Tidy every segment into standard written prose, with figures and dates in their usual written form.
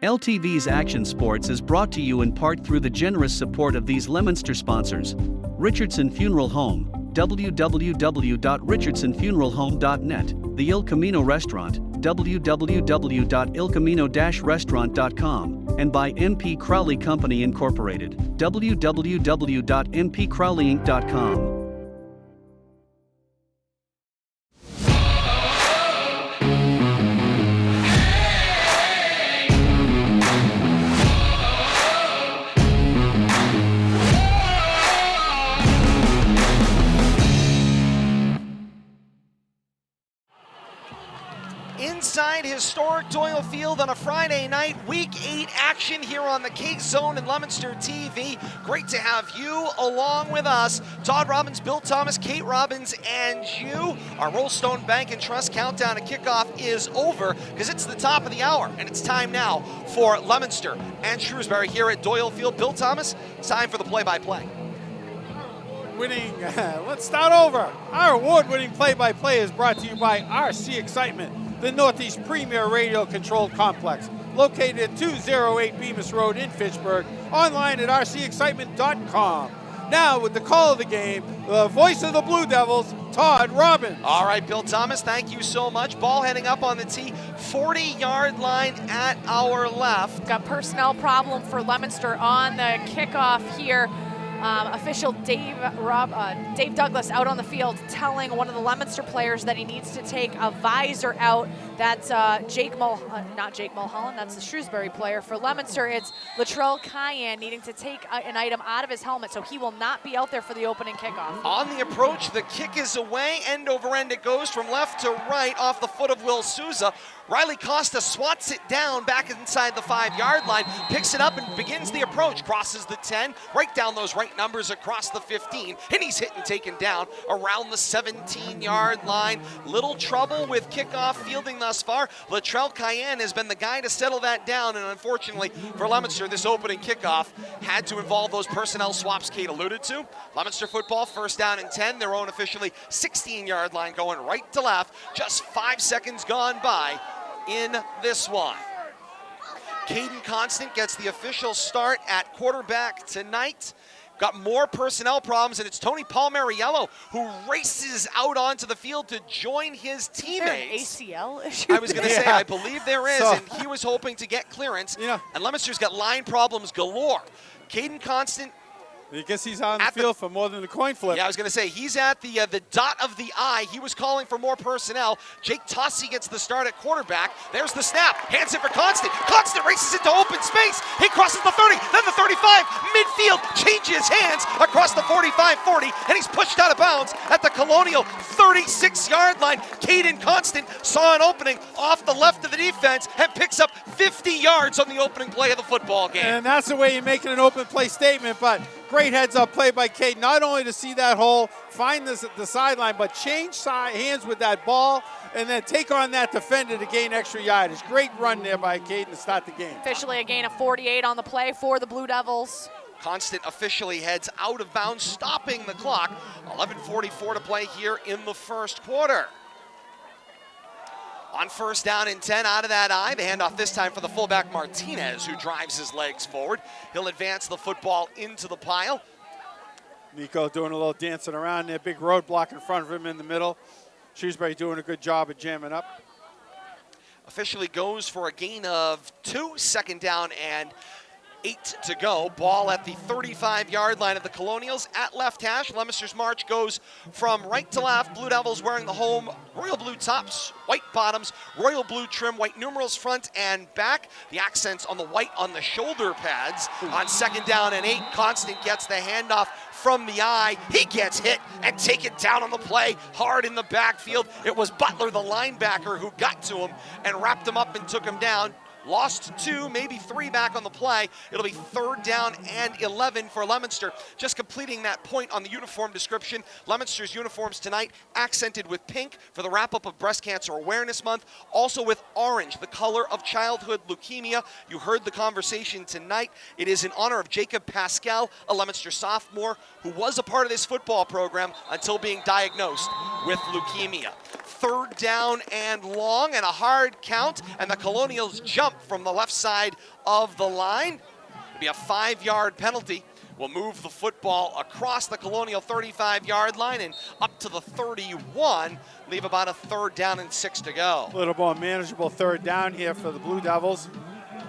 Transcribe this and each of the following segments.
LTV's Action Sports is brought to you in part through the generous support of these Leominster sponsors. Richardson Funeral Home, www.richardsonfuneralhome.net, the Il Camino Restaurant, www.ilcamino-restaurant.com, and by MP Crowley Company Incorporated, www.mpcrowleyinc.com. Inside historic Doyle Field on a Friday night, Week 8 action here on the K-Zone and Leominster TV. Great to have you along with us. Todd Robbins, Bill Thomas, Kate Robbins, and you. Our Rollstone Bank and Trust countdown to kickoff is over because it's the top of the hour, and it's time now for Leominster and Shrewsbury here at Doyle Field. Bill Thomas, it's time for the play-by-play. Let's start over. Our award-winning play-by-play is brought to you by RC Excitement, the Northeast premier radio-controlled complex, located at 208 Bemis Road in Fitchburg, online at rcexcitement.com. Now, with the call of the game, the voice of the Blue Devils, Todd Robbins. All right, Bill Thomas, thank you so much. Ball heading up on the tee, 40-yard line at our left. Got personnel problem for Leominster on the kickoff here. Official Dave Douglas out on the field telling one of the Leominster players that he needs to take a visor out. That's not Jake Mulholland, that's the Shrewsbury player. For Leominster, it's Latrell Cayenne needing to take an item out of his helmet, so he will not be out there for the opening kickoff. On the approach, the kick is away, end over end it goes from left to right off the foot of Will Souza. Riley Costa swats it down back inside the 5-yard line, picks it up and begins the approach, crosses the 10, right down those right numbers across the 15, and he's hit and taken down around the 17-yard line. Little trouble with kickoff fielding thus far. Latrell Cayenne has been the guy to settle that down, and unfortunately for Leominster, this opening kickoff had to involve those personnel swaps Kate alluded to. Leominster football, first down and 10, their own officially 16-yard line going right to left. Just 5 seconds gone by in this one. Caden Constant gets the official start at quarterback tonight. Got more personnel problems, and it's Tony Palmariello who races out onto the field to join his teammates. Is there an ACL issue? I was going to say, I believe there is, and he was hoping to get clearance. And Leominster's got line problems galore. Caden Constant, I guess he's on the field for more than the coin flip. Yeah, I was going to say, he's at the dot of the I. He was calling for more personnel. Jake Tossi gets the start at quarterback. There's the snap. Hands it for Constant. Constant races into open space. He crosses the 30, then the 35. Midfield changes hands across the 45-40, and he's pushed out of bounds at the Colonial 36-yard line. Caden Constant saw an opening off the left of the defense and picks up 50 yards on the opening play of the football game. And that's the way you're making an open play statement, but great heads-up play by Kate, not only to see that hole, find the sideline, but change hands with that ball and then take on that defender to gain extra yardage. Great run there by Kate to start the game. Officially a gain of 48 on the play for the Blue Devils. Constant officially heads out of bounds, stopping the clock. 11:44 to play here in the first quarter. On first down and 10 out of that I, the handoff this time for the fullback Martinez, who drives his legs forward. He'll advance the football into the pile. Nico doing a little dancing around there, big roadblock in front of him in the middle. Shrewsbury doing a good job of jamming up. Officially goes for a gain of 2, second down and 8 to go. Ball at the 35-yard line of the Colonials at left hash. Leominster's march goes from right to left. Blue Devils wearing the home royal blue tops, white bottoms, royal blue trim, white numerals front and back. The accents on the white on the shoulder pads. On second down and 8, Constant gets the handoff from the eye. He gets hit and taken down on the play hard in the backfield. It was Butler, the linebacker, who got to him and wrapped him up and took him down. Lost 2, maybe 3 back on the play. It'll be third down and 11 for Leominster. Just completing that point on the uniform description. Leominster's uniforms tonight accented with pink for the wrap-up of Breast Cancer Awareness Month. Also with orange, the color of childhood leukemia. You heard the conversation tonight. It is in honor of Jacob Pascal, a Leominster sophomore who was a part of this football program until being diagnosed with leukemia. Third down and long and a hard count, and the Colonials jump from the left side of the line. It'll be a 5-yard penalty. Will move the football across the Colonial 35-yard line and up to the 31, leave about a 3rd down and 6 to go. A little more manageable 3rd down here for the Blue Devils.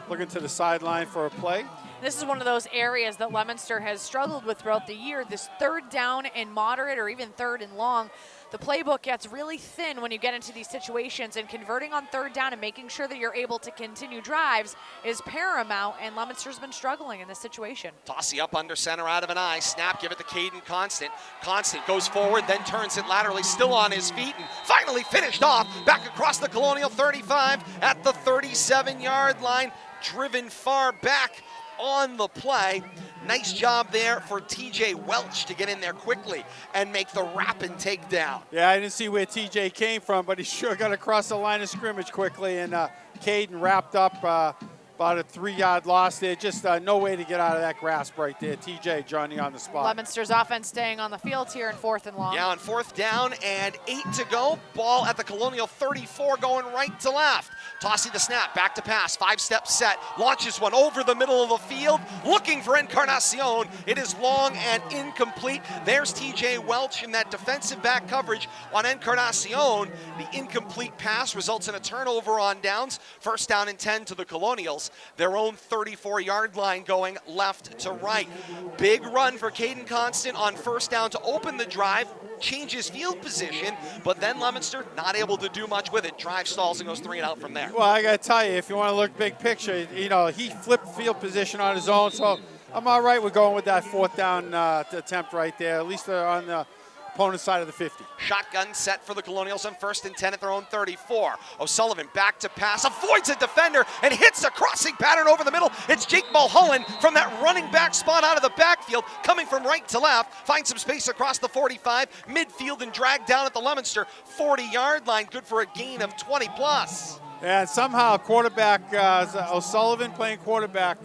Looking to the sideline for a play. This is one of those areas that Leominster has struggled with throughout the year, this 3rd down and moderate or even 3rd and long. The playbook gets really thin when you get into these situations, and converting on 3rd down and making sure that you're able to continue drives is paramount, and Leominster's been struggling in this situation. Tossy up under center, out of an eye. Snap, give it to Caden Constant. Constant goes forward, then turns it laterally, still on his feet, and finally finished off back across the Colonial 35 at the 37-yard line, driven far back on the play. Nice job there for TJ Welch to get in there quickly and make the rapid takedown. Yeah, I didn't see where TJ came from, but he sure got across the line of scrimmage quickly, and Caden wrapped up about a 3-yard loss there. Just no way to get out of that grasp right there. TJ, Johnny on the spot. Leominster's offense staying on the field here in 4th and long. Yeah, on 4th down and 8 to go. Ball at the Colonial 34 going right to left. Tossy the snap, back to pass, 5-step set, launches one over the middle of the field, looking for Encarnacion. It is long and incomplete. There's TJ Welch in that defensive back coverage on Encarnacion. The incomplete pass results in a turnover on downs. 1st down and 10 to the Colonials. Their own 34-yard line going left to right. Big run for Caden Constant on 1st down to open the drive, changes field position, but then Leominster not able to do much with it. Drive stalls and goes 3 and out from there. Well, I got to tell you, if you want to look big picture, you know, he flipped field position on his own, so I'm all right with going with that 4th down attempt right there, at least on the opponent's side of the 50. Shotgun set for the Colonials on 1st and 10 at their own 34. O'Sullivan back to pass, avoids a defender and hits a crossing pattern over the middle. It's Jake Mulholland from that running back spot out of the backfield, coming from right to left, finds some space across the 45, midfield, and dragged down at the Leominster 40-yard line, good for a gain of 20 plus. And somehow quarterback, O'Sullivan playing quarterback,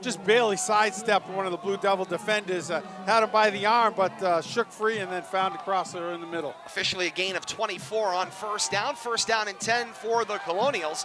just barely sidestepped one of the Blue Devil defenders, had him by the arm, but shook free and then found a crosser in the middle. Officially a gain of 24 on 1st down. 1st down and 10 for the Colonials.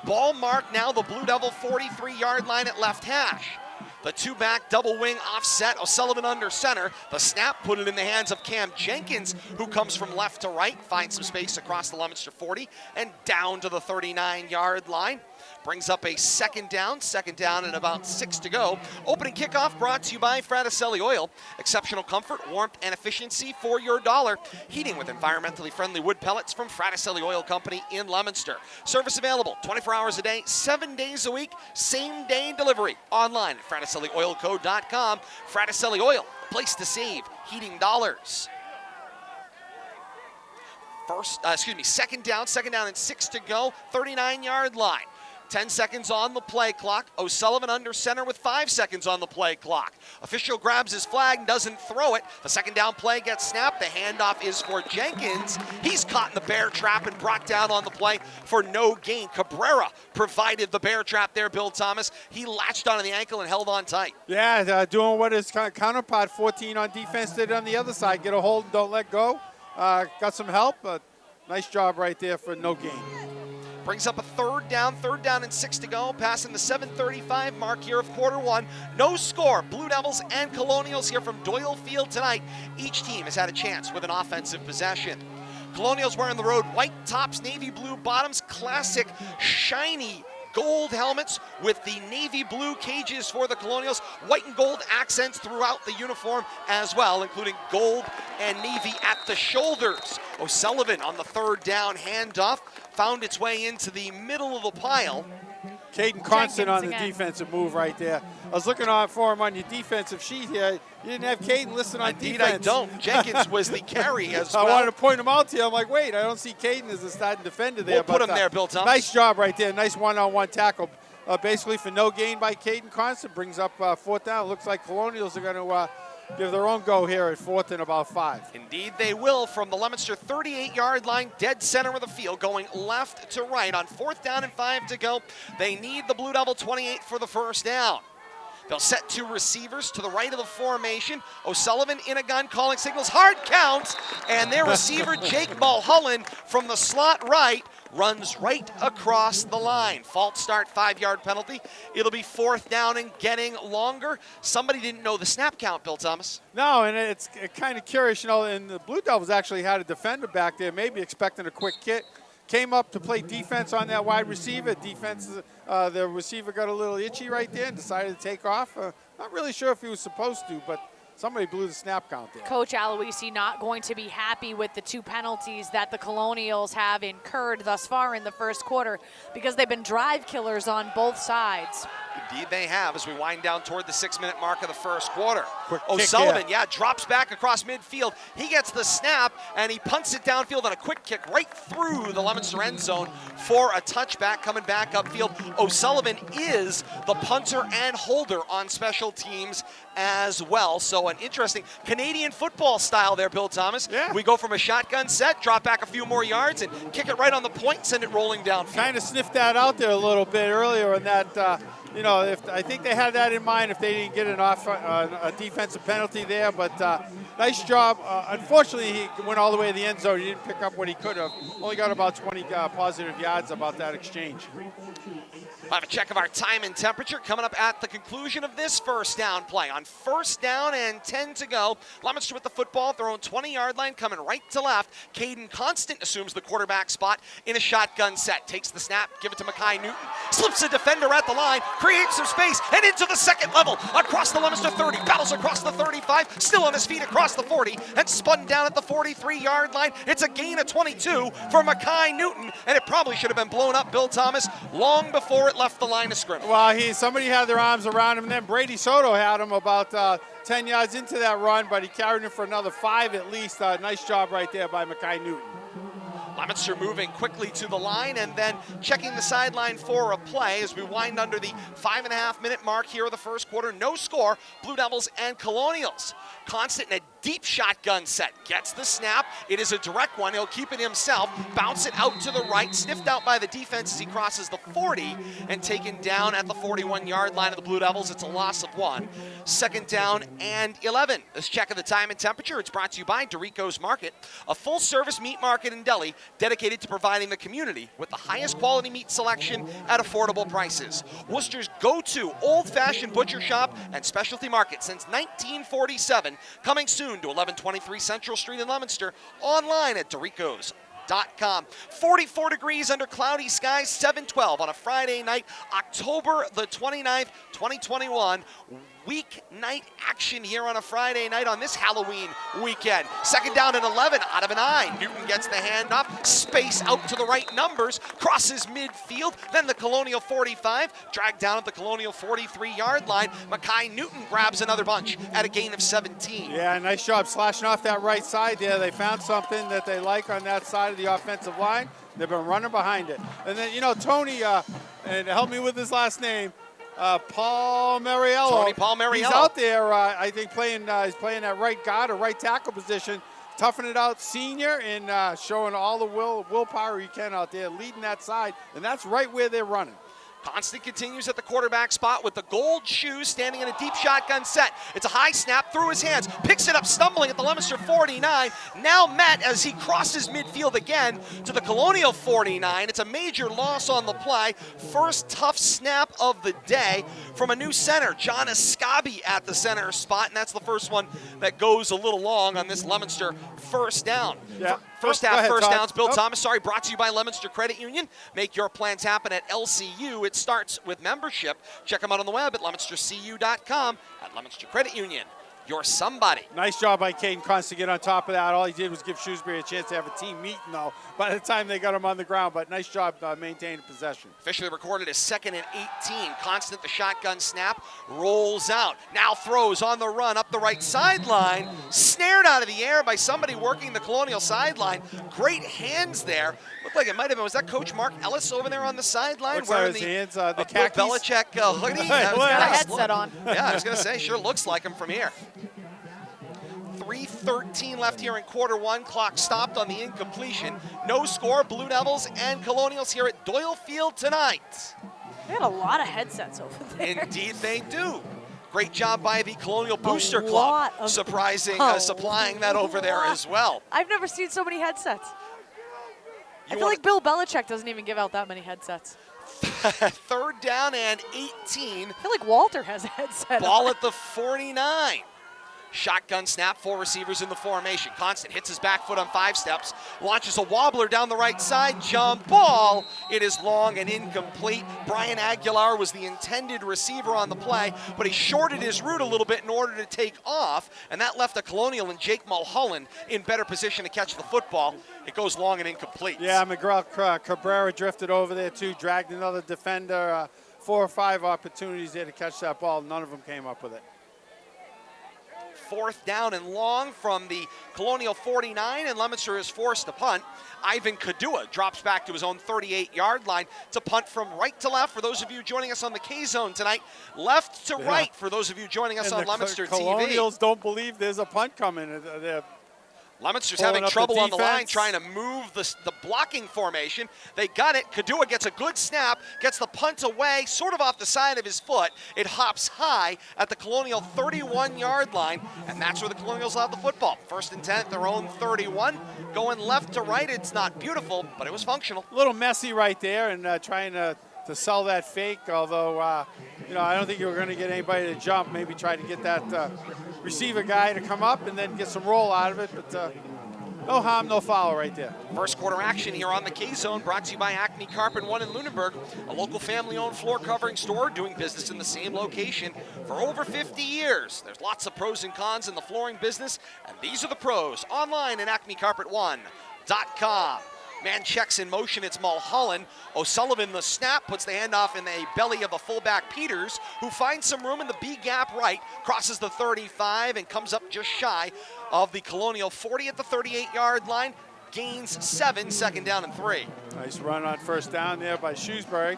Ball mark now the Blue Devil 43-yard line at left hash. The 2-back double wing offset, O'Sullivan under center. The snap put it in the hands of Cam Jenkins, who comes from left to right, finds some space across the Leominster 40 and down to the 39-yard line. Brings up a 2nd down and about 6 to go. Opening kickoff brought to you by Fraticelli Oil. Exceptional comfort, warmth, and efficiency for your dollar. Heating with environmentally friendly wood pellets from Fraticelli Oil Company in Leominster. Service available 24 hours a day, 7 days a week, same-day delivery. Online at FraticelliOilCo.com. Fraticelli Oil, place to save heating dollars. 2nd down and 6 to go, 39-yard line. 10 seconds on the play clock. O'Sullivan under center with 5 seconds on the play clock. Official grabs his flag and doesn't throw it. The 2nd down play gets snapped. The handoff is for Jenkins. He's caught in the bear trap and brought down on the play for no gain. Cabrera provided the bear trap there, Bill Thomas. He latched onto the ankle and held on tight. Yeah, doing what his counterpart 14 on defense did on the other side. Get a hold and don't let go. Got some help, but nice job right there for no gain. Brings up a 3rd down and 6 to go, passing the 7:35 mark here of quarter 1. No score. Blue Devils and Colonials here from Doyle Field tonight. Each team has had a chance with an offensive possession. Colonials wearing the road white tops, navy blue bottoms, classic shiny gold helmets with the navy blue cages for the Colonials. White and gold accents throughout the uniform as well, including gold and navy at the shoulders. O'Sullivan on the 3rd down handoff found its way into the middle of the pile. Caden Constant on the defensive move right there. I was looking for him on your defensive sheet here. You didn't have Caden listed on Indeed defense. I don't. Jenkins was the carry as well. I wanted to point him out to you. I'm like, wait, I don't see Caden as a starting defender there. We'll put him there, Bill Thomas. Nice job right there. Nice one-on-one tackle. Basically for no gain by Caden Constant. Brings up 4th down. Looks like Colonials are going to give their own go here at 4th and about 5. Indeed they will, from the Leominster 38-yard line, dead center of the field, going left to right on 4th down and 5 to go. They need the Blue Devil 28 for the 1st down. They'll set 2 receivers to the right of the formation. O'Sullivan in a gun, calling signals, hard count, and their receiver, Jake Mulholland, from the slot right, runs right across the line. False start, 5-yard penalty. It'll be 4th down and getting longer. Somebody didn't know the snap count, Bill Thomas. No, and it's kind of curious, and the Blue Devils actually had a defender back there, maybe expecting a quick kick. Came up to play defense on that wide receiver. The receiver got a little itchy right there and decided to take off. Not really sure if he was supposed to, but somebody blew the snap count there. Coach Aloisi not going to be happy with the 2 penalties that the Colonials have incurred thus far in the first quarter because they've been drive killers on both sides. Indeed they have as we wind down toward the 6-minute mark of the first quarter. O'Sullivan, drops back across midfield. He gets the snap and he punts it downfield on a quick kick right through the Leominster end zone for a touchback coming back upfield. O'Sullivan is the punter and holder on special teams as well. So an interesting Canadian football style there, Bill Thomas. Yeah. We go from a shotgun set, drop back a few more yards and kick it right on the point, send it rolling downfield. Kind of sniffed that out there a little bit earlier in that, if I think they had that in mind if they didn't get a defensive penalty there, but nice job. Unfortunately, he went all the way to the end zone. He didn't pick up what he could have. Only got about 20 positive yards about that exchange. We'll have a check of our time and temperature coming up at the conclusion of this first down play. On 1st down and 10 to go, Leominster with the football at their own 20-yard line, coming right to left. Caden Constant assumes the quarterback spot in a shotgun set. Takes the snap, give it to Mackay Newton. Slips a defender at the line, creates some space, and into the second level. Across the Leominster 30, battles across the 35, still on his feet across the 40, and spun down at the 43-yard line. It's a gain of 22 for Mackay Newton, and it probably should have been blown up, Bill Thomas, long before it left the line of scrimmage. Well, somebody had their arms around him, and then Brady Soto had him about 10 yards into that run, but he carried him for another 5 at least. Nice job right there by Mackay Newton. Leominster moving quickly to the line and then checking the sideline for a play as we wind under the 5.5-minute mark here of the first quarter. No score, Blue Devils and Colonials. Constant in a deep shotgun set. Gets the snap. It is a direct one. He'll keep it himself. Bounce it out to the right. Sniffed out by the defense as he crosses the 40 and taken down at the 41-yard line of the Blue Devils. It's a loss of 1. 2nd down and 11. This check of the time and temperature. It's brought to you by Dorico's Market, a full-service meat market in Delhi dedicated to providing the community with the highest quality meat selection at affordable prices. Worcester's go-to old-fashioned butcher shop and specialty market since 1947. Coming soon to 1123 Central Street in Leominster. Online at Dorico's.com. 44 degrees under cloudy skies, 7:12 on a Friday night, October the 29th, 2021. Weeknight action here on a Friday night on this Halloween weekend. 2nd down and 11 out of an eye. Newton gets the handoff, space out to the right numbers, crosses midfield, then the Colonial 45, dragged down at the Colonial 43-yard line. Mackay Newton grabs another bunch at a gain of 17. Yeah, nice job slashing off that right side there. They found something that they like on that side of the offensive line. They've been running behind it. And then, Tony, and help me with his last name, Paul Mariello. Tony Paul Mariello. He's out there, I think, he's playing that right guard or right tackle position, toughing it out, senior, and showing all the willpower he can out there, leading that side, and that's right where they're running. Constant continues at the quarterback spot with the gold shoes standing in a deep shotgun set. It's a high snap through his hands. Picks it up stumbling at the Leominster 49. Now met as he crosses midfield again to the Colonial 49. It's a major loss on the play. First tough snap of the day from a new center, John Escabi at the center spot. And that's the first one that goes a little long on this Leominster first down. Yeah. First half, ahead, first Todd. downs. Bill Thomas, brought to you by Leominster Credit Union. Make your plans happen at LCU. It starts with membership. Check them out on the web at leominstercu.com. At Leominster Credit Union, you're somebody. Nice job by Caden Kunst to get on top of that. All he did was give Shrewsbury a chance to have a team meeting, though, by the time they got him on the ground. But nice job maintaining possession. Officially recorded as 2nd and 18. Constant, the shotgun snap, rolls out. Now throws on the run up the right sideline. Snared out of the air by somebody working the Colonial sideline. Great hands there. Looked like it might have been, was that Coach Mark Ellis over there on the sideline? Looks like his hands, the Bill khakis. Belichick hoodie. Hey, That was look at Got a nice. headset on. Yeah, I was going to say, sure looks like him from here. 3:13 left here in quarter one. Clock stopped on the incompletion. No score. Blue Devils and Colonials here at Doyle Field tonight. They had a lot of headsets over there. Indeed they do. Great job by the Colonial Booster Club, supplying that over there as well. I've never seen so many headsets. I feel like Bill Belichick doesn't even give out that many headsets. 3rd down and 18. I feel like Walter has a headset. Ball at the 49. Shotgun snap, 4 receivers in the formation. Constant hits his back foot on 5 steps, launches a wobbler down the right side, jump ball. It is long and incomplete. Brian Aguilar was the intended receiver on the play, but he shorted his route a little bit in order to take off, and that left a Colonial and Jake Mulholland in better position to catch the football. It goes long and incomplete. Yeah, Miguel Cabrera drifted over there too, dragged another defender. 4 or 5 opportunities there to catch that ball. None of them came up with it. 4th down and long from the Colonial 49, and Leominster is forced to punt. Ivan Kadua drops back to his own 38-yard line. It's a punt from right to left for those of you joining us on the K-Zone tonight. Left to right for those of you joining us on Leominster TV. Colonials don't believe there's a punt coming. They're Leominster's having trouble on the line trying to move the blocking formation. They got it. Kadua gets a good snap, gets the punt away, sort of off the side of his foot. It hops high at the Colonial 31-yard line, and that's where the Colonials have the football. 1st and 10 at their own 31. Going left to right, it's not beautiful, but it was functional. A little messy right there, and trying to sell that fake, although, I don't think you were going to get anybody to jump. Maybe try to get that receiver guy to come up and then get some roll out of it, but no harm, no foul right there. First quarter action here on the K-Zone, brought to you by Acme Carpet 1 in Lunenburg, a local family-owned floor covering store doing business in the same location for over 50 years. There's lots of pros and cons in the flooring business, and these are the pros. Online at acmecarpet1.com. Man checks in motion, it's Mulholland. O'Sullivan, the snap, puts the handoff in the belly of the fullback Peters, who finds some room in the B gap right, crosses the 35 and comes up just shy of the Colonial 40 at the 38-yard line, gains 7, 2nd down and 3. Nice run on 1st down there by Shrewsbury.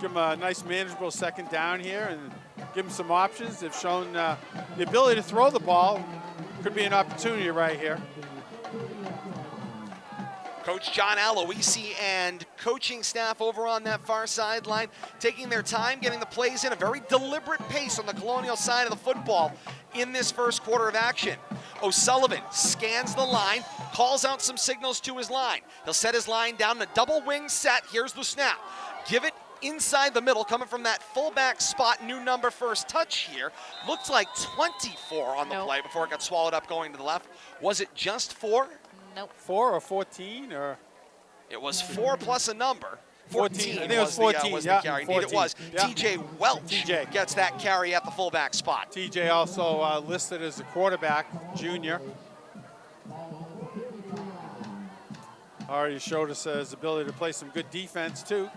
Give him a nice manageable 2nd down here and give him some options. They've shown the ability to throw the ball. Could be an opportunity right here. Coach John Aloisi and coaching staff over on that far sideline taking their time, getting the plays in, a very deliberate pace on the Colonial side of the football in this first quarter of action. O'Sullivan scans the line, calls out some signals to his line. He'll set his line down in a double wing set. Here's the snap. Give it inside the middle, coming from that fullback spot, new number, first touch here. Looked like 24 on the play before it got swallowed up going to the left. Was it just 4? Nope. 4 or 14 or? It was 4 plus a number. 14. I think it was 14. Was the carry. 14. Indeed it was. Yeah. TJ Welch gets that carry at the fullback spot. TJ also listed as a quarterback, junior. Already showed us his ability to play some good defense too.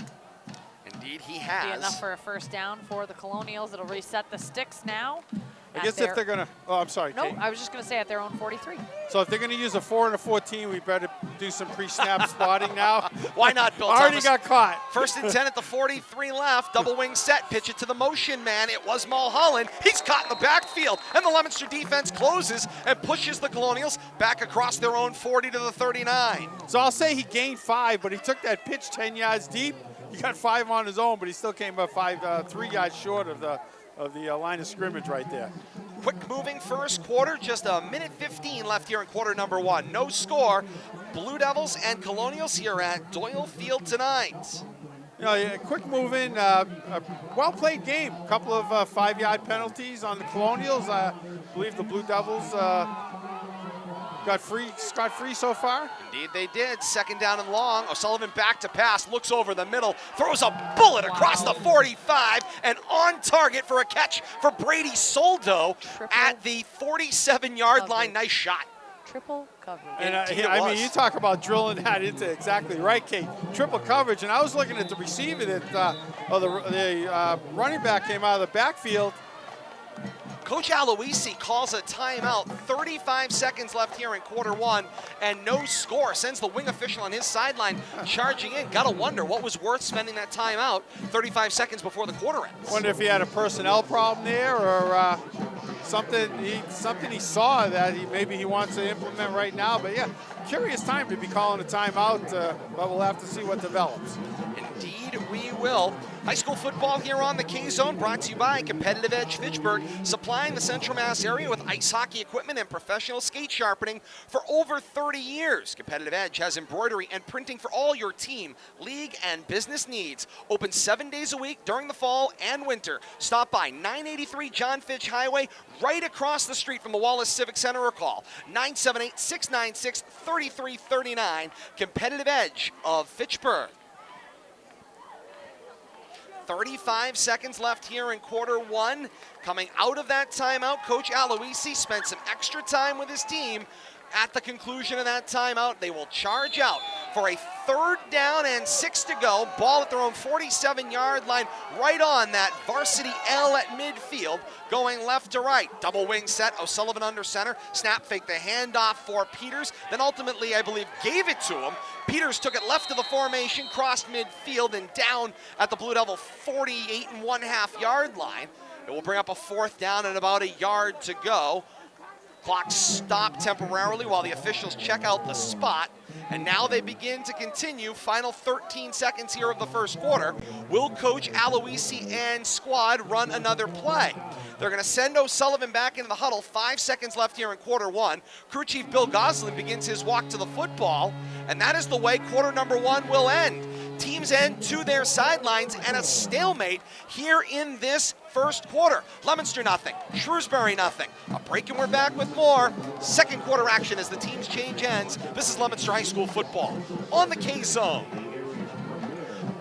Indeed he has. Be enough for a 1st down for the Colonials. It'll reset the sticks now. I guess if they're going to, I'm sorry, No, Kate. I was just going to say at their own 43. So if they're going to use a 4 and a 14, we better do some pre-snap spotting now. Why not, Bill Already Thomas? got caught. 1st and 10 at the 43 left, double wing set, pitch it to the motion man. It was Mulholland. He's caught in the backfield, and the Leominster defense closes and pushes the Colonials back across their own 40 to the 39. So I'll say he gained 5, but he took that pitch 10 yards deep. He got 5 on his own, but he still came up 3 yards short of the line of scrimmage right there. Quick moving first quarter, just a minute 15 left here in quarter number 1. No score. Blue Devils and Colonials here at Doyle Field tonight. Quick moving, a well-played game. A couple of 5-yard penalties on the Colonials. I believe the Blue Devils got scot-free so far. Indeed they did. 2nd down and long. O'Sullivan back to pass, looks over the middle, throws a bullet across the 45, and on target for a catch for Brady Soldo at the 47-yard line. Nice shot. Triple coverage. And I mean, you talk about drilling that into exactly right, Kate. Triple coverage, and I was looking at the receiver that, the running back came out of the backfield. Coach Aloisi calls a timeout, 35 seconds left here in quarter 1, and no score. Sends the wing official on his sideline charging in. Gotta wonder what was worth spending that timeout 35 seconds before the quarter ends. Wonder if he had a personnel problem there or something he saw that maybe he wants to implement right now. But yeah, curious time to be calling a timeout, but we'll have to see what develops. Indeed we will. High school football here on the K-Zone, brought to you by Competitive Edge Fitchburg, supplying the Central Mass area with ice hockey equipment and professional skate sharpening for over 30 years. Competitive Edge has embroidery and printing for all your team, league, and business needs. Open 7 days a week during the fall and winter. Stop by 983 John Fitch Highway, right across the street from the Wallace Civic Center, or call 978-696-3339. Competitive Edge of Fitchburg. 35 seconds left here in quarter one. Coming out of that timeout, Coach Aloisi spent some extra time with his team. At the conclusion of that timeout, they will charge out for a 3rd down and 6 to go. Ball at their own 47-yard line, right on that varsity L at midfield, going left to right. Double wing set, O'Sullivan under center. Snap fake the handoff for Peters, then ultimately, I believe, gave it to him. Peters took it left of the formation, crossed midfield, and down at the Blue Devil 48.5 yard line. It will bring up a 4th down and about a yard to go. Clock stopped temporarily while the officials check out the spot, and now they begin to continue. Final 13 seconds here of the first quarter. Will Coach Aloisi and squad run another play? They're going to send O'Sullivan back into the huddle. 5 seconds left here in quarter one. Crew Chief Bill Goslin begins his walk to the football, and that is the way quarter number one will end. Teams end to their sidelines, and a stalemate here in this first quarter. Leominster nothing, Shrewsbury nothing. A break and we're back with more. Second quarter action as the teams change ends. This is Leominster High School football on the K-Zone.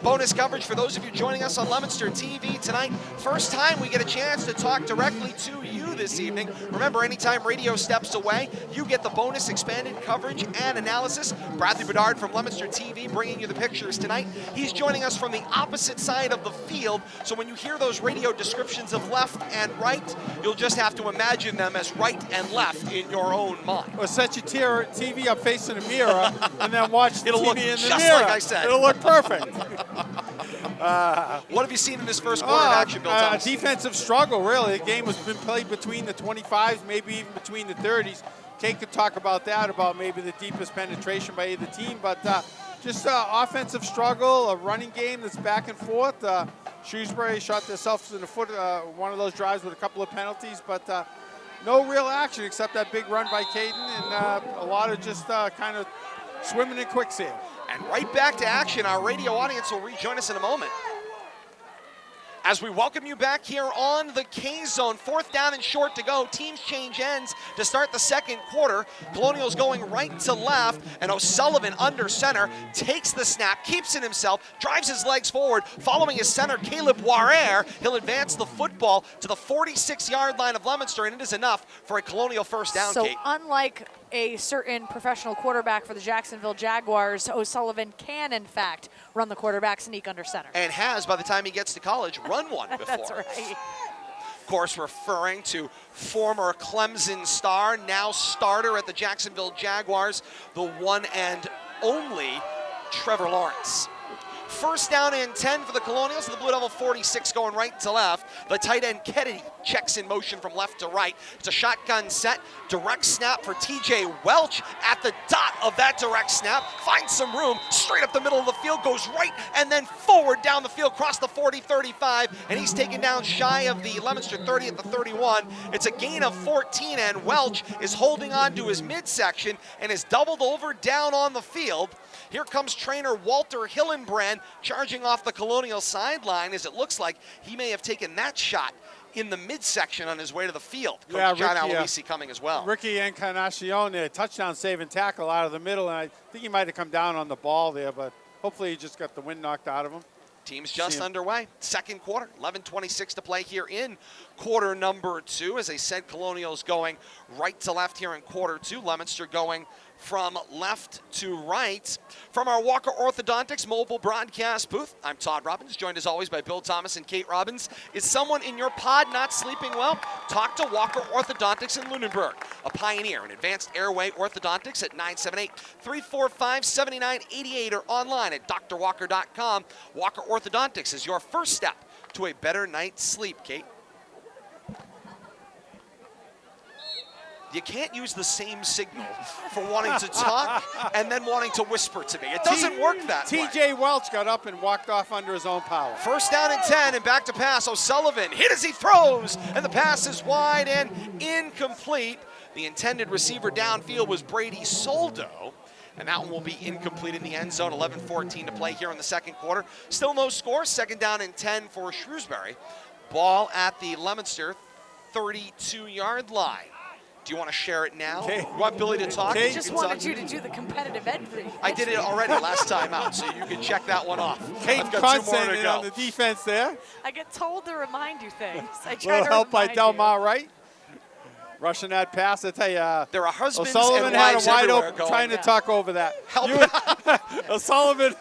Bonus coverage for those of you joining us on Leominster TV tonight. First time we get a chance to talk directly to you this evening. Remember, anytime radio steps away, you get the bonus expanded coverage and analysis. Bradley Bedard from Leominster TV bringing you the pictures tonight. He's joining us from the opposite side of the field, so when you hear those radio descriptions of left and right, you'll just have to imagine them as right and left in your own mind. Or set your TV up facing the mirror and then watch the It'll TV look in the just mirror. like I said. It'll look perfect. What have you seen in this first quarter of action, Bill Thomas? Defensive struggle, really. The game has been played between the 25s, maybe even between the 30s. Kate could talk about that, about maybe the deepest penetration by either team, but just offensive struggle, a running game that's back and forth. Shrewsbury shot themselves in the foot, one of those drives with a couple of penalties, but no real action except that big run by Caden, and a lot of just kind of swimming in quicksand. And right back to action. Our radio audience will rejoin us in a moment. As we welcome you back here on the K-Zone, 4th down and short to go. Teams change ends to start the second quarter. Colonials going right to left, and O'Sullivan under center takes the snap, keeps it himself, drives his legs forward, following his center, Caleb Warrer. He'll advance the football to the 46-yard line of Leominster, and it is enough for a Colonial first down, So Kate. unlike a certain professional quarterback for the Jacksonville Jaguars, O'Sullivan can, in fact, run the quarterback sneak under center. And has, by the time he gets to college, run one before. That's right. Of course, referring to former Clemson star, now starter at the Jacksonville Jaguars, the one and only Trevor Lawrence. First down and 10 for the Colonials. The Blue Devil 46 going right to left. The tight end Kennedy checks in motion from left to right. It's a shotgun set. Direct snap for TJ Welch at the dot of that direct snap. Finds some room straight up the middle of the field. Goes right and then forward down the field. Across the 40-35. And he's taken down shy of the Leominster 30 at the 31. It's a gain of 14. And Welch is holding on to his midsection and is doubled over down on the field. Here comes trainer Walter Hillenbrand charging off the Colonial sideline, as it looks like he may have taken that shot in the midsection on his way to the field. Coach John Aloisi coming as well. Ricky Encarnacion, a touchdown saving tackle out of the middle, and I think he might have come down on the ball there, but hopefully he just got the wind knocked out of him. Team's just underway. Second quarter, 11:26 to play here in quarter number two. As I said, Colonials going right to left here in quarter two. Leominster going from left to right. From our Walker Orthodontics mobile broadcast booth, I'm Todd Robbins, joined as always by Bill Thomas and Kate Robbins. Is someone in your pod not sleeping well? Talk to Walker Orthodontics in Lunenburg, a pioneer in advanced airway orthodontics at 978-345-7988 or online at drwalker.com. Walker Orthodontics is your first step to a better night's sleep, Kate. You can't use the same signal for wanting to talk and then wanting to whisper to me. It doesn't work that way. TJ Welch got up and walked off under his own power. First down and 10, and back to pass. O'Sullivan hit as he throws, and the pass is wide and incomplete. The intended receiver downfield was Brady Soldo, and that one will be incomplete in the end zone. 11:14 to play here in the second quarter. Still no score. Second down and 10 for Shrewsbury. Ball at the Leominster 32-yard line. Do you want to share it now? Okay. You want Billy to talk? I just wanted you to do the competitive entry. I did it already last time out, so you can check that one off. Kate I've got 2 more to Consen go. on the defense there. I get told to remind you things. I try Little to help by remind Delmar Wright. Rushing that pass, I tell you. There are husbands O'Sullivan and had wives a wide everywhere open, going, trying to talk over that. Help. O'Sullivan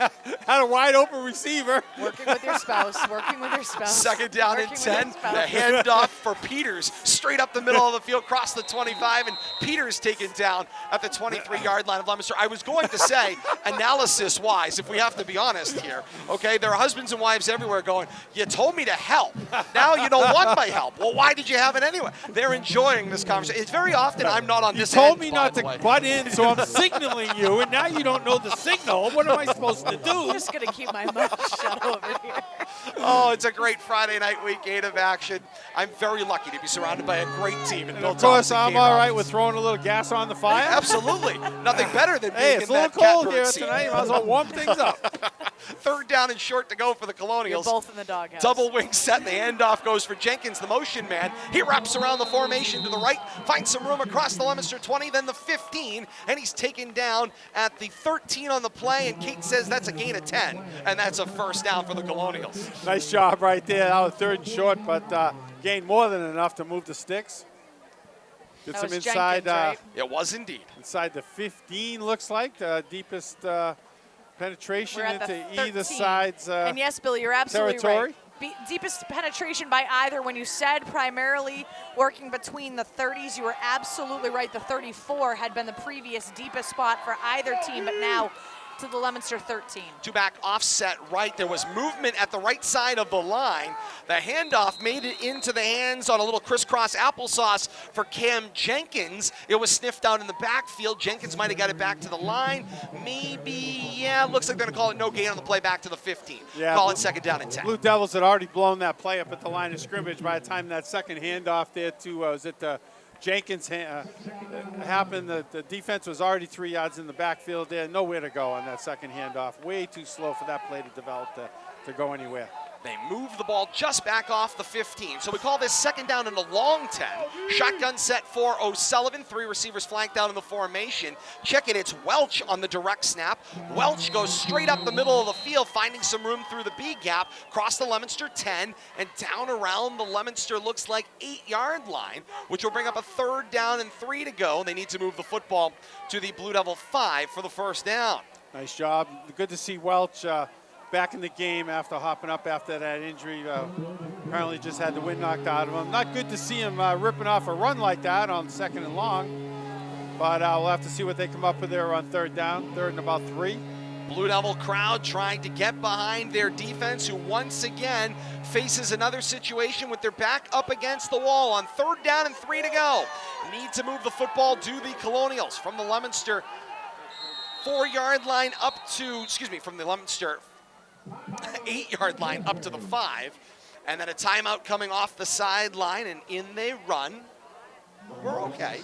had a wide open receiver. Working with your spouse. Working with your spouse. Second down and working 10. with The your spouse. handoff for Peters, straight up the middle of the field, across the 25, and Peters taken down at the 23-yard line of Leominster. I was going to say, analysis-wise, if we have to be honest here, okay, there are husbands and wives everywhere going, you told me to help. Now you don't want my help. Well, why did you have it anyway? They're enjoying this conversation. It's very often I'm not on You this told end, me by not the to way. butt in, so I'm signaling you, and now you don't know the signal. What am I supposed to I'm do? just going to keep my mouth shut over here. Oh, it's a great Friday night, week 8 of action. I'm very lucky to be surrounded by a great team. And of course, I'm all right with throwing a little gas on the fire. Absolutely. Nothing better than being Hey, it's in a little that catbird cold here seat. tonight. Might as well warm things up. Third down and short to go for the You're Colonials. both in the doghouse. Double wing set, and the handoff goes for Jenkins, the motion man. He wraps around the formation to the right, finds some room across the Leominster 20, then the 15, and he's taken down at the 13 on the play, and Kate says that's a gain of 10, and that's a first down for the Colonials. Nice job right there. That was third and short, but gained more than enough to move the sticks. Get That some was inside, Jenkins, right? It was indeed. inside the 15, looks like. The deepest penetration We're at the into 13. either side's And yes, Billy, you're absolutely territory. right. Deepest penetration by either. When you said primarily working between the 30s, you were absolutely right. The 34 had been the previous deepest spot for either team, but now to the Leominster 13. Two-back offset right. There was movement at the right side of the line. The handoff made it into the hands on a little crisscross applesauce for Cam Jenkins. It was sniffed out in the backfield. Jenkins might have got it back to the line. Maybe, yeah, looks like they're going to call it no gain on the play back to the 15. Yeah, Call it second down and 10. Blue Devils had already blown that play up at the line of scrimmage by the time that second handoff there to, was it Jenkins happened. The defense was already 3 yards in the backfield there. Nowhere to go on that second handoff. Way too slow for that play to develop to go anywhere. They move the ball just back off the 15. So we call this second down and a long 10. Shotgun set for O'Sullivan. 3 receivers flanked out in the formation. Check it, it's Welch on the direct snap. Welch goes straight up the middle of the field, finding some room through the B gap, across the Leominster 10, and down around the Leominster looks like 8-yard line, which will bring up a third down and 3 to go. They need to move the football to the Blue Devil 5 for the first down. Nice job. Good to see Welch back in the game after hopping up after that injury. Apparently just had the wind knocked out of him. Not good to see him ripping off a run like that on second and long. But we'll have to see what they come up with there on third down, third and about 3. Blue Devil crowd trying to get behind their defense, who once again faces another situation with their back up against the wall on third down and 3 to go. Need to move the football to the Colonials from the Leominster 4-yard line up to, from the Leominster 8-yard line up to the 5. And then a timeout coming off the sideline, and in they run. We're okay.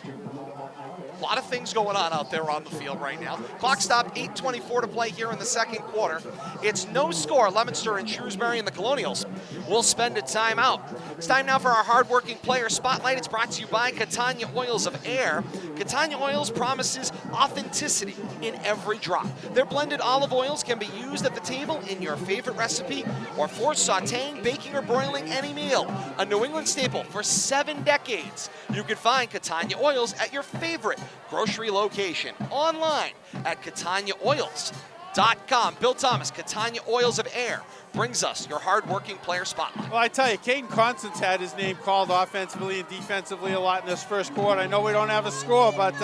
A lot of things going on out there on the field right now. Clock stop, 8:24 to play here in the second quarter. It's no score. Leominster and Shrewsbury and the Colonials will spend a timeout. It's time now for our hardworking player spotlight. It's brought to you by Catania Oils of Air. Catania Oils promises authenticity in every drop. Their blended olive oils can be used at the table in your favorite recipe or for sauteing, baking, or broiling any meal. A New England staple for 7 decades. You can find Catania Oils at your favorite grocery location, online at CataniaOils.com. Bill Thomas, Catania Oils of Air, brings us your hardworking player spotlight. Well, I tell you, Caden Constance had his name called offensively and defensively a lot in this first quarter. I know we don't have a score, but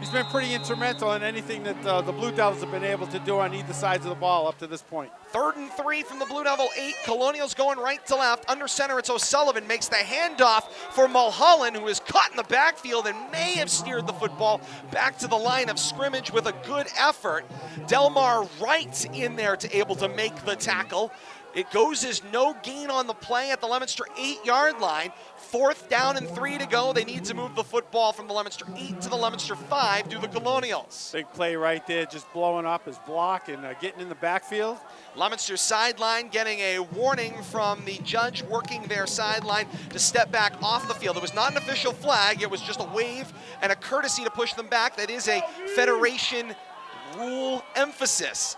he's been pretty instrumental in anything that the Blue Devils have been able to do on either sides of the ball up to this point. 3rd and 3 from the Blue Devil 8. Colonials going right to left. Under center, it's O'Sullivan. Makes the handoff for Mulholland, who is caught in the backfield and may have steered the football back to the line of scrimmage with a good effort. Delmar Wright in there to able to make the tackle. It goes as no gain on the play at the Leominster 8-yard line. 4th down and 3 to go. They need to move the football from the Leominster 8 to the Leominster 5 do the Colonials. Big play right there, just blowing up his block and getting in the backfield. Leominster sideline getting a warning from the judge working their sideline to step back off the field. It was not an official flag. It was just a wave and a courtesy to push them back. That is a Federation rule emphasis.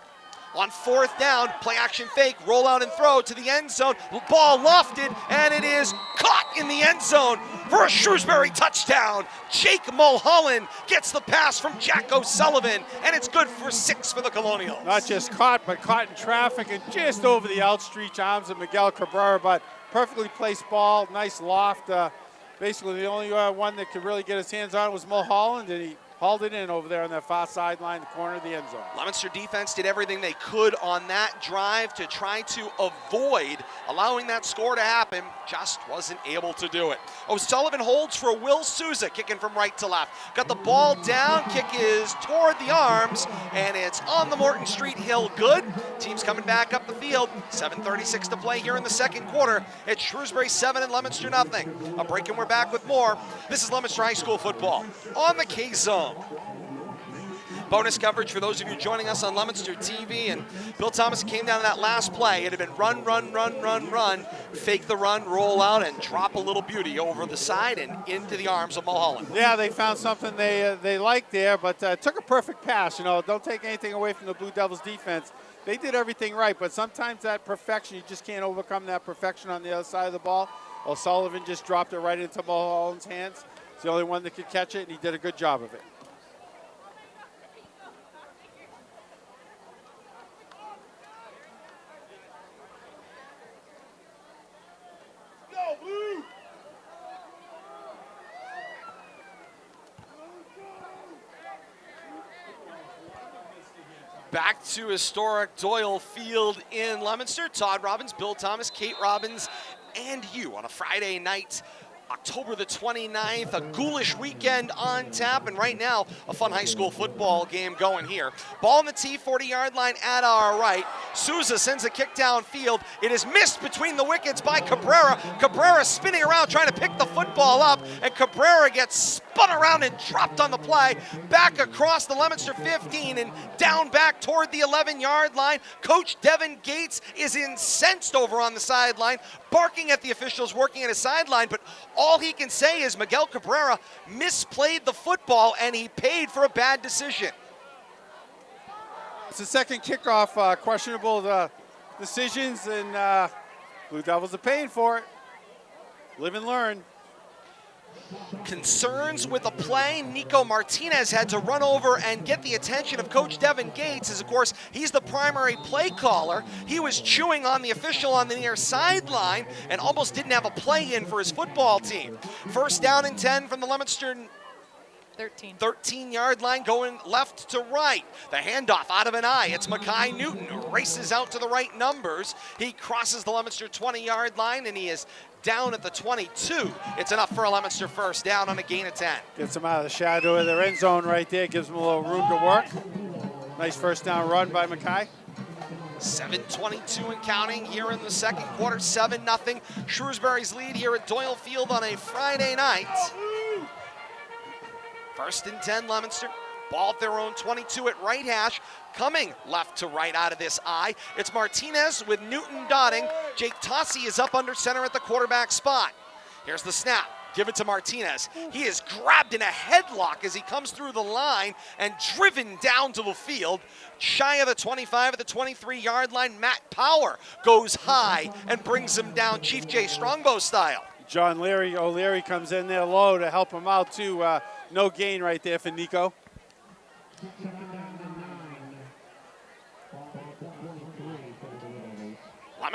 On 4th down, play action fake, roll out and throw to the end zone. Ball lofted, and it is caught in the end zone for a Shrewsbury touchdown. Jake Mulholland gets the pass from Jack O'Sullivan, and it's good for 6 for the Colonials. Not just caught, but caught in traffic and just over the outstretched arms of Miguel Cabrera, but perfectly placed ball, nice loft. Basically, the only one that could really get his hands on it was Mulholland, and he hauled it in over there on that far sideline, the corner of the end zone. Leominster defense did everything they could on that drive to try to avoid allowing that score to happen. Just wasn't able to do it. O'Sullivan holds for Will Souza, kicking from right to left. Got the ball down, kick is toward the arms, and it's on the Morton Street Hill good. Team's coming back up the field. 7:36 to play here in the second quarter. It's Shrewsbury 7 and Leominster nothing. A break and we're back with more. This is Leominster High School football on the K-Zone. Bonus coverage for those of you joining us on Leominster TV. And Bill Thomas came down to that last play. It had been run, run, run, run, run, fake the run, roll out, and drop a little beauty over the side and into the arms of Mulholland. Yeah, they found something they liked there, but took a perfect pass. You know, don't take anything away from the Blue Devils defense. They did everything right, but sometimes that perfection, you just can't overcome that perfection on the other side of the ball. O'Sullivan just dropped it right into Mulholland's hands. He's the only one that could catch it, and he did a good job of it. Back to historic Doyle Field in Leominster. Todd Robbins, Bill Thomas, Kate Robbins, and you on a Friday night, October the 29th, a ghoulish weekend on tap, and right now, a fun high school football game going here. Ball on the T, 40-yard line at our right. Souza sends a kick downfield. It is missed between the wickets by Cabrera. Cabrera spinning around trying to pick the football up, and Cabrera gets spun around and dropped on the play. Back across the Leominster 15 and down back toward the 11-yard line. Coach Devin Gates is incensed over on the sideline, barking at the officials working at his sideline, but all he can say is Miguel Cabrera misplayed the football and he paid for a bad decision. It's the second kickoff, questionable decisions, and Blue Devils are paying for it. Live and learn. Concerns with the play. Nico Martinez had to run over and get the attention of Coach Devin Gates, as of course he's the primary play caller. He was chewing on the official on the near sideline and almost didn't have a play in for his football team. 1st down and 10 from the Leominster 13-yard line, going left to right. The handoff out of an eye. It's Mackay Newton who races out to the right numbers. He crosses the Leominster 20-yard line and he is down at the 22. It's enough for a Leominster 1st down on a gain of 10. Gets them out of the shadow of their end zone right there. Gives them a little room to work. Nice 1st down run by Mackay. 7:22 and counting here in the second quarter. 7-0. Shrewsbury's lead here at Doyle Field on a Friday night. 1st and 10 Leominster. Ball at their own 22 at right hash. Coming left to right out of this eye. It's Martinez with Newton dotting. Jake Tossi is up under center at the quarterback spot. Here's the snap. Give it to Martinez. He is grabbed in a headlock as he comes through the line and driven down to the field. Shy of the 25 at the 23-yard line. Matt Power goes high and brings him down Chief J Strongbow style. John O'Leary comes in there low to help him out too. No gain right there for Nico.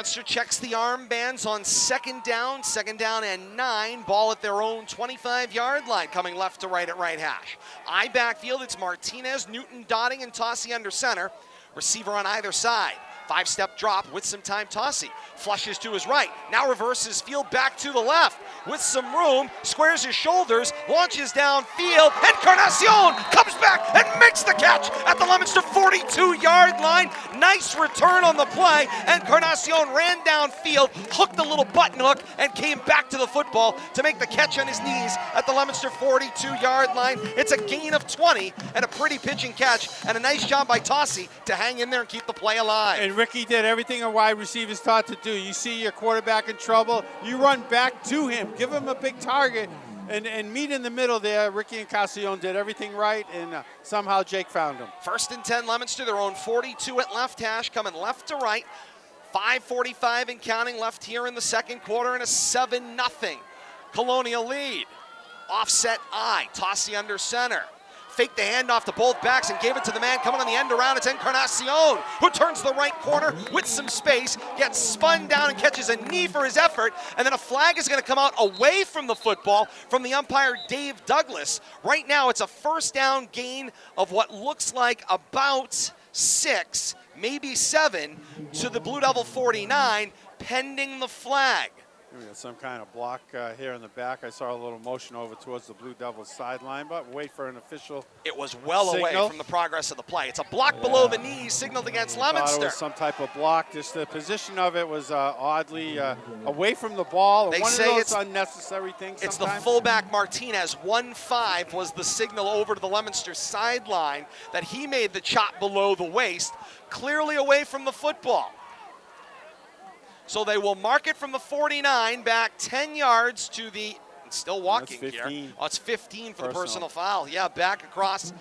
Leominster checks the armbands on second down and 9. Ball at their own 25-yard line, coming left to right at right hash. I backfield, it's Martinez, Newton dotting, and Tossi under center. Receiver on either side. 5-step drop with some time. Tossi flushes to his right. Now reverses field back to the left with some room. Squares his shoulders, launches downfield. Encarnacion comes back and makes the catch at the Leominster 42-yard line. Nice return on the play. Encarnacion ran downfield, hooked a little button hook, and came back to the football to make the catch on his knees at the Leominster 42-yard line. It's a gain of 20 and a pretty pitching catch, and a nice job by Tossi to hang in there and keep the play alive. And Ricky did everything a wide receiver is taught to do. You see your quarterback in trouble, you run back to him, give him a big target, and meet in the middle there. Ricky and Castellon did everything right, and somehow Jake found him. 1st and 10, Leominster, their own 42 at left hash, coming left to right. 5:45 and counting left here in the second quarter, and a 7-0 Colonial lead. Offset I, Tossi under center. Faked the handoff to both backs and gave it to the man coming on the end around. It's Encarnacion, who turns the right corner with some space, gets spun down and catches a knee for his effort, and then a flag is going to come out away from the football from the umpire Dave Douglas. Right now it's a first down gain of what looks like about 6, maybe 7, to the Blue Devil 49, pending the flag. We got some kind of block here in the back. I saw a little motion over towards the Blue Devils sideline, but wait for an official. It was well away from the progress of the play. It's a block below the knees, signaled against Leominster. It was some type of block. Just the position of it was oddly away from the ball. They One say of those it's unnecessary things. It's sometimes. the fullback Martinez. 1-5 was the signal over to the Leominster sideline that he made the chop below the waist, clearly away from the football. So they will mark it from the 49 back 10 yards to the, still walking here. Oh, it's 15 for the personal foul. Yeah, back across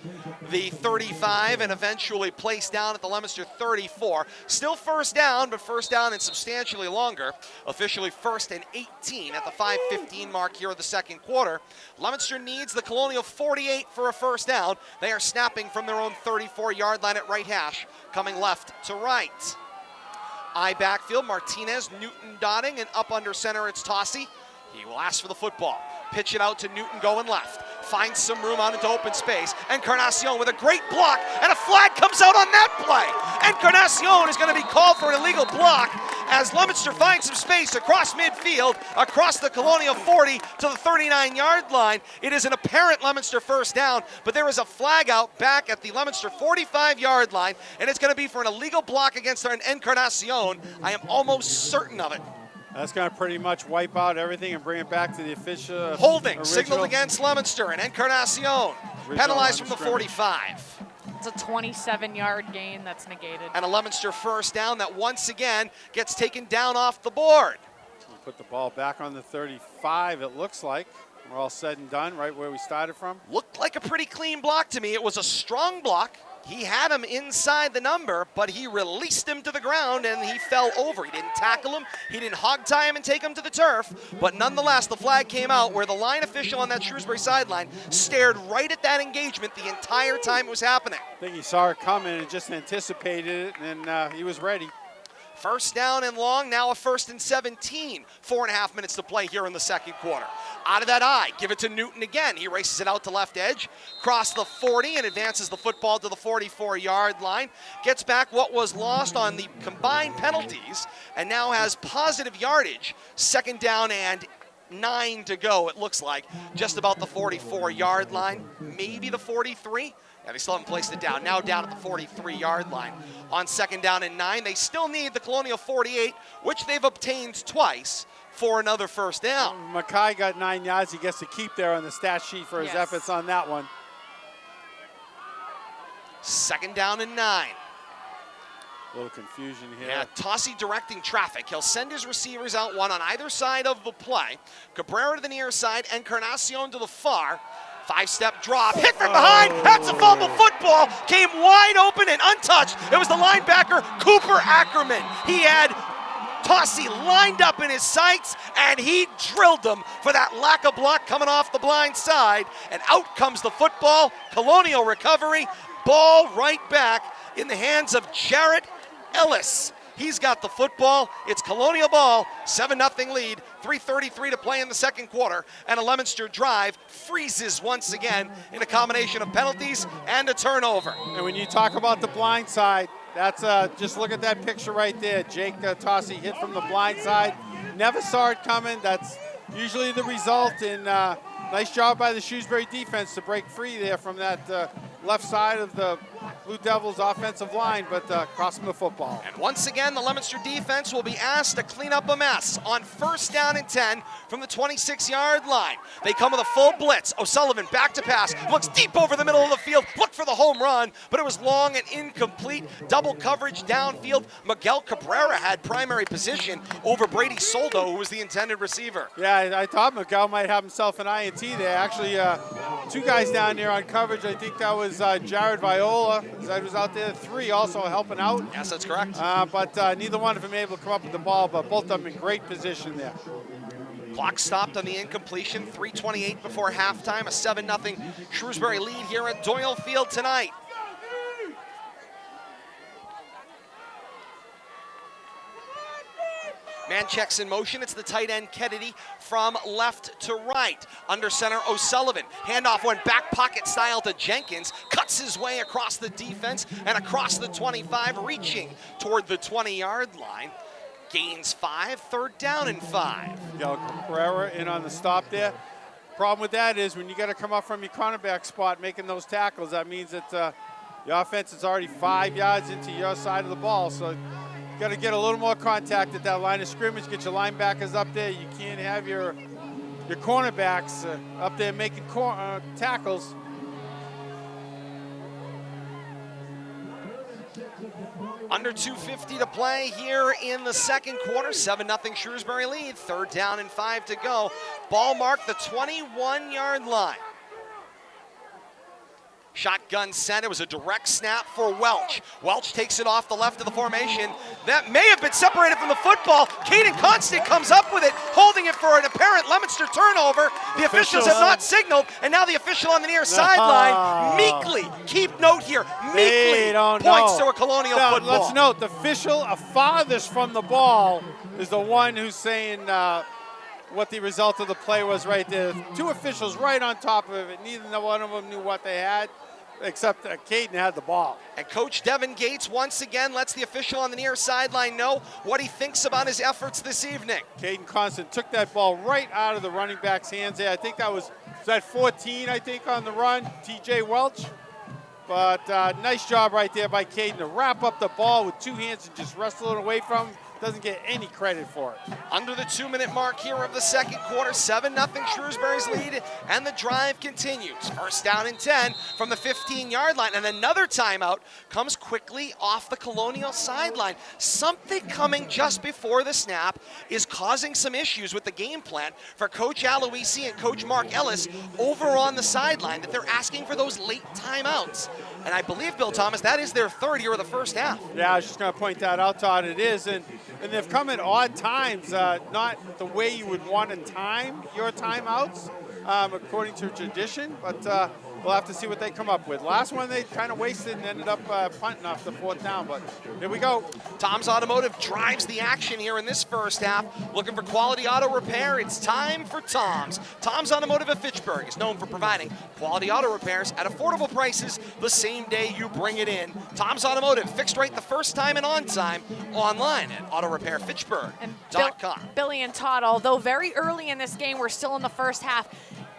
the 35 and eventually placed down at the Leominster 34. Still first down, but first down and substantially longer. Officially 1st and 18 at the 5:15 mark here of the second quarter. Leominster needs the Colonial 48 for a first down. They are snapping from their own 34-yard line at right hash, coming left to right. I backfield, Martinez, Newton dotting, and up under center it's Tossi. He will ask for the football. Pitch it out to Newton going left. Finds some room out into open space. Encarnacion with a great block, and a flag comes out on that play. Encarnacion is going to be called for an illegal block as Leominster finds some space across midfield, across the Colonial 40 to the 39-yard line. It is an apparent Leominster first down, but there is a flag out back at the Leominster 45-yard line, and it's going to be for an illegal block against an Encarnacion. I am almost certain of it. That's going to pretty much wipe out everything and bring it back to the official. Holding, signaled against Leominster, and Encarnacion penalized from the 45. It's a 27-yard gain that's negated. And a Leominster first down that once again gets taken down off the board. We'll put the ball back on the 35, it looks like. We're all said and done, right where we started from. Looked like a pretty clean block to me. It was a strong block. He had him inside the number, but he released him to the ground and he fell over. He didn't tackle him, he didn't hog tie him and take him to the turf, but nonetheless the flag came out where the line official on that Shrewsbury sideline stared right at that engagement the entire time it was happening. I think he saw it coming and just anticipated it, and he was ready. First down and long, now a 1st and 17. 4.5 minutes to play here in the second quarter. Out of that eye, give it to Newton again. He races it out to left edge, cross the 40 and advances the football to the 44-yard line. Gets back what was lost on the combined penalties and now has positive yardage. 2nd down and 9 to go, it looks like. Just about the 44-yard line, maybe the 43. Yeah, they still haven't placed it down. Now down at the 43-yard line. On 2nd down and 9, they still need the Colonial 48, which they've obtained twice, for another first down. Mackay got 9 yards. He gets to keep there on the stat sheet for his efforts on that one. 2nd down and 9. A little confusion here. Yeah, Tossi directing traffic. He'll send his receivers out, one on either side of the play. Cabrera to the near side, Encarnacion to the far. 5-step drop, hit from behind, that's a fumble football, came wide open and untouched. It was the linebacker, Cooper Ackerman. He had Tossi lined up in his sights, and he drilled him for that lack of block coming off the blind side, and out comes the football. Colonial recovery, ball right back in the hands of Jarrett Ellis. He's got the football. It's Colonial ball, 7-0 lead, 3:33 to play in the second quarter, and a Leominster drive freezes once again in a combination of penalties and a turnover. And when you talk about the blind side, that's just look at that picture right there. Jake Tossi hit from the blind side. Never saw it coming. That's usually the result. And nice job by the Shrewsbury defense to break free there from that left side of the Blue Devils offensive line, but cost them the football. And once again, the Leominster defense will be asked to clean up a mess on 1st down and 10 from the 26-yard line. They come with a full blitz. O'Sullivan back to pass, looks deep over the middle of the field, looked for the home run, but it was long and incomplete. Double coverage downfield. Miguel Cabrera had primary position over Brady Soldo, who was the intended receiver. Yeah, I thought Miguel might have himself an INT there. Actually, 2 guys down there on coverage. I think that was Jared Viola. That was out there. 3 also helping out. Yes, that's correct. But neither one of them able to come up with the ball, but both of them in great position there. Clock stopped on the incompletion. 3:28 before halftime. A 7-0 Shrewsbury lead here at Doyle Field tonight. Man checks in motion. It's the tight end Kennedy from left to right. Under center O'Sullivan. Handoff went back pocket style to Jenkins. Cuts his way across the defense and across the 25, reaching toward the 20-yard line. Gains 5, 3rd down and 5. Cabrera in on the stop there. Problem with that is when you got to come up from your cornerback spot making those tackles, that means that your offense is already 5 yards into your side of the ball. So got to get a little more contact at that line of scrimmage, get your linebackers up there. You can't have your cornerbacks up there making tackles. Under 2:50 to play here in the second quarter. 7-0 Shrewsbury lead. 3rd down and 5 to go. Ball marked the 21-yard line. Shotgun sent. It was a direct snap for Welch. Welch takes it off the left of the formation. That may have been separated from the football. Caden Constant comes up with it, holding it for an apparent Leominster turnover. The officials have not signaled, and now the official on the near sideline meekly, keep note here, meekly points to a Colonial football. Let's note, the official farthest from the ball is the one who's saying what the result of the play was right there. 2 officials right on top of it. Neither one of them knew what they had, except Caden had the ball. And Coach Devin Gates once again lets the official on the near sideline know what he thinks about his efforts this evening. Caden Constant took that ball right out of the running back's hands there. I think that was 14, I think, on the run, TJ Welch. But nice job right there by Caden to wrap up the ball with 2 hands and just wrestle it away from him. Doesn't get any credit for it. Under the 2-minute mark here of the second quarter, 7-0 Shrewsbury's lead, and the drive continues. 1st down and 10 from the 15-yard line, and another timeout comes quickly off the Colonial sideline. Something coming just before the snap is causing some issues with the game plan for Coach Aloisi and Coach Mark Ellis over on the sideline, that they're asking for those late timeouts. And I believe, Bill Thomas, that is their 3rd here of the first half. Yeah, I was just going to point that out, Todd. It is, and they've come at odd times, not the way you would want to time your timeouts, according to tradition, but we'll have to see what they come up with. Last one they kind of wasted and ended up punting off the 4th down, but here we go. Tom's Automotive drives the action here in this first half. Looking for quality auto repair, it's time for Tom's. Tom's Automotive of Fitchburg is known for providing quality auto repairs at affordable prices the same day you bring it in. Tom's Automotive, fixed right the first time and on time, online at autorepairfitchburg.com. Billy and Todd, although very early in this game, we're still in the first half.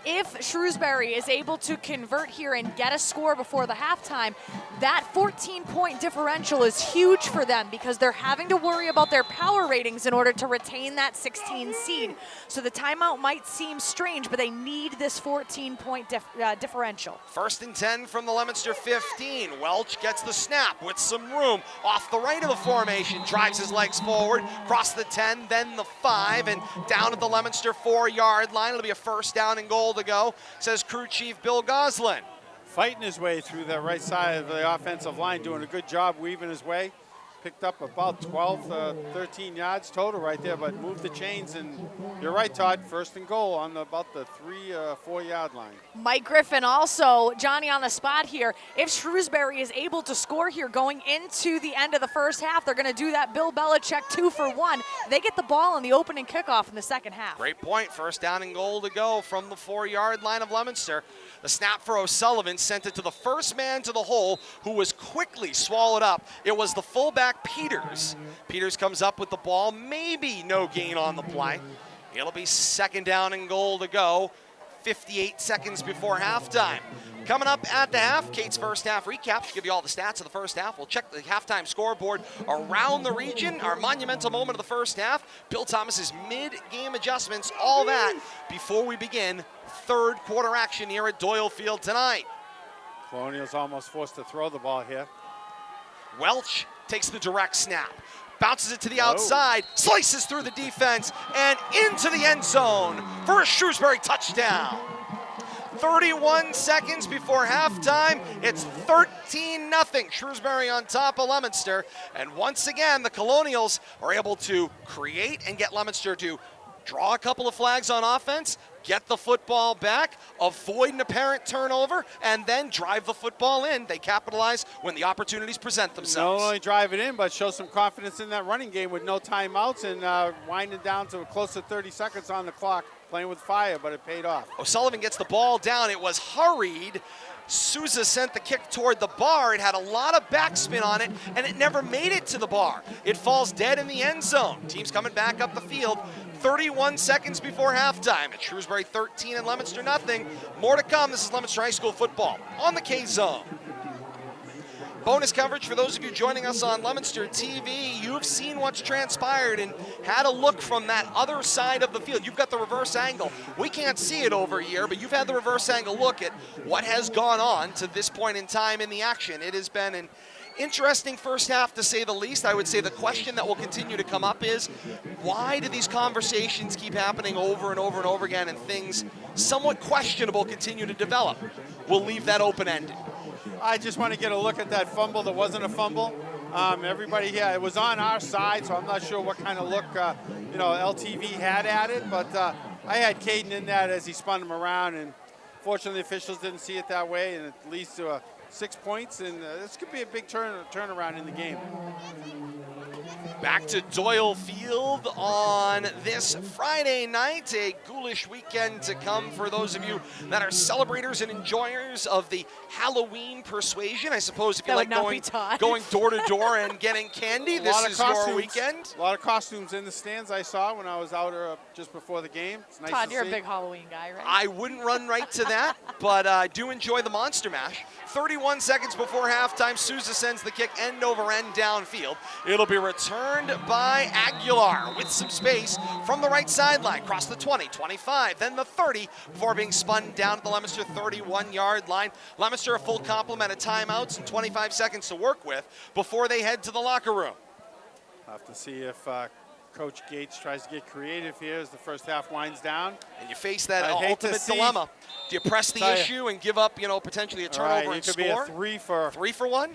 If Shrewsbury is able to convert here and get a score before the halftime, that 14-point differential is huge for them because they're having to worry about their power ratings in order to retain that 16 seed. So the timeout might seem strange, but they need this 14-point differential. 1st and 10 from the Leominster 15. Welch gets the snap with some room off the right of the formation, drives his legs forward, across the 10, then the 5, and down at the Leominster 4-yard line. It'll be a 1st down and goal to go, says crew chief Bill Goslin. Fighting his way through the right side of the offensive line, doing a good job weaving his way. picked up about 12, 13 yards total right there, but moved the chains, and you're right, Todd, first and goal on about the 3 or 4 yard line. Mike Griffin also, Johnny on the spot here. If Shrewsbury is able to score here going into the end of the first half, they're going to do that Bill Belichick 2-for-1. They get the ball on the opening kickoff in the second half. Great point. First down and goal to go from the 4 yard line of Leominster. The snap for O'Sullivan sent it to the first man to the hole, who was quickly swallowed up. It was the fullback Peters. Peters comes up with the ball, maybe no gain on the play. It'll be second down and goal to go, 58 seconds before halftime. Coming up at the half, Kate's first half recap. She'll give you all the stats of the first half. We'll check the halftime scoreboard around the region, our monumental moment of the first half, Bill Thomas's mid-game adjustments, all that before we begin third quarter action here at Doyle Field tonight. Colonials almost forced to throw the ball here. Welch takes the direct snap, bounces it to the outside, slices through the defense, and into the end zone for a Shrewsbury touchdown. 31 seconds before halftime, it's 13-0. Shrewsbury on top of Leominster. And once again, the Colonials are able to create and get Leominster to draw a couple of flags on offense, get the football back, avoid an apparent turnover, and then drive the football in. They capitalize when the opportunities present themselves. Not only drive it in, but show some confidence in that running game with no timeouts and winding down to close to 30 seconds on the clock, playing with fire, but it paid off. O'Sullivan gets the ball down. It was hurried. Souza sent the kick toward the bar. It had a lot of backspin on it, and it never made it to the bar. It falls dead in the end zone. Team's coming back up the field. 31 seconds before halftime. At Shrewsbury 13 and Leominster nothing. More to come. This is Leominster High School football on the K-Zone. Bonus coverage for those of you joining us on Leominster TV. You've seen what's transpired and had a look from that other side of the field. You've got the reverse angle. We can't see it over here, but you've had the reverse angle look at what has gone on to this point in time in the action. It has been an interesting first half, to say the least. I would say the question that will continue to come up is, why do these conversations keep happening over and over and over again, and things somewhat questionable continue to develop? We'll leave that open-ended. I just want to get a look at that fumble that wasn't a fumble. Everybody here, it was on our side, so I'm not sure what kind of look LTV had at it, but I had Caden in that as he spun him around, and fortunately the officials didn't see it that way, and it leads to 6 points, and this could be a big turnaround in the game. Back to Doyle Field on this Friday night. A ghoulish weekend to come for those of you that are celebrators and enjoyers of the Halloween persuasion. I suppose if you like going door to door and getting candy, this is your weekend. A lot of costumes in the stands I saw when I was out just before the game. It's nice Todd, to you're see. a big Halloween guy, right? I wouldn't run right to that, but I do enjoy the Monster Mash. 31 seconds before halftime, Souza sends the kick end over end downfield. It'll be returned by Aguilar with some space from the right sideline, across the 20, 25, then the 30, before being spun down at the Leominster 31-yard line. Leominster a full complement of timeouts and 25 seconds to work with before they head to the locker room. I'll have to see if Coach Gates tries to get creative here as the first half winds down. And you face that ultimate dilemma. Do you press the issue and give up, potentially a turnover and score? It could be a 3 for 1?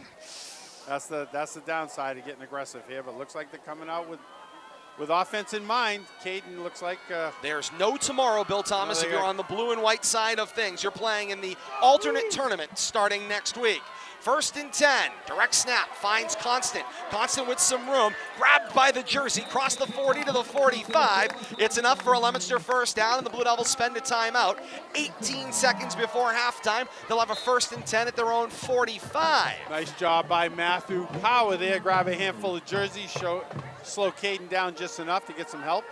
That's the downside of getting aggressive here, but it looks like they're coming out with offense in mind. Caden looks like... There's no tomorrow, Bill Thomas, if you're on the blue and white side of things. You're playing in the alternate tournament starting next week. First and 10, direct snap, finds Constant. Constant with some room, grabbed by the jersey, crossed the 40 to the 45. It's enough for a Leominster first down, and the Blue Devils spend a timeout. 18 seconds before halftime, they'll have a first and 10 at their own 45. Nice job by Matthew Power there, grab a handful of jerseys, slow Caden down just enough to get some help.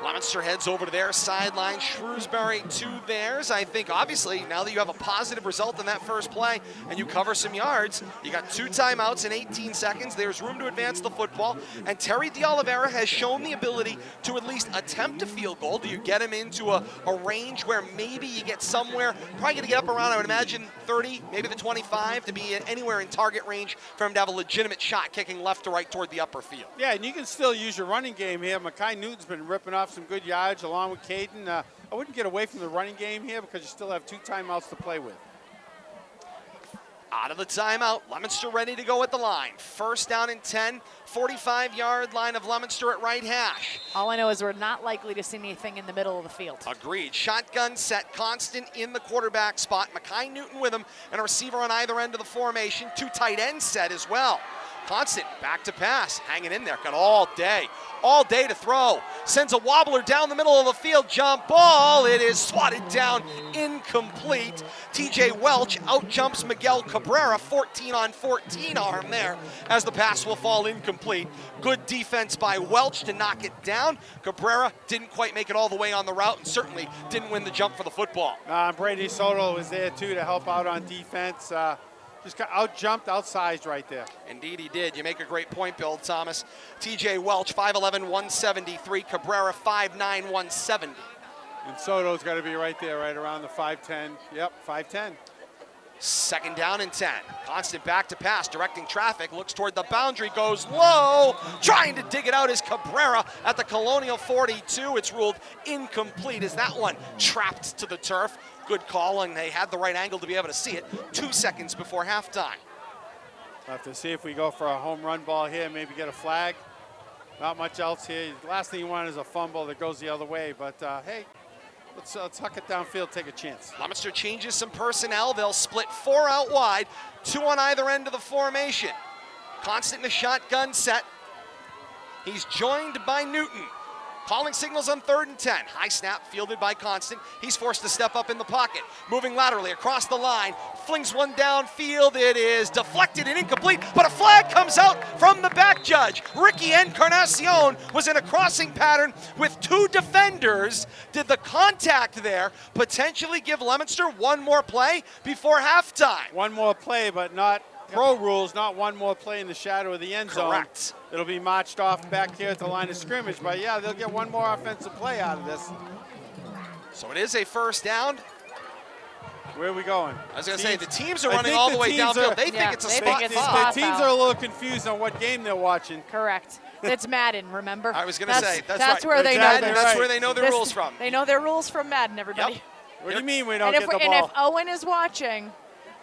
Leominster heads over to their sideline, Shrewsbury to theirs. I think, obviously, now that you have a positive result in that first play and you cover some yards, you got 2 timeouts in 18 seconds. There's room to advance the football. And Terry DeOliveira has shown the ability to at least attempt a field goal. Do you get him into a range where maybe you get somewhere, probably going to get up around, I would imagine, 30, maybe the 25, to be anywhere in target range for him to have a legitimate shot kicking left to right toward the upper field. Yeah, and you can still use your running game here. Makai Newton's been ripping off some good yardage along with Caden. I wouldn't get away from the running game here because you still have 2 timeouts to play with. Out of the timeout, Leominster ready to go at the line. First down and 10, 45-yard line of Leominster at right hash. All I know is we're not likely to see anything in the middle of the field. Agreed. Shotgun set, Constant in the quarterback spot. Mackay Newton with him, and a receiver on either end of the formation. 2 tight ends set as well. Constant back to pass, hanging in there, got all day to throw. Sends a wobbler down the middle of the field, jump ball, it is swatted down, incomplete. TJ Welch outjumps Miguel Cabrera, 14 on 14 arm there, as the pass will fall incomplete. Good defense by Welch to knock it down. Cabrera didn't quite make it all the way on the route and certainly didn't win the jump for the football. Brady Soto was there too to help out on defense. Just got out-jumped, outsized right there. Indeed he did. You make a great point, Bill Thomas. TJ Welch, 5'11", 173. Cabrera, 5'9", 170. And Soto's got to be right there, right around the 5'10". Yep, 5'10". Second down and 10. Constant back to pass, directing traffic, looks toward the boundary, goes low. Trying to dig it out is Cabrera at the Colonial 42. It's ruled incomplete as that one trapped to the turf. Good call, and they had the right angle to be able to see it 2 seconds before halftime. We'll have to see if we go for a home run ball here, maybe get a flag. Not much else here. The last thing you want is a fumble that goes the other way, but hey, let's huck it downfield, take a chance. Leominster changes some personnel. They'll split 4 out wide, 2 on either end of the formation. Constant in a shotgun set. He's joined by Newton. Calling signals on 3rd and 10. High snap fielded by Constant. He's forced to step up in the pocket. Moving laterally across the line. Flings one downfield. It is deflected and incomplete, but a flag comes out from the back judge. Ricky Encarnacion was in a crossing pattern with 2 defenders. Did the contact there potentially give Leominster one more play before halftime? One more play, but not pro rules, not one more play in the shadow of the end zone. Correct. It'll be marched off back here at the line of scrimmage, but yeah, they'll get one more offensive play out of this. So it is a first down. Where are we going? I was going to say, the teams are running all the way downfield. They think it's a spot The foul. teams are a little confused on what game they're watching. Correct. It's Madden, remember? I was going to say, that's right. Where they know Exactly That's right. where they know their rules from. They know their rules from Madden, everybody. Yep. What do you mean we don't And get the and ball? if Owen is watching,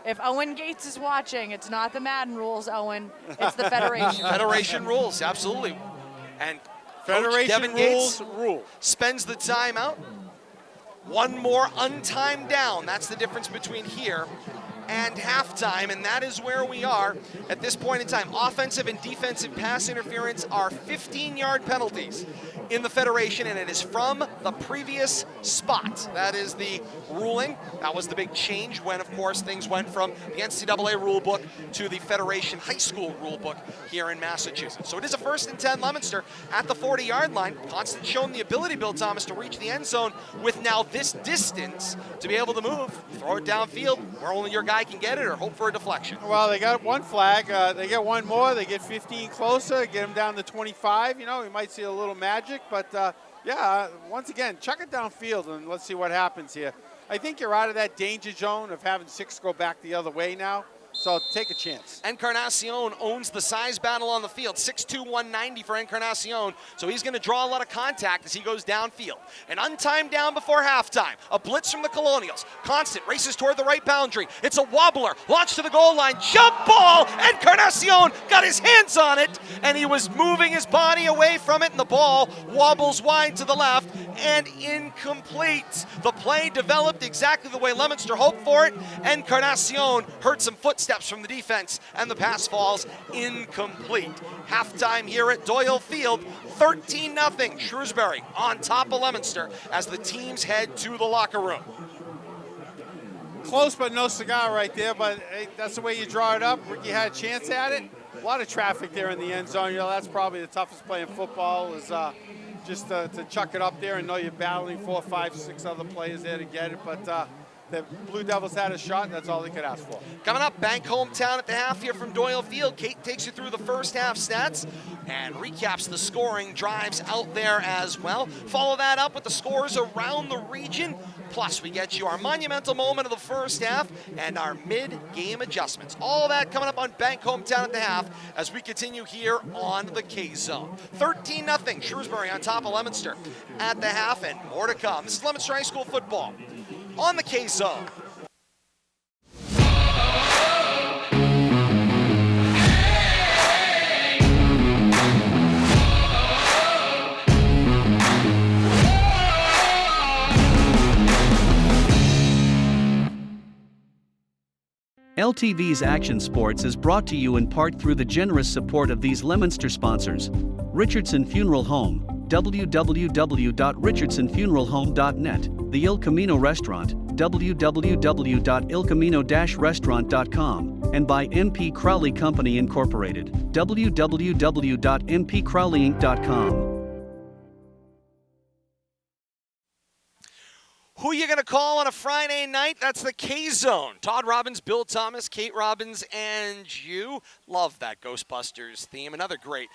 if Owen Gates is watching, it's not the Madden rules, Owen. It's the Federation. Federation rules, absolutely. And Federation Coach Devin Gates rule. spends the timeout. One more untimed down. That's the difference between here and halftime, and that is where we are at this point in time. Offensive and defensive pass interference are 15-yard penalties in the Federation, and it is from the previous spot. That is the ruling. That was the big change when, of course, things went from the NCAA rule book to the Federation High School rule book here in Massachusetts. So it is a 1st and 10 Leominster at the 40-yard line. Constant shown the ability, Bill Thomas, to reach the end zone with now this distance to be able to move, throw it downfield where only your guy can get it, or hope for a deflection. Well, they got one flag. They get one more. They get 15 closer, get them down to 25. You know, we might see a little magic, but yeah, once again, chuck it downfield and let's see what happens here. I think you're out of that danger zone of having 6 go back the other way now. So take a chance. Encarnacion owns the size battle on the field. 6'2", 190 for Encarnacion. So he's going to draw a lot of contact as he goes downfield. An untimed down before halftime. A blitz from the Colonials. Constant races toward the right boundary. It's a wobbler. Launched to the goal line. Jump ball. Encarnacion got his hands on it, and he was moving his body away from it, and the ball wobbles wide to the left and incomplete. The play developed exactly the way Leominster hoped for it. Encarnacion heard some footsteps from the defense, and the pass falls incomplete. Halftime here at Doyle Field, 13-0. Shrewsbury on top of Leominster as the teams head to the locker room. Close but no cigar right there, but hey, that's the way you draw it up. Ricky had a chance at it. A lot of traffic there in the end zone. You know, that's probably the toughest play in football is just to chuck it up there and know you're battling 4, 5, 6 other players there to get it. But the Blue Devils had a shot, and that's all they could ask for. Coming up, Bank Hometown at the half here from Doyle Field. Kate takes you through the first half stats and recaps the scoring drives out there as well. Follow that up with the scores around the region. Plus, we get you our monumental moment of the first half and our mid-game adjustments. All that coming up on Bank Hometown at the half as we continue here on the K-Zone. 13-0, Shrewsbury on top of Leominster at the half, and more to come. This is Leominster High School football on the K-Zone. LTV's Action Sports is brought to you in part through the generous support of these Leominster sponsors: Richardson Funeral Home, www.richardsonfuneralhome.net, the Il Camino Restaurant, www.ilcamino-restaurant.com, and by MP Crowley Company Incorporated, www.mpcrowleyinc.com. Who you going to call on a Friday night? That's the K-Zone. Todd Robbins, Bill Thomas, Kate Robbins, and you. Love that Ghostbusters theme. Another great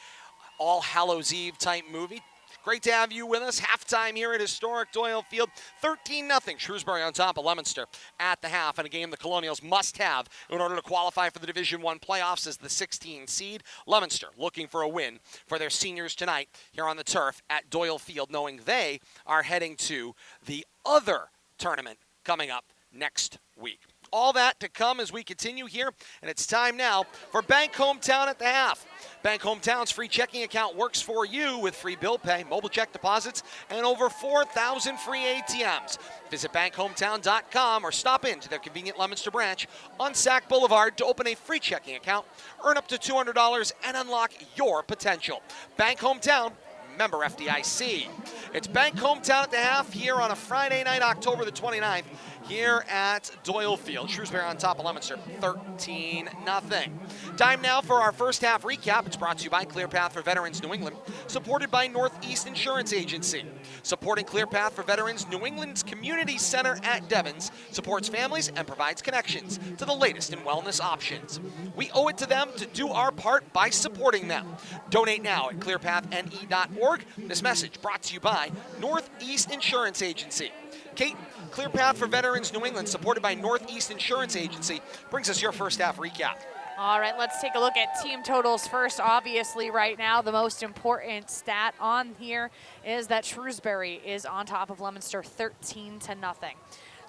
All Hallows Eve type movie. Great to have you with us. Halftime here at historic Doyle Field. 13-0. Shrewsbury on top of Leominster at the half in a game the Colonials must have in order to qualify for the Division I playoffs as the 16 seed. Leominster looking for a win for their seniors tonight here on the turf at Doyle Field, knowing they are heading to the other tournament coming up next week. All that to come as we continue here, and it's time now for Bank Hometown at the half. Bank Hometown's free checking account works for you with free bill pay, mobile check deposits, and over 4,000 free ATMs. Visit bankhometown.com or stop in to their convenient Leominster branch on Sack Boulevard to open a free checking account, earn up to $200, and unlock your potential. Bank Hometown, member FDIC. It's Bank Hometown at the half here on a Friday night, October the 29th, here at Doyle Field. Shrewsbury on top of Leominster, 13-0. Time now for our first half recap. It's brought to you by ClearPath for Veterans New England, supported by Northeast Insurance Agency. Supporting ClearPath for Veterans, New England's Community Center at Devens supports families and provides connections to the latest in wellness options. We owe it to them to do our part by supporting them. Donate now at clearpathne.org. This message brought to you by Northeast Insurance Agency. Kate, ClearPath for Veterans New England, supported by Northeast Insurance Agency, brings us your first half recap. All right, let's take a look at team totals first. Obviously, right now, the most important stat on here is that Shrewsbury is on top of Leominster 13-0.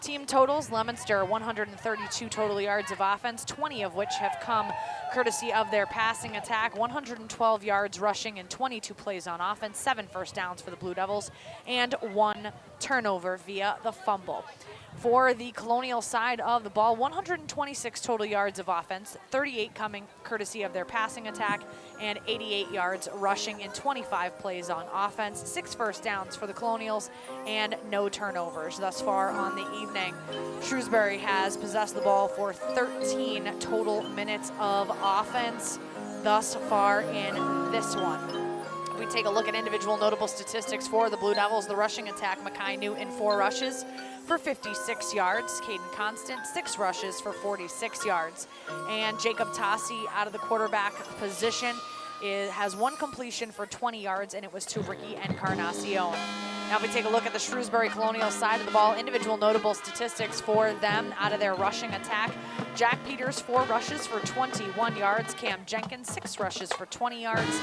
Team totals: Leominster 132 total yards of offense, 20 of which have come courtesy of their passing attack, 112 yards rushing and 22 plays on offense, 7 first downs for the Blue Devils, and 1 turnover via the fumble. For the Colonial side of the ball, 126 total yards of offense, 38 coming courtesy of their passing attack, and 88 yards rushing and 25 plays on offense, 6 first downs for the Colonials, and no turnovers thus far on the evening. Shrewsbury has possessed the ball for 13 total minutes of offense thus far in this one. We take a look at individual notable statistics for the Blue Devils. The rushing attack: Mackay Newton 4 rushes for 56 yards. Caden Constant 6 rushes for 46 yards. And Jacob Tassi out of the quarterback position has 1 completion for 20 yards, and it was to Ricky Encarnacion. Now if we take a look at the Shrewsbury Colonial side of the ball, individual notable statistics for them out of their rushing attack: Jack Peters 4 rushes for 21 yards, Cam Jenkins 6 rushes for 20 yards,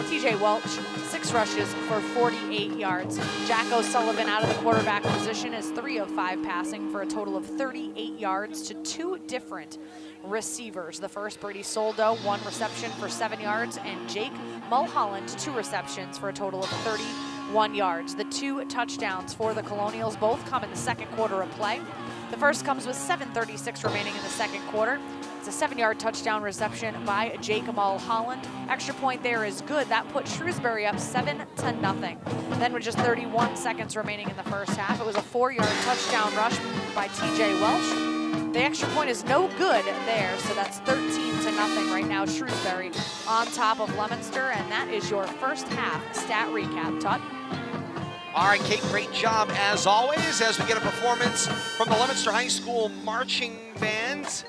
TJ Welch 6 rushes for 48 yards. Jack O'Sullivan out of the quarterback position is 3 of 5 passing for a total of 38 yards to 2 different receivers. The first, Brady Soldo, 1 reception for 7 yards, and Jake Mulholland 2 receptions for a total of 31 yards. The 2 touchdowns for the Colonials both come in the second quarter of play. The first comes with 7:36 remaining in the second quarter. It's a 7-yard touchdown reception by Jake Mulholland. Extra point there is good. That put Shrewsbury up 7-0. Then with just 31 seconds remaining in the first half, it was a 4-yard touchdown rush by TJ Welch. The extra point is no good there, so that's 13-0 right now. Shrewsbury on top of Leominster, and that is your first half stat recap. Todd? All right, Kate, great job as always as we get a performance from the Leominster High School Marching Band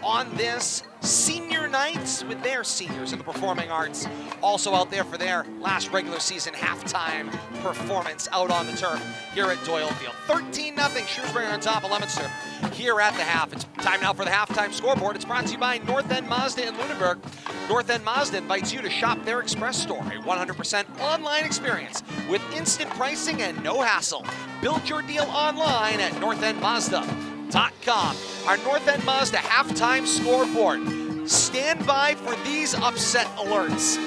on this senior night with their seniors in the performing arts also out there for their last regular season halftime performance out on the turf here at Doyle Field. 13-0, Shrewsbury on top of Leominster here at the half. It's time now for the halftime scoreboard. It's brought to you by North End Mazda in Lunenburg. North End Mazda invites you to shop their express store, a 100% online experience with instant pricing and no hassle. Build your deal online at northendmazda.com. Our North End Mazda halftime scoreboard. Stand by for these upset alerts.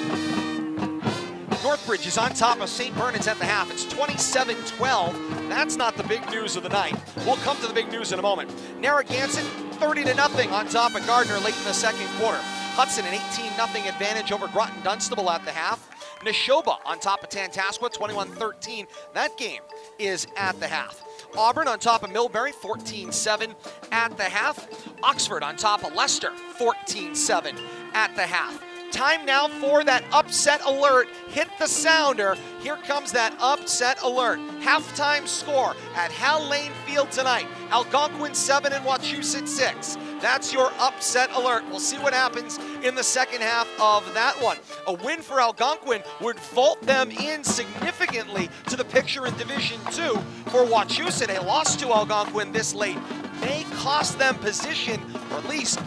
Northbridge is on top of St. Bernard's at the half. It's 27-12. That's not the big news of the night. We'll come to the big news in a moment. Narragansett 30-0 on top of Gardner late in the second quarter. Hudson an 18-0 advantage over Groton Dunstable at the half. Neshoba on top of Tantascwa, 21-13. That game is at the half. Auburn on top of Millbury, 14-7 at the half. Oxford on top of Leicester, 14-7 at the half. Time now for that upset alert. Hit the sounder. Here comes that upset alert. Halftime score at Hal Lane Field tonight. Algonquin 7 and Wachusett 6. That's your upset alert. We'll see what happens in the second half of that one. A win for Algonquin would vault them in significantly to the picture in Division 2. For Wachusett, a loss to Algonquin this late may cost them position, or at least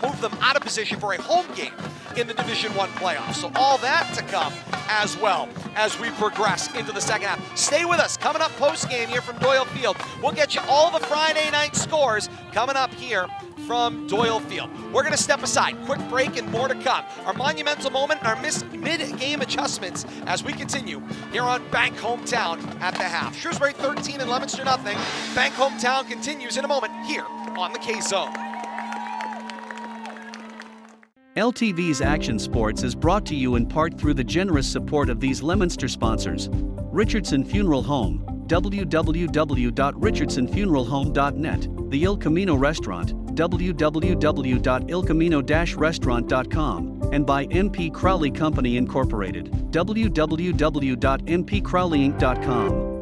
move them out of position for a home game in the Division 1 playoffs. So all that to come as well as we progress into the second half. Stay with us. Coming up post-game here from Doyle Field. We'll get you all the Friday night scores coming up here from Doyle Field. We're going to step aside. Quick break and more to come. Our monumental moment and our mid-game adjustments as we continue here on Bank Hometown at the half. Shrewsbury 13 and Leominster nothing. Bank Hometown continues in a moment here on the K-Zone. LTV's Action Sports is brought to you in part through the generous support of these Leominster sponsors. Richardson Funeral Home, www.richardsonfuneralhome.net, the Il Camino Restaurant, www.ilcamino-restaurant.com, and by MP Crowley Company Incorporated, www.mpcrowleyinc.com.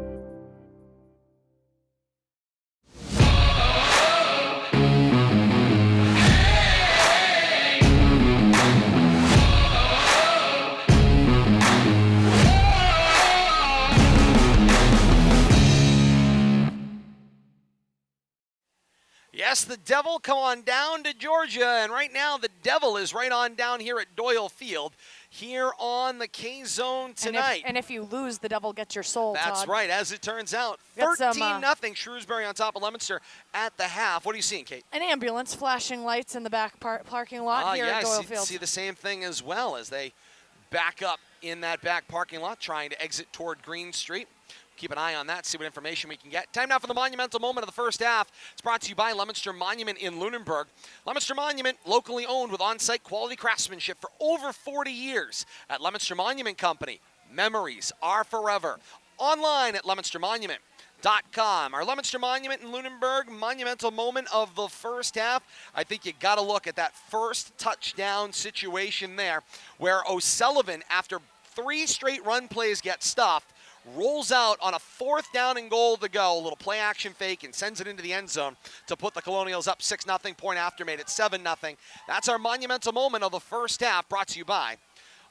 Yes, the Devil come on down to Georgia, and right now the Devil is right on down here at Doyle Field, here on the K-Zone tonight. And if you lose, the Devil gets your soul, That's Todd. right, as it turns out. 13-0 Shrewsbury on top of Leominster at the half. What are you seeing, Kate? An ambulance flashing lights in the back parking lot here at Doyle Field. I see the same thing as well as they back up in that back parking lot, trying to exit toward Green Street. Keep an eye on that, see what information we can get. Time now for the monumental moment of the first half. It's brought to you by Leominster Monument in Lunenburg. Leominster Monument, locally owned with on-site quality craftsmanship for over 40 years. At Leominster Monument Company, memories are forever. Online at leominstermonument.com. Our Leominster Monument in Lunenburg, monumental moment of the first half. I think you got to look at that first touchdown situation there, where O'Sullivan, after 3 straight run plays get stuffed, rolls out on a 4th down and goal to go, a little play action fake, and sends it into the end zone to put the Colonials up 6-0, point after made it 7-0. That's our monumental moment of the first half, brought to you by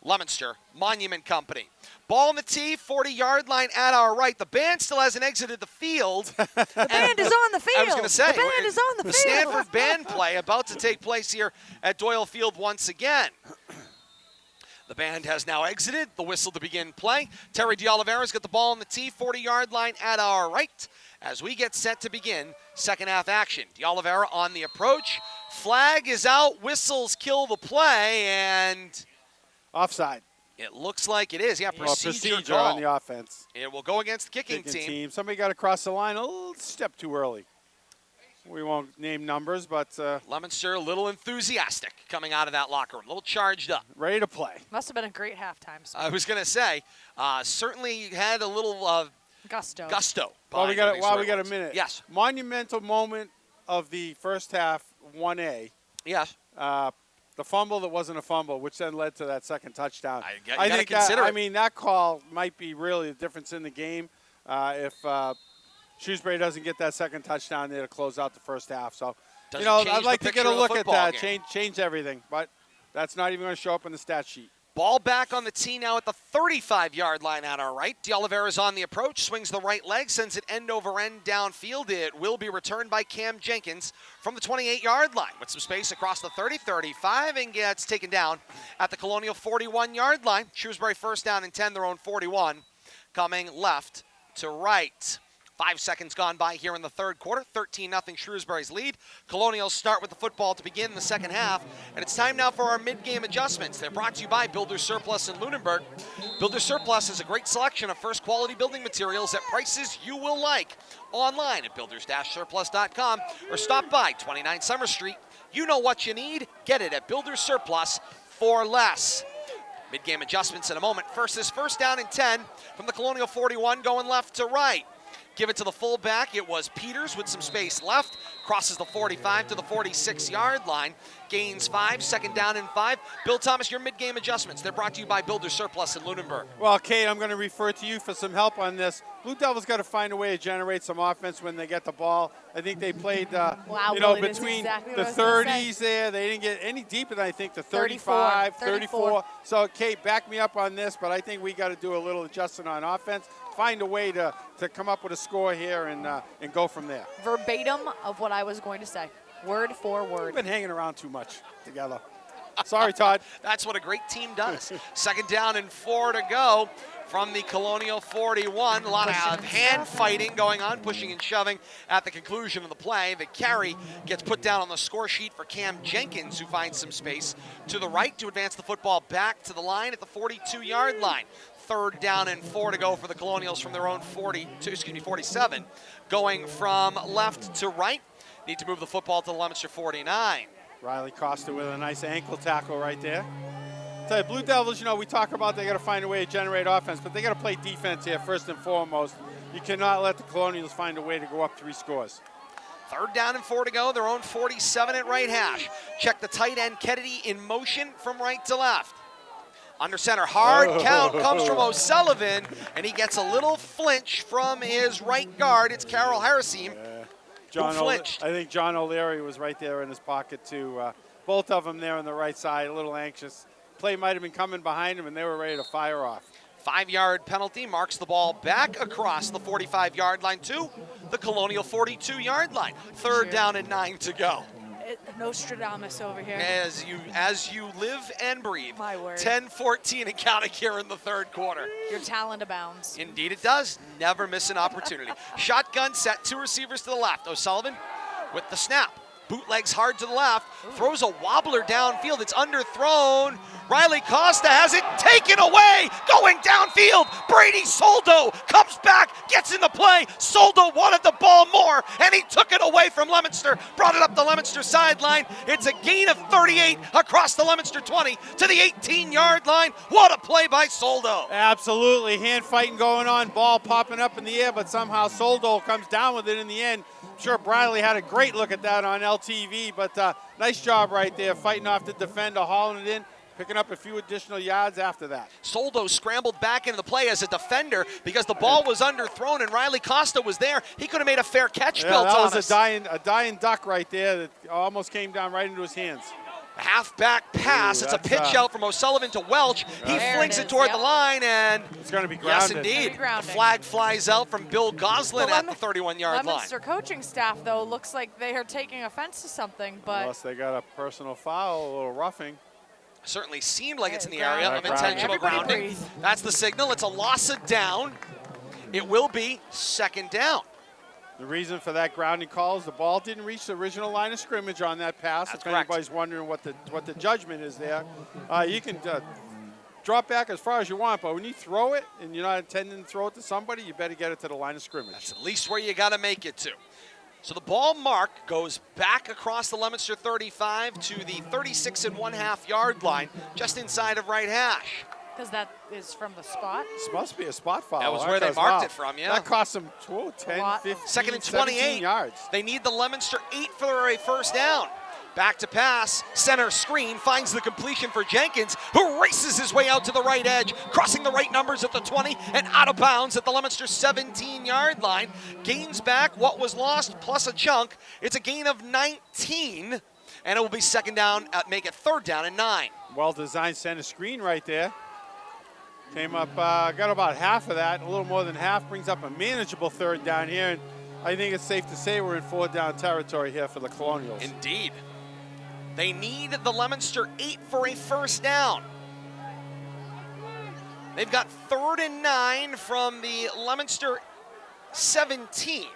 Leominster Monument Company. Ball on the tee, 40-yard line at our right. The band still hasn't exited the field. The band is on the field. I was going to say, the band is on the field. Stanford band play about to take place here at Doyle Field once again. The band has now exited. The whistle to begin play. Terry DeOliveira's got the ball on the tee, 40-yard line at our right as we get set to begin second half action. DeOliveira on the approach. Flag is out. Whistles kill the play, and offside. It looks like it is. Yeah, procedure on the offense. It will go against the kicking team. Somebody got across the line a little step too early. We won't name numbers, but Leominster a little enthusiastic coming out of that locker room, a little charged up. Ready to play. Must have been a great halftime score. I was going to say, certainly had a little gusto. While we got a minute. Yes. Monumental moment of the first half, 1A. Yes. The fumble that wasn't a fumble, which then led to that second touchdown. I think that call might be really the difference in the game. If Shrewsbury doesn't get that second touchdown, they'll close out the first half. So, I'd like to get a look at that, change everything. But that's not even going to show up in the stat sheet. Ball back on the tee now at the 35-yard line at our right. DeOliveira's on the approach, swings the right leg, sends it end over end downfield. It will be returned by Cam Jenkins from the 28-yard line with some space across the 30, 35, and gets taken down at the Colonial 41-yard line. Shrewsbury first down and 10, their own 41, coming left to right. 5 seconds gone by here in the third quarter. 13-0 Shrewsbury's lead. Colonials start with the football to begin the second half. And it's time now for our mid-game adjustments. They're brought to you by Builder Surplus in Lunenburg. Builder Surplus is a great selection of first quality building materials at prices you will like. Online at builders-surplus.com or stop by 29 Summer Street. You know what you need. Get it at Builder Surplus for less. Mid-game adjustments in a moment. First is first down and 10 from the Colonial 41 going left to right. Give it to the fullback. It was Peters with some space left. Crosses the 45 to the 46-yard line. Gains 5, second down and 5. Bill Thomas, your mid-game adjustments. They're brought to you by Builder Surplus in Lunenburg. Well, Kate, I'm going to refer to you for some help on this. Blue Devils got to find a way to generate some offense when they get the ball. I think they played, Billy, between exactly the 30s there. They didn't get any deeper than I think the 35, 34. So, Kate, back me up on this, but I think we got to do a little adjustment on offense. Find a way to come up with a score here and go from there. Verbatim of what I was going to say, word for word. We've been hanging around too much together. Sorry, Todd. That's what a great team does. Second down and 4 to go from the Colonial 41. A lot of hand fighting going on, pushing and shoving at the conclusion of the play. The carry gets put down on the score sheet for Cam Jenkins, who finds some space to the right to advance the football back to the line at the 42-yard line. Third down and 4 to go for the Colonials from their own 47. Going from left to right. Need to move the football to the Leominster 49. Riley Costa with a nice ankle tackle right there. Tell you, Blue Devils, we talk about they got to find a way to generate offense, but they got to play defense here first and foremost. You cannot let the Colonials find a way to go up 3 scores. Third down and 4 to go, their own 47 at right hash. Check the tight end Kennedy in motion from right to left. Under center, hard count comes from O'Sullivan, and he gets a little flinch from his right guard. It's Carroll Harrison who flinched. I think John O'Leary was right there in his pocket too. Both of them there on the right side, a little anxious. Play might have been coming behind him, and they were ready to fire off. 5-yard penalty marks the ball back across the 45-yard line to the Colonial 42-yard line. Third down and 9 to go. Nostradamus over here. As you live and breathe. My word. 10-14 and counting here in the third quarter. Your talent abounds. Indeed it does. Never miss an opportunity. Shotgun set, 2 receivers to the left. O'Sullivan with the snap. Bootlegs hard to the left. Throws a wobbler downfield. It's underthrown. Riley Costa has it taken away. Going downfield. Brady Soldo comes back, gets in the play. Soldo wanted the ball more, and he took it away from Leominster. Brought it up the Leominster sideline. It's a gain of 38 across the Leominster 20 to the 18-yard line. What a play by Soldo. Absolutely. Hand fighting going on. Ball popping up in the air, but somehow Soldo comes down with it in the end. I'm sure Bradley had a great look at that on LTV, but nice job right there, fighting off the defender, hauling it in, picking up a few additional yards after that. Soldo scrambled back into the play as a defender because the ball was underthrown and Riley Costa was there. He could have made a fair catch, Bill Thomas. That was a dying duck right there that almost came down right into his hands. Halfback pass. It's a pitch out from O'Sullivan to Welch. He flings it toward the line, and it's going to be grounded. Yes, indeed. A flag flies out from Bill Goslin at the 31-yard line. Leominster coaching staff, though, looks like they are taking offense to something, but unless they got a personal foul, a little roughing. Certainly seemed like it's in the area of intentional grounding. That's the signal. It's a loss of down. It will be second down. The reason for that grounding call is the ball didn't reach the original line of scrimmage on that pass. That's if anybody's wondering what the judgment is there, you can drop back as far as you want, but when you throw it and you're not intending to throw it to somebody, you better get it to the line of scrimmage. That's at least where you got to make it to. So the ball mark goes back across the Leominster 35 to the 36.5-yard line, just inside of right hash. Because that is from the spot. This must be a spot foul. That was where they marked it from, yeah. That cost them 10, 15, second and 28 yards. They need the Leominster 8 for a first down. Back to pass, center screen, finds the completion for Jenkins, who races his way out to the right edge, crossing the right numbers at the 20 and out of bounds at the Leominster 17-yard line. Gains back what was lost plus a chunk. It's a gain of 19, and it will be second down, make it third down and 9. Well-designed center screen right there. Came up, got about half of that, a little more than half, brings up a manageable third down here. And I think it's safe to say we're in fourth down territory here for the Colonials. Indeed. They need the Leominster 8 for a first down. They've got 3rd and 9 from the Leominster 17.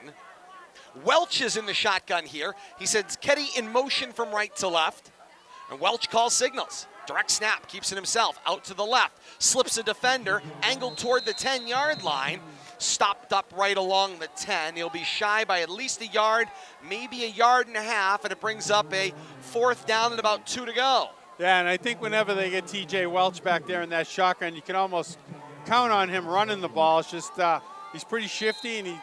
Welch is in the shotgun here. He sends Ketty in motion from right to left. And Welch calls signals. Direct snap, keeps it himself, out to the left. Slips a defender, angled toward the 10-yard line. Stopped up right along the 10. He'll be shy by at least a yard, maybe a yard and a half, and it brings up a 4th down and about 2 to go. Yeah, and I think whenever they get T.J. Welch back there in that shotgun, you can almost count on him running the ball. It's just he's pretty shifty, and he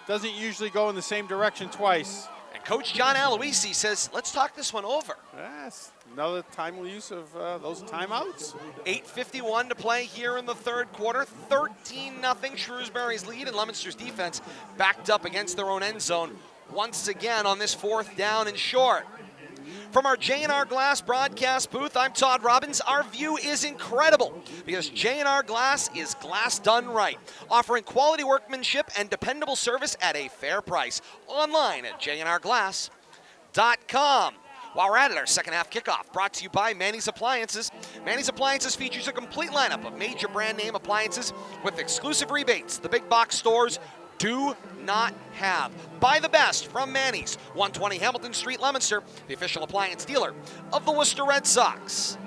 doesn't usually go in the same direction twice. And Coach John Aloisi says, let's talk this one over. Yes, another timely use of those timeouts. 8:51 to play here in the third quarter. 13-0 Shrewsbury's lead, and Leominster's defense backed up against their own end zone once again on this 4th down and short. From our J&R Glass broadcast booth, I'm Todd Robbins. Our view is incredible because J&R Glass is glass done right, offering quality workmanship and dependable service at a fair price. Online at jnrglass.com. While we're at it, our second half kickoff brought to you by Manny's Appliances. Manny's Appliances features a complete lineup of major brand name appliances with exclusive rebates the big box stores do not have. Buy the best from Manny's, 120 Hamilton Street, Leominster, the official appliance dealer of the Worcester Red Sox.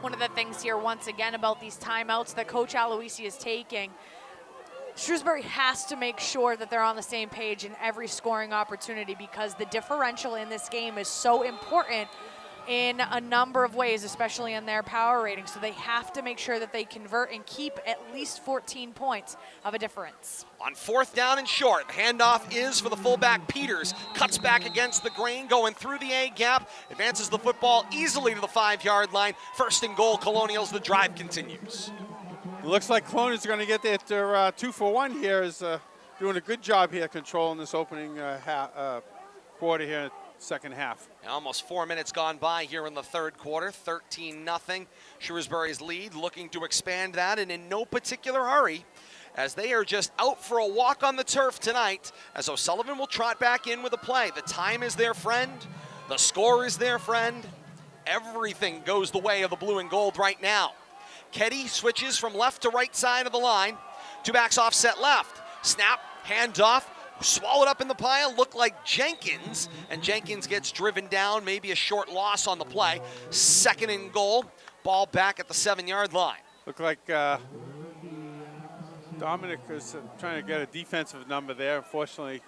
One of the things here, once again, about these timeouts that Coach Aloisi is taking, Shrewsbury has to make sure that they're on the same page in every scoring opportunity because the differential in this game is so important in a number of ways, especially in their power rating. So they have to make sure that they convert and keep at least 14 points of a difference. On 4th down and short, the handoff is for the fullback Peters. Cuts back against the grain, going through the A gap, advances the football easily to the 5-yard line. 1st and goal, Colonials. The drive continues. It looks like Colonials are going to get their 2-for-1 here. Is doing a good job here controlling this opening quarter here. Second half. Almost 4 minutes gone by here in the third quarter. 13-0. Shrewsbury's lead, looking to expand that, and in no particular hurry, as they are just out for a walk on the turf tonight, as O'Sullivan will trot back in with a play. The time is their friend. The score is their friend. Everything goes the way of the blue and gold right now. Ketty switches from left to right side of the line. 2 backs offset left. Snap, handoff. Swallowed up in the pile, looked like Jenkins, and Jenkins gets driven down, maybe a short loss on the play. 2nd and goal, ball back at the 7-yard line. Looked like Dominic was trying to get a defensive number there. Unfortunately,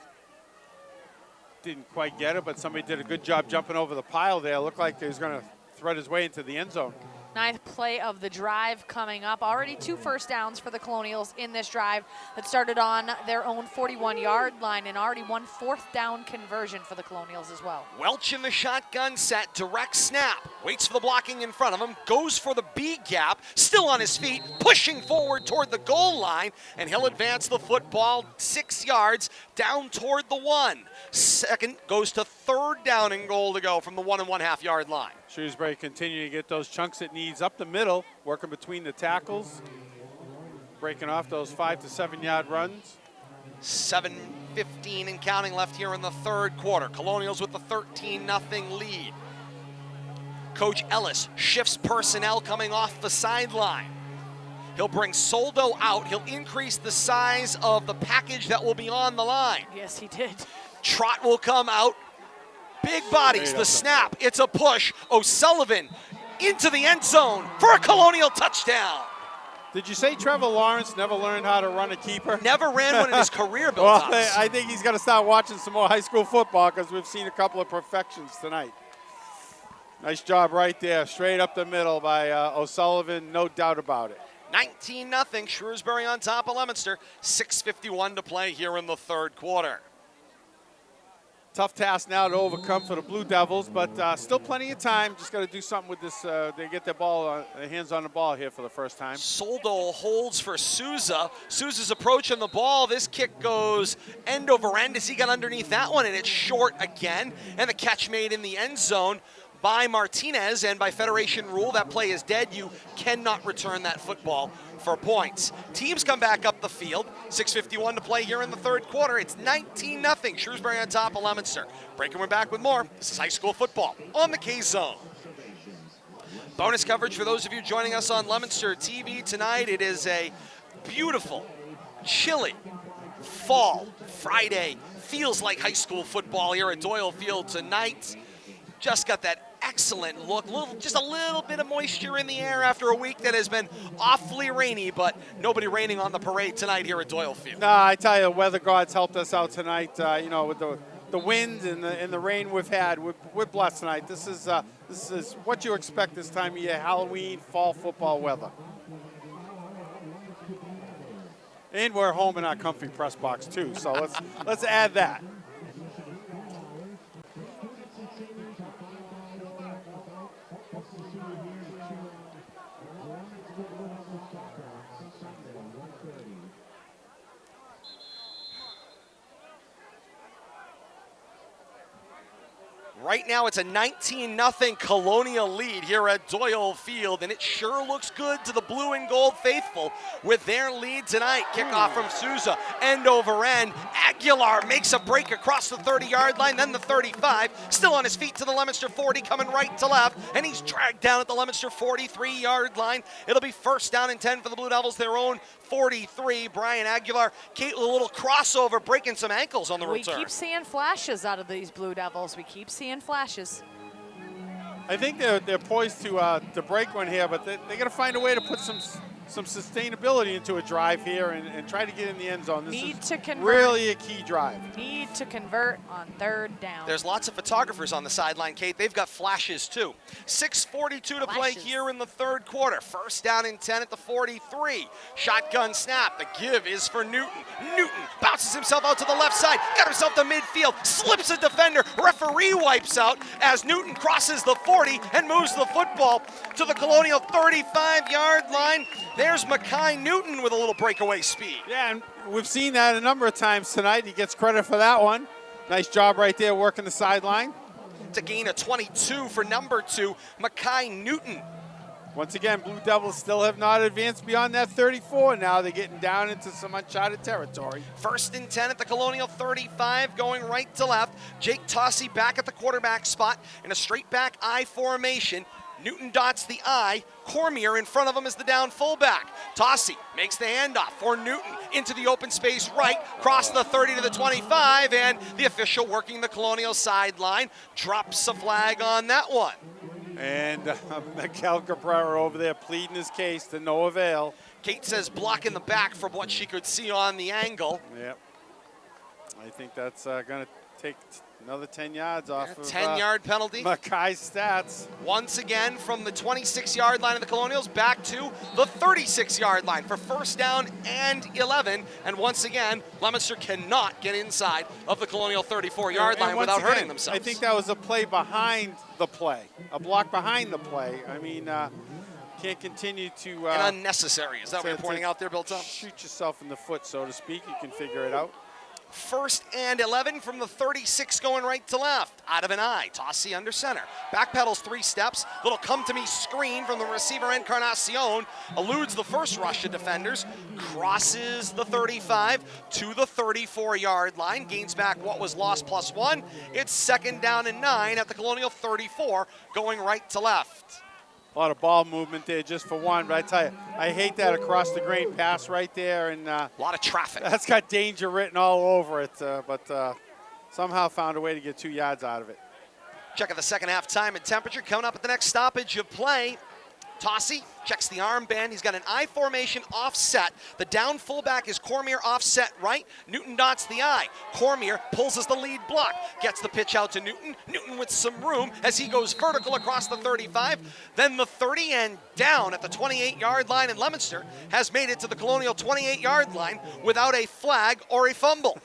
didn't quite get it, but somebody did a good job jumping over the pile there. Looked like he was going to thread his way into the end zone. 9th play of the drive coming up. Already 2 first downs for the Colonials in this drive that started on their own 41-yard line, and already 1 4th down conversion for the Colonials as well. Welch in the shotgun set, direct snap, waits for the blocking in front of him, goes for the B gap, still on his feet, pushing forward toward the goal line, and he'll advance the football 6 yards down toward the 1. 2nd goes to 3rd down and goal to go from the 1 1/2 yard line. Shrewsbury continuing to get those chunks it needs up the middle, working between the tackles, breaking off those 5 to 7 yard runs. 7:15 and counting left here in the third quarter. Colonials with the 13-0 lead. Coach Ellis shifts personnel coming off the sideline. He'll bring Soldo out. He'll increase the size of the package that will be on the line. Yes, he did. Trot will come out. Big bodies, the snap, it's a push. O'Sullivan into the end zone for a Colonial touchdown. Did you say Trevor Lawrence never learned how to run a keeper? Never ran one in his career, Bill Well, Thomas. I think he's got to start watching some more high school football because we've seen a couple of perfections tonight. Nice job right there, straight up the middle by O'Sullivan, no doubt about it. 19-0, Shrewsbury on top of Leominster. 6:51 to play here in the third quarter. Tough task now to overcome for the Blue Devils, but still plenty of time. Just got to do something with this. They get their hands on the ball here for the first time. Soldo holds for Souza. Souza's approaching the ball. This kick goes end over end as he got underneath that one, and it's short again. And the catch made in the end zone by Martinez, and by Federation rule, that play is dead. You cannot return that football for points. Teams come back up the field. 6:51 to play here in the third quarter. It's 19-0. Shrewsbury on top of Leominster. Breaking, we're back with more. This is high school football on the K-Zone. Bonus coverage for those of you joining us on Leominster TV tonight. It is a beautiful, chilly fall Friday. Feels like high school football here at Doyle Field tonight. Just got that excellent look. Just a little bit of moisture in the air after a week that has been awfully rainy, but nobody raining on the parade tonight here at Doyle Field. Nah, I tell you, the weather gods helped us out tonight. With the wind and the rain we've had, we're blessed tonight. This is what you expect this time of year: Halloween, fall football weather. And we're home in our comfy press box too. So let's add that. Right now it's a 19-0 Colonial lead here at Doyle Field, and it sure looks good to the blue and gold faithful with their lead tonight. Kickoff from Souza, end over end. Aguilar makes a break across the 30-yard line, then the 35. Still on his feet to the Leominster 40, coming right to left, and he's dragged down at the Leominster 43-yard line. It'll be first down and 10 for the Blue Devils, their own 43. Brian Aguilar, Kate, with a little crossover, breaking some ankles on the return. We keep seeing flashes out of these Blue Devils. We keep seeing flashes. I think they're poised to break one here, but they got to find a way to put some sustainability into a drive here and try to get in the end zone. This is really a key drive. Need to convert on third down. There's lots of photographers on the sideline, Kate. They've got flashes too. 6:42 to play here in the third quarter. First down and 10 at the 43. Shotgun snap. The give is for Newton. Newton bounces himself out to the left side. Got himself to midfield. Slips a defender. Referee wipes out as Newton crosses the 40 and moves the football to the Colonial 35-yard line. There's Mackay Newton with a little breakaway speed. Yeah, and we've seen that a number of times tonight. He gets credit for that one. Nice job right there working the sideline. To gain a 22 for number 2, Mackay Newton. Once again, Blue Devils still have not advanced beyond that 34. Now they're getting down into some uncharted territory. First and 10 at the Colonial 35, going right to left. Jake Tossi back at the quarterback spot in a straight back I formation. Newton dots the I. Cormier in front of him is the down fullback. Tossi makes the handoff for Newton into the open space right, cross the 30 to the 25, and the official working the Colonial sideline drops a flag on that one. And Miguel Cabrera over there pleading his case to no avail. Kate says block in the back from what she could see on the angle. Yep. I think that's going to take another 10 yards off of 10-yard penalty. Mackay's stats. Once again from the 26-yard line of the Colonials back to the 36-yard line for first down and 11. And once again, Leominster cannot get inside of the Colonial 34-yard line without hurting themselves. I think that was a play behind the play, a block behind the play. I mean, can't continue to... and unnecessary. Is that what you're pointing out there, Bill Tom? Shoot yourself in the foot, so to speak. You can figure it out. First and 11 from the 36 going right to left. Out of an I. Tossi under center. Backpedals 3 steps. Little come-to-me screen from the receiver Encarnacion. Eludes the first rush of defenders. Crosses the 35 to the 34-yard line. Gains back what was lost +1. It's second down and 9 at the Colonial 34 going right to left. A lot of ball movement there just for one, but I tell you, I hate that across the grain pass right there. And a lot of traffic. That's got danger written all over it, but somehow found a way to get 2 yards out of it. Check out the second half time and temperature coming up at the next stoppage of play. Tossi checks the armband. He's got an I formation offset. The down fullback is Cormier offset right. Newton dots the I. Cormier pulls as the lead block. Gets the pitch out to Newton. Newton with some room as he goes vertical across the 35. Then the 30 and down at the 28-yard line. And Leominster has made it to the Colonial 28-yard line without a flag or a fumble.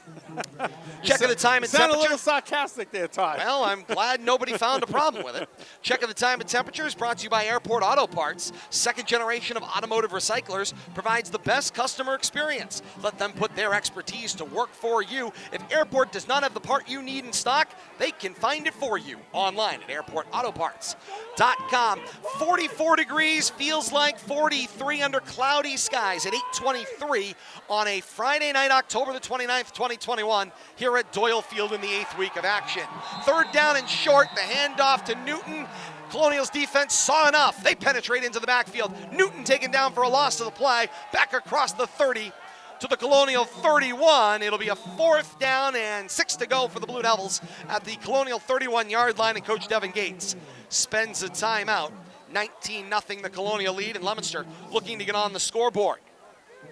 Check of the time and temperature. Sound a little sarcastic there, Todd. Well, I'm glad nobody found a problem with it. Check of the time and temperature is brought to you by Airport Auto Parts. Second generation of automotive recyclers provides the best customer experience. Let them put their expertise to work for you. If Airport does not have the part you need in stock, they can find it for you online at airportautoparts.com. 44 degrees, feels like 43 under cloudy skies at 8:23 on a Friday night, October the 29th, 2021, here at Doyle Field in the 8th week of action. Third down and short, the handoff to Newton. Colonial's defense saw enough. They penetrate into the backfield. Newton taken down for a loss to the play. Back across the 30 to the Colonial 31. It'll be a 4th down and 6 to go for the Blue Devils at the Colonial 31-yard line, and Coach Devin Gates spends a timeout. 19-0 the Colonial lead, and Leominster looking to get on the scoreboard.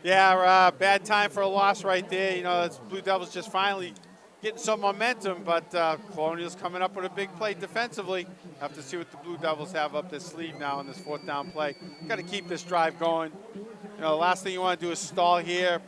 Yeah, bad time for a loss right there. You know, it's Blue Devils just finally getting some momentum, but Colonial's coming up with a big play defensively. Have to see what the Blue Devils have up their sleeve now in this 4th down play. Got to keep this drive going. You know, the last thing you want to do is stall here,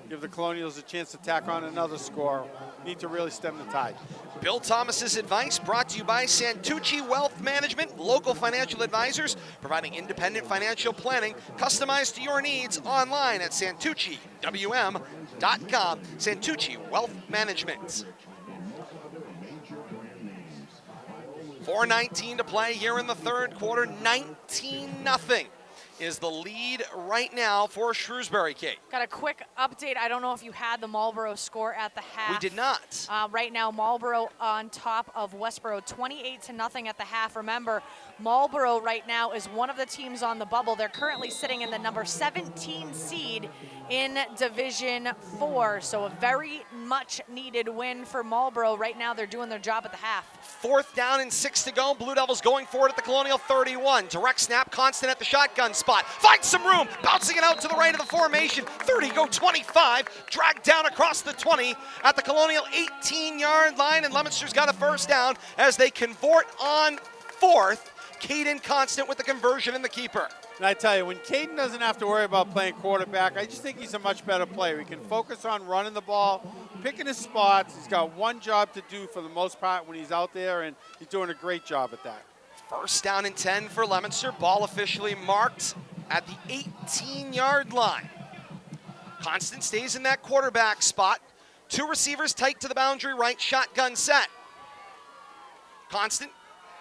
give the Colonials a chance to tack on another score. Need to really stem the tide. Bill Thomas's advice brought to you by Santucci Wealth Management, local financial advisors providing independent financial planning customized to your needs online at santucciwm.com. Santucci Wealth Management. 4:19 to play here in the 3rd quarter. 19-0 is the lead right now for Shrewsbury, Kate. Got a quick update. I don't know if you had the Marlboro score at the half. We did not. Right now, Marlboro on top of Westboro, 28-0 at the half. Remember, Marlboro right now is one of the teams on the bubble. They're currently sitting in the number 17 seed in Division 4. So a very much needed win for Marlboro. Right now, they're doing their job at the half. 4th down and 6 to go. Blue Devils going forward at the Colonial 31. Direct snap, Constant at the shotgun spot. Finds some room, bouncing it out to the right of the formation. 30, go 25. Dragged down across the 20 at the Colonial 18-yard line, and Leominster's got a 1st down as they convert on 4th. Caden Constant with the conversion and the keeper. And I tell you, when Caden doesn't have to worry about playing quarterback, I just think he's a much better player. He can focus on running the ball, picking his spots. He's got one job to do for the most part when he's out there, and he's doing a great job at that. 1st down and 10 for Leominster. Ball officially marked at the 18-yard line. Constant stays in that quarterback spot. 2 receivers tight to the boundary right, shotgun set. Constant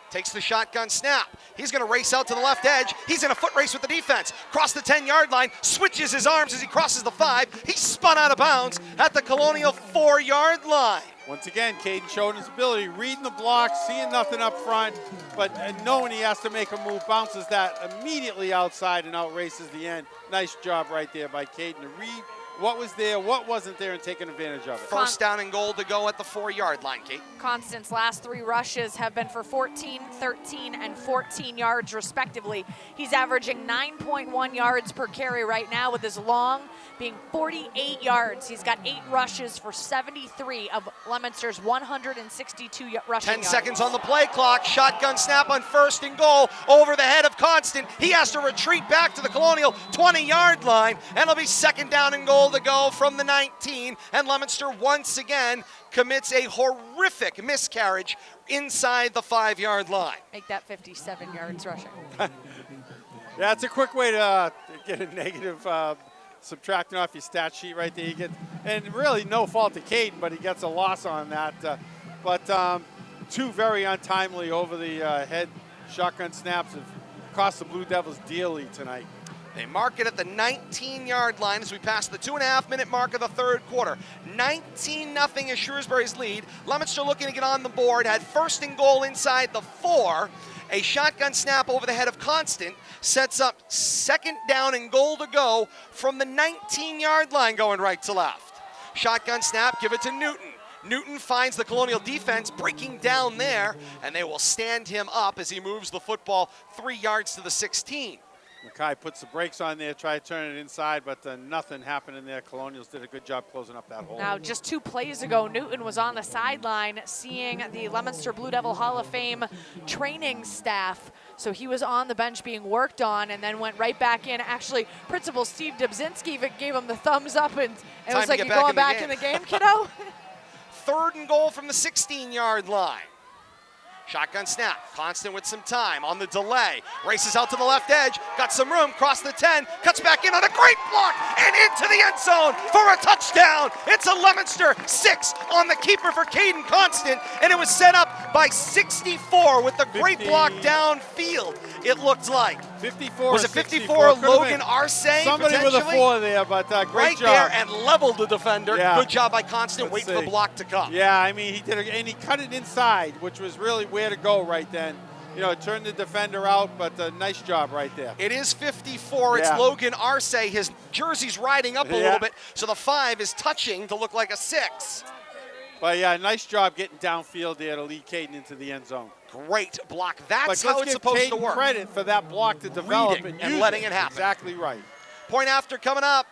takes the shotgun snap. He's going to race out to the left edge. He's in a foot race with the defense. Cross the 10-yard line, switches his arms as he crosses the 5. He's spun out of bounds at the Colonial 4-yard line. Once again, Caden showed his ability, reading the block, seeing nothing up front, but knowing he has to make a move, bounces that immediately outside and outraces the end. Nice job right there by Caden to read what was there, what wasn't there, and taking advantage of it. 1st down and goal to go at the 4-yard line, Kate. Constant's last 3 rushes have been for 14, 13, and 14 yards respectively. He's averaging 9.1 yards per carry right now, with his long being 48 yards. He's got 8 rushes for 73 of Leominster's 162 rushing 10 yards. seconds on the play clock. Shotgun snap on 1st and goal over the head of Constant. He has to retreat back to the Colonial 20-yard line, and it'll be 2nd down and goal to go from the 19, and Leominster once again commits a horrific miscarriage inside the 5-yard line. Make that 57 yards rushing. Yeah, it's a quick way to get a negative subtracting off your stat sheet right there. You get, and really no fault to Caden, but he gets a loss on that. But 2 very untimely over the head shotgun snaps have cost the Blue Devils dearly tonight. They mark it at the 19-yard line as we pass the 2.5-minute mark of the 3rd quarter. 19-0 is Shrewsbury's lead. Leominster looking to get on the board, had 1st and goal inside the 4. A shotgun snap over the head of Constant sets up 2nd down and goal to go from the 19-yard line going right to left. Shotgun snap, give it to Newton. Newton finds the Colonial defense breaking down there, and they will stand him up as he moves the football 3 yards to the 16. Mackay puts the brakes on there, try to turn it inside, but nothing happened in there. Colonials did a good job closing up that hole. Now, just 2 plays ago, Newton was on the sideline seeing the Leominster Blue Devil Hall of Fame training staff. So he was on the bench being worked on and then went right back in. Actually, Principal Steve Dubzinski gave him the thumbs up, and it was like, you going back in the game, kiddo? 3rd and goal from the 16-yard line. Shotgun snap, Constant with some time on the delay, races out to the left edge, got some room, crossed the 10, cuts back in on a great block, and into the end zone for a touchdown. It's a Leominster 6 on the keeper for Caden Constant, and it was set up by 64 with the great block downfield, it looked like. 54 Was it 54 Logan Arce? Somebody with a 4 there, but great right job. There and leveled the defender. Yeah. Good job by Constant, wait for the block to come. Yeah, I mean, he did and he cut it inside, which was really where to go right then. turned the defender out, but nice job right there. It is 54. It's Yeah. Logan Arce. His jersey's riding up a little bit, so the 5 is touching to look like a 6. But yeah, nice job getting downfield there to lead Caden into the end zone. Great block. That's But how let's it's give supposed to Caden work. credit for that block to develop Reading and and use letting it happen. Exactly right. Point after coming up.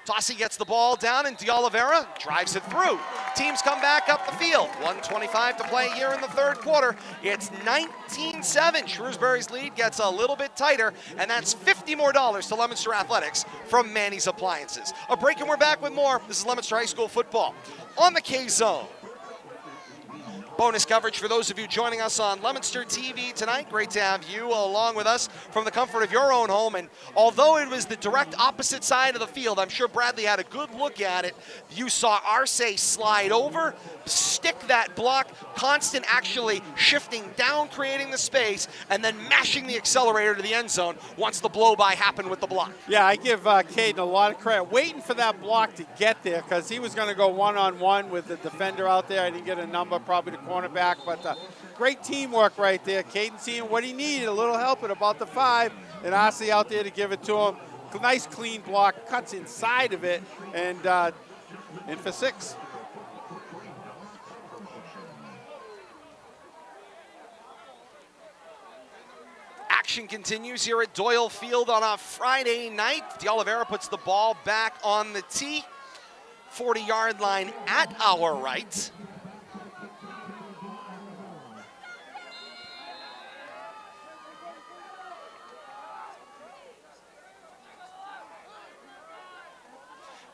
Tossie gets the ball down, and D'Oliveira drives it through. Teams come back up the field. 1:25 to play here in the third quarter. It's 19-7. Shrewsbury's lead gets a little bit tighter, and that's $50 more to Leominster Athletics from Manny's Appliances. A break, and we're back with more. This is Leominster High School football on the K-Zone. Bonus coverage for those of you joining us on Leominster TV tonight. Great to have you along with us from the comfort of your own home. And although it was the direct opposite side of the field, I'm sure Bradley had a good look at it. You saw Arce slide over, stick that block, Constant actually shifting down, creating the space, and then mashing the accelerator to the end zone once the blow-by happened with the block. Yeah, I give Caden a lot of credit. Waiting for that block to get there because he was going to go one-on-one with the defender out there. I didn't get a number, probably the cornerback, but great teamwork right there. Caden seeing what he needed, a little help at about the 5, and Arce out there to give it to him. Nice clean block, cuts inside of it, and in for 6. Action continues here at Doyle Field on a Friday night. D'Oliveira puts the ball back on the tee. 40-yard line at our right.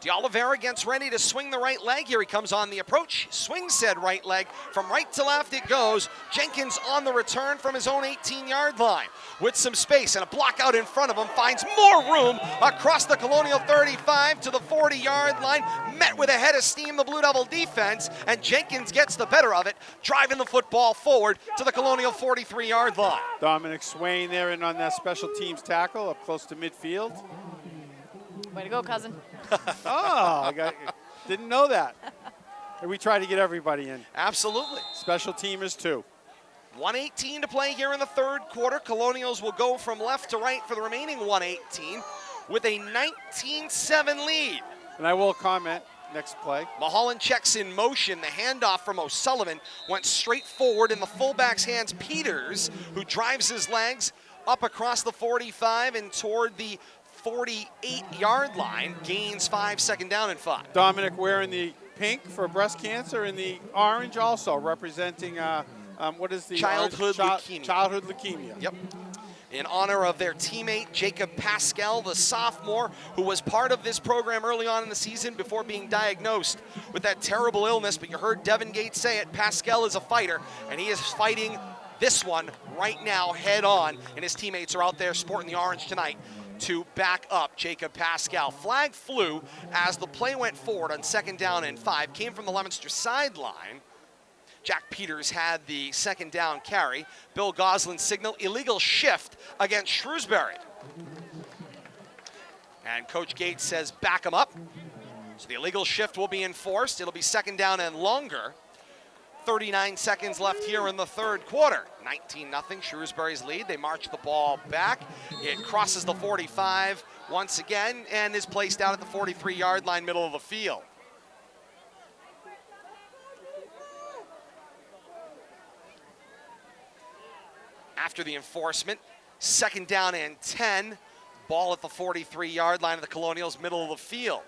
D'Oliveira gets ready to swing the right leg. Here he comes on the approach. Swings said right leg. From right to left it goes. Jenkins on the return from his own 18-yard line. With some space and a block out in front of him. Finds more room across the Colonial 35 to the 40-yard line. Met with a head of steam the Blue Devil defense. And Jenkins gets the better of it. Driving the football forward to the Colonial 43-yard line. Dominic Swain there in on that special teams tackle up close to midfield. Way to go, cousin. Oh, didn't know that. We try to get everybody in. Absolutely. Special teamers too. 1:18 to play here in the third quarter. Colonials will go from left to right for the remaining 1:18 with a 19-7 lead. And I will comment, next play. Mulholland checks in motion. The handoff from O'Sullivan went straight forward in the fullback's hands. Peters, who drives his legs up across the 45 and toward the 48-yard line, gains 5, second down and 5. Dominic wearing the pink for breast cancer and the orange also representing, what is the childhood leukemia. Childhood leukemia. Yep. In honor of their teammate, Jacob Pascal, the sophomore, who was part of this program early on in the season before being diagnosed with that terrible illness. But you heard Devin Gates say it, Pascal is a fighter, and he is fighting this one right now head on, and his teammates are out there sporting the orange tonight to back up Jacob Pascal. Flag flew as the play went forward on 2nd down and 5. Came from the Leominster sideline. Jack Peters had the 2nd down carry. Bill Goslin signaled illegal shift against Shrewsbury. And Coach Gates says back him up. So the illegal shift will be enforced. It'll be 2nd down and longer. 39 seconds left here in the third quarter. 19-0, Shrewsbury's lead. They march the ball back. It crosses the 45 once again and is placed out at the 43-yard line, middle of the field. After the enforcement, 2nd down and 10. Ball at the 43-yard line of the Colonials, middle of the field.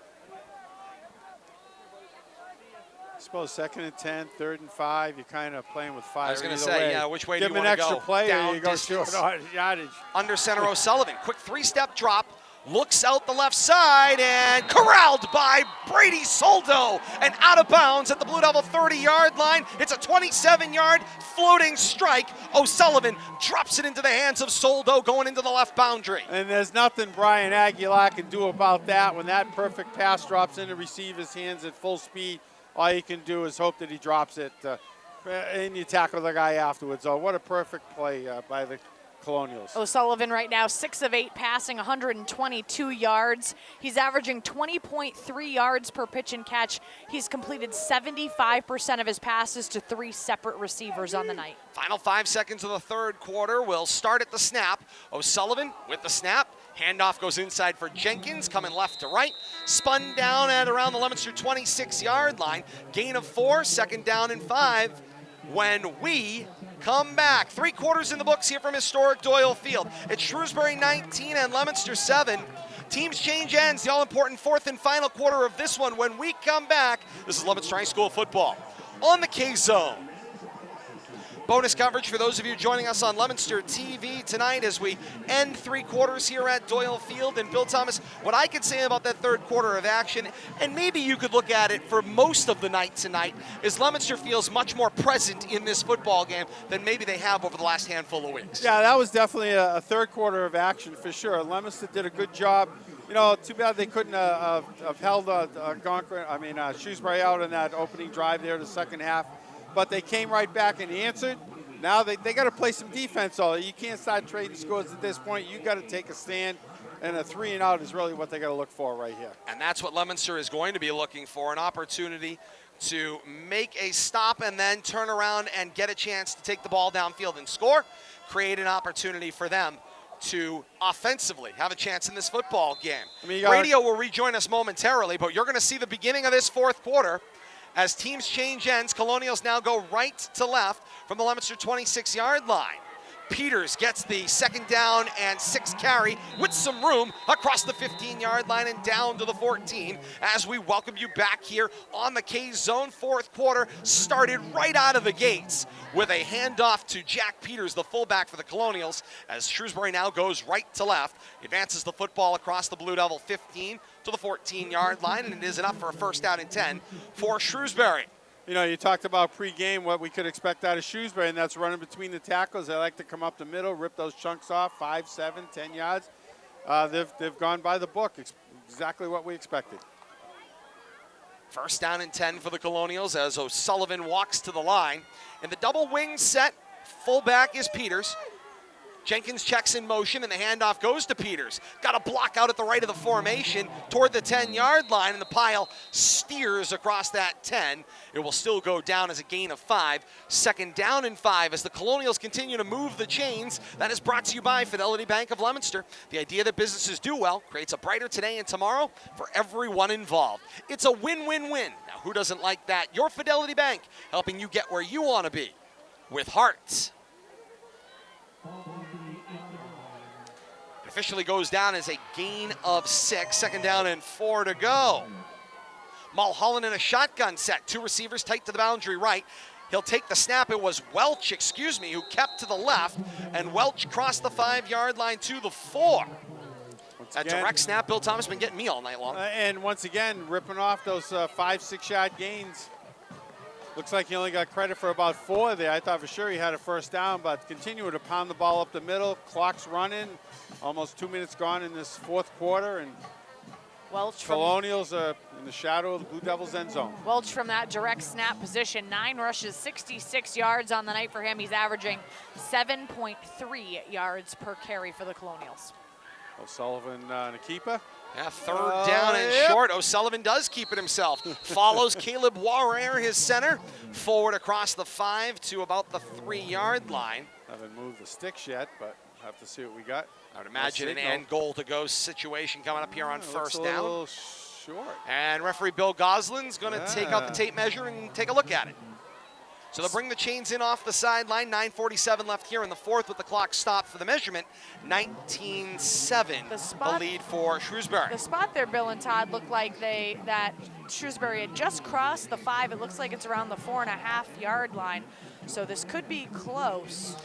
I suppose 2nd and 10, 3rd and 5, you're kind of playing with fire. I was going to say, yeah, which way do you want to go? Give him an extra play down or you go distance. short yardage. Under center O'Sullivan, quick 3-step drop, looks out the left side and corralled by Brady Soldo and out of bounds at the Blue Devil 30-yard line. It's a 27-yard floating strike. O'Sullivan drops it into the hands of Soldo going into the left boundary. And there's nothing Brian Aguilar can do about that. When that perfect pass drops into receiver's hands at full speed, all you can do is hope that he drops it and you tackle the guy afterwards. Oh, what a perfect play by the Colonials. O'Sullivan right now, 6 of 8 passing, 122 yards. He's averaging 20.3 yards per pitch and catch. He's completed 75% of his passes to 3 separate receivers on the night. Final 5 seconds of the third quarter. We'll start at the snap. O'Sullivan with the snap. Handoff goes inside for Jenkins, coming left to right. Spun down at around the Leominster 26-yard line. Gain of 4, 2nd down and 5. When we come back. 3 quarters in the books here from historic Doyle Field. It's Shrewsbury 19 and Leominster 7. Teams change ends, the all-important 4th and final quarter of this one. When we come back, this is Leominster High School football on the K-Zone. Bonus coverage for those of you joining us on Leominster TV tonight as we end 3 quarters here at Doyle Field. And Bill Thomas, what I could say about that third quarter of action, and maybe you could look at it for most of the night tonight, is Leominster feels much more present in this football game than maybe they have over the last handful of weeks. Yeah, that was definitely a third quarter of action for sure. Leominster did a good job. You know, too bad they couldn't have held Shrewsbury out in that opening drive there, the second half. But they came right back and answered. Now they got to play some defense. All you can't start trading scores at this point. You got to take a stand, and a 3 and out is really what they got to look for right here. And that's what Leominster is going to be looking for, an opportunity to make a stop and then turn around and get a chance to take the ball downfield and score, create an opportunity for them to offensively have a chance in this football game. Radio will rejoin us momentarily, but you're going to see the beginning of this fourth quarter. As teams change ends, Colonials now go right to left from the Leominster 26-yard line. Peters gets the 2nd down and 6 carry with some room across the 15-yard line and down to the 14 as we welcome you back here on the K-Zone. Fourth quarter started right out of the gates with a handoff to Jack Peters, the fullback for the Colonials, as Shrewsbury now goes right to left, advances the football across the Blue Devil 15 to the 14-yard line, and it is enough for a 1st down and 10 for Shrewsbury. You know, you talked about pregame, what we could expect out of Shrewsbury, and that's running between the tackles. They like to come up the middle, rip those chunks off, 5, 7, 10 yards. They've gone by the book. It's exactly what we expected. 1st down and 10 for the Colonials as O'Sullivan walks to the line. In the double wing set, fullback is Peters. Jenkins checks in motion, and the handoff goes to Peters. Got a block out at the right of the formation toward the 10-yard line, and the pile steers across that 10. It will still go down as a gain of 5. 2nd down and 5 as the Colonials continue to move the chains. That is brought to you by Fidelity Bank of Leominster. The idea that businesses do well creates a brighter today and tomorrow for everyone involved. It's a win-win-win. Now, who doesn't like that? Your Fidelity Bank, helping you get where you want to be with heart. Officially goes down as a gain of 6. 2nd down and 4 to go. Mulholland in a shotgun set. 2 receivers tight to the boundary right. He'll take the snap. It was Welch, who kept to the left. And Welch crossed the 5-yard line to the 4. That direct snap, Bill Thomas, been getting me all night long. And once again, ripping off those 5, 6-yard gains. Looks like he only got credit for about 4 there. I thought for sure he had a 1st down, but continuing to pound the ball up the middle. Clock's running. Almost 2 minutes gone in this fourth quarter, and Colonials are in the shadow of the Blue Devils' end zone. Welch from that direct snap position, 9 rushes, 66 yards on the night for him. He's averaging 7.3 yards per carry for the Colonials. O'Sullivan and a keeper. Yeah, 3rd down and short. O'Sullivan does keep it himself. Follows Caleb Warrior, his center, forward across the 5 to about the 3-yard line. Haven't moved the sticks yet, but have to see what we got. I would imagine an end goal to go situation coming up here on 1st down. A little short. And referee Bill Goslin's going to take out the tape measure and take a look at it. So they'll bring the chains in off the sideline. 9:47 left here in the 4th with the clock stopped for the measurement. 19-7, the lead for Shrewsbury. The spot there, Bill and Todd, looked like that Shrewsbury had just crossed the 5. It looks like it's around the 4.5-yard line. So this could be close.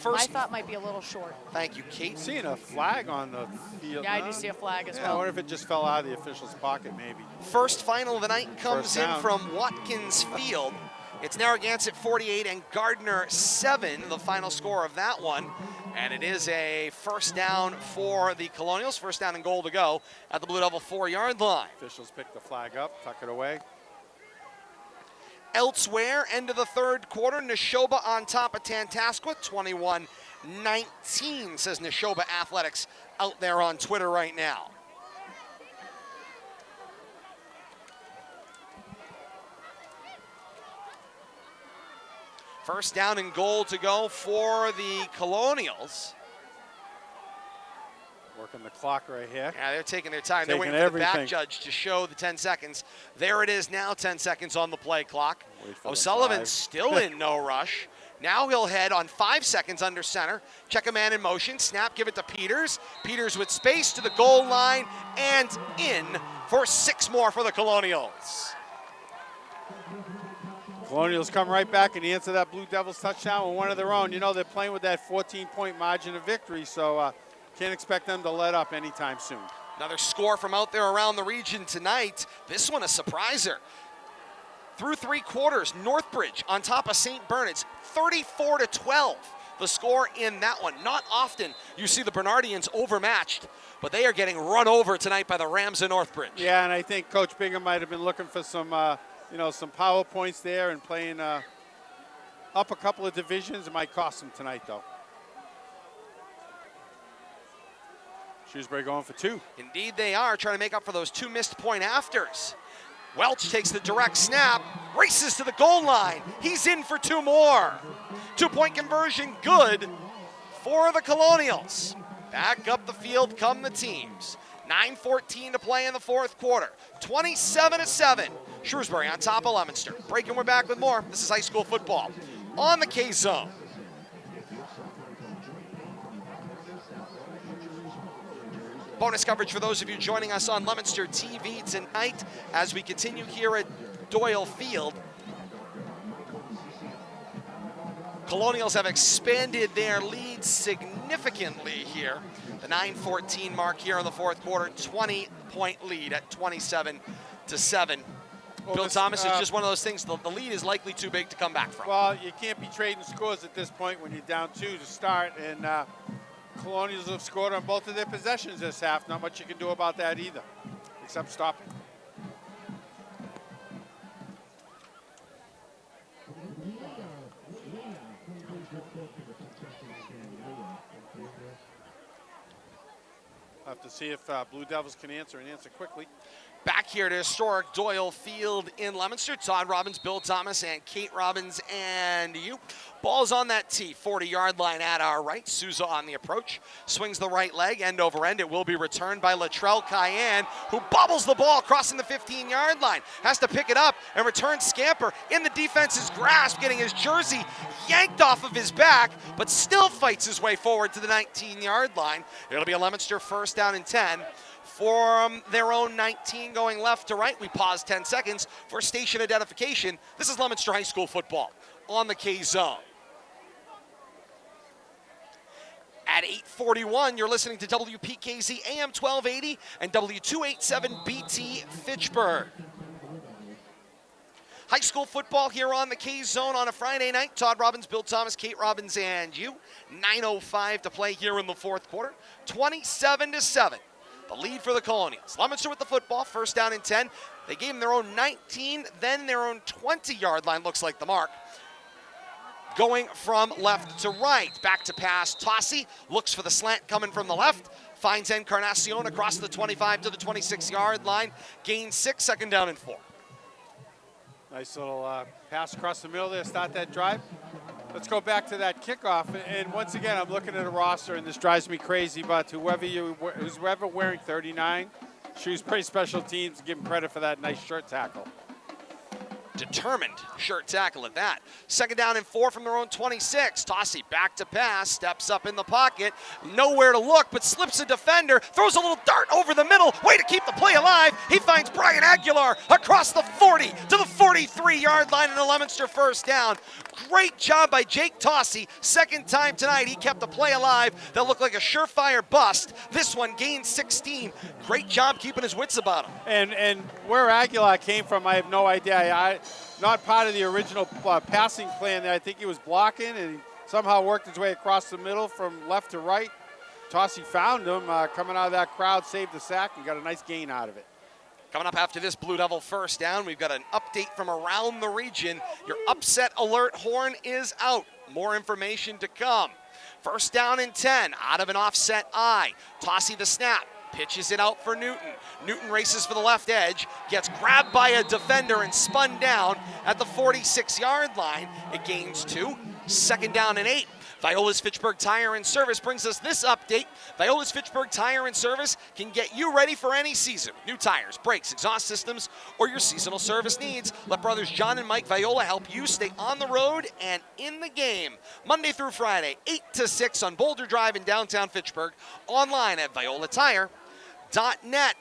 I thought might be a little short. Thank you, Kate. Seeing a flag on the field. Yeah, I do see a flag as well. I wonder if it just fell out of the official's pocket, maybe. First final of the night comes in from Watkins Field. It's Narragansett 48 and Gardner 7, the final score of that one. And it is a 1st down for the Colonials. 1st down and goal to go at the Blue Devil 4-yard line. Officials pick the flag up, tuck it away. Elsewhere, end of the 3rd quarter, Neshoba on top of Tantascwa, 19, says Neshoba Athletics out there on Twitter right now. First down and goal to go for the Colonials. Working the clock right here. Yeah, they're taking their time. They're waiting for the back judge to show the 10 seconds. There it is now, 10 seconds on the play clock. O'Sullivan's still in no rush. Now he'll head on 5 seconds under center. Check a man in motion. Snap, give it to Peters. Peters with space to the goal line and in for 6 more for the Colonials. Colonials come right back and answer that Blue Devils touchdown with one of their own. You know, they're playing with that 14-point margin of victory, so can't expect them to let up anytime soon. Another score from out there around the region tonight. This one a surpriser. Through 3 quarters, Northbridge on top of St. Bernard's, 34-12. The score in that one. Not often you see the Bernardians overmatched, but they are getting run over tonight by the Rams of Northbridge. Yeah, and I think Coach Bingham might have been looking for some, some power points there and playing up a couple of divisions. It might cost them tonight, though. Shrewsbury going for 2. Indeed they are, trying to make up for those 2 missed point afters. Welch takes the direct snap, races to the goal line. He's in for 2 more. 2-point conversion good for the Colonials. Back up the field come the teams. 9:14 to play in the 4th quarter. 27-7. Shrewsbury on top of Leominster. Breaking, we're back with more. This is high school football on the K-Zone. Bonus coverage for those of you joining us on Leominster TV tonight as we continue here at Doyle Field. Colonials have expanded their lead significantly here. The 9:14 mark here in the 4th quarter, 20-point lead at 27-7. Well, Bill Thomas is just one of those things, the lead is likely too big to come back from. Well, you can't be trading scores at this point when you're down 2 to start, and Colonials have scored on both of their possessions this half. Not much you can do about that either, except stopping. Have to see if Blue Devils can answer and answer quickly. Back here to historic Doyle Field in Leominster. Todd Robbins, Bill Thomas, and Kate Robbins and you. Ball's on that tee, 40-yard line at our right. Souza on the approach. Swings the right leg, end over end. It will be returned by Latrell Cayenne, who bobbles the ball crossing the 15-yard line. Has to pick it up and return Scamper in the defense's grasp, getting his jersey yanked off of his back, but still fights his way forward to the 19-yard line. It'll be a Leominster 1st down and 10. From their own 19 going left to right. We pause 10 seconds for station identification. This is Leominster High School football on the K-Zone. At 8:41, you're listening to WPKZ AM 1280 and W287BT Fitchburg. High school football here on the K-Zone on a Friday night. Todd Robbins, Bill Thomas, Kate Robbins, and you. 9:05 to play here in the 4th quarter. 27-7. The lead for the Colonials. Leominster with the football, 1st down and 10. They gave them their own 19, then their own 20-yard line, looks like the mark. Going from left to right. Back to pass, Tossi looks for the slant coming from the left. Finds Encarnacion across the 25 to the 26-yard line. Gains 6, 2nd down and 4. Nice little pass across the middle there, start that drive. Let's go back to that kickoff. And once again, I'm looking at a roster, and this drives me crazy, but who's wearing 39, Shrewsbury Special Teams, give them credit for that nice shirt tackle. Determined shirt tackle at that. 2nd down and 4 from their own 26. Tossi back to pass, steps up in the pocket, nowhere to look, but slips a defender, throws a little dart over the middle, way to keep the play alive. He finds Brian Aguilar across the 40 to the 43-yard line in a Leominster 1st down. Great job by Jake Tossi. 2nd time tonight he kept the play alive. That looked like a surefire bust. This one gained 16. Great job keeping his wits about him. And where Aguilar came from, I have no idea. Not part of the original passing plan there. I think he was blocking and he somehow worked his way across the middle from left to right. Tossi found him coming out of that crowd, saved the sack, and got a nice gain out of it. Coming up after this Blue Devil 1st down, we've got an update from around the region. Your upset alert horn is out. More information to come. First down and 10, out of an offset eye. Tossie the snap, pitches it out for Newton. Newton races for the left edge, gets grabbed by a defender and spun down at the 46-yard line. It gains 2, second down and 8. Viola's Fitchburg Tire and Service brings us this update. Viola's Fitchburg Tire and Service can get you ready for any season. New tires, brakes, exhaust systems, or your seasonal service needs. Let brothers John and Mike Viola help you stay on the road and in the game. Monday through Friday, 8 to 6 on Boulder Drive in downtown Fitchburg. Online at violatire.net.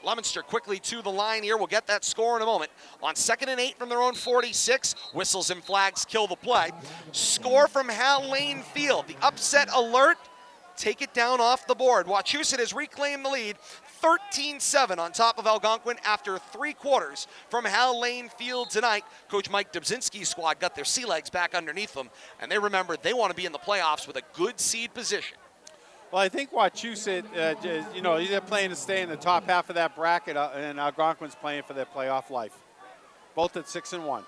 Leominster quickly to the line here. We'll get that score in a moment. On 2nd and 8 from their own 46, whistles and flags kill the play. Score from Hal Lane Field. The upset alert, take it down off the board. Wachusett has reclaimed the lead, 13-7 on top of Algonquin after 3 quarters from Hal Lane Field tonight. Coach Mike Dubzinski's squad got their sea legs back underneath them, and they remember they want to be in the playoffs with a good seed position. Well, I think Wachusett, they're playing to stay in the top half of that bracket, and Algonquin's playing for their playoff life. Both at 6-1.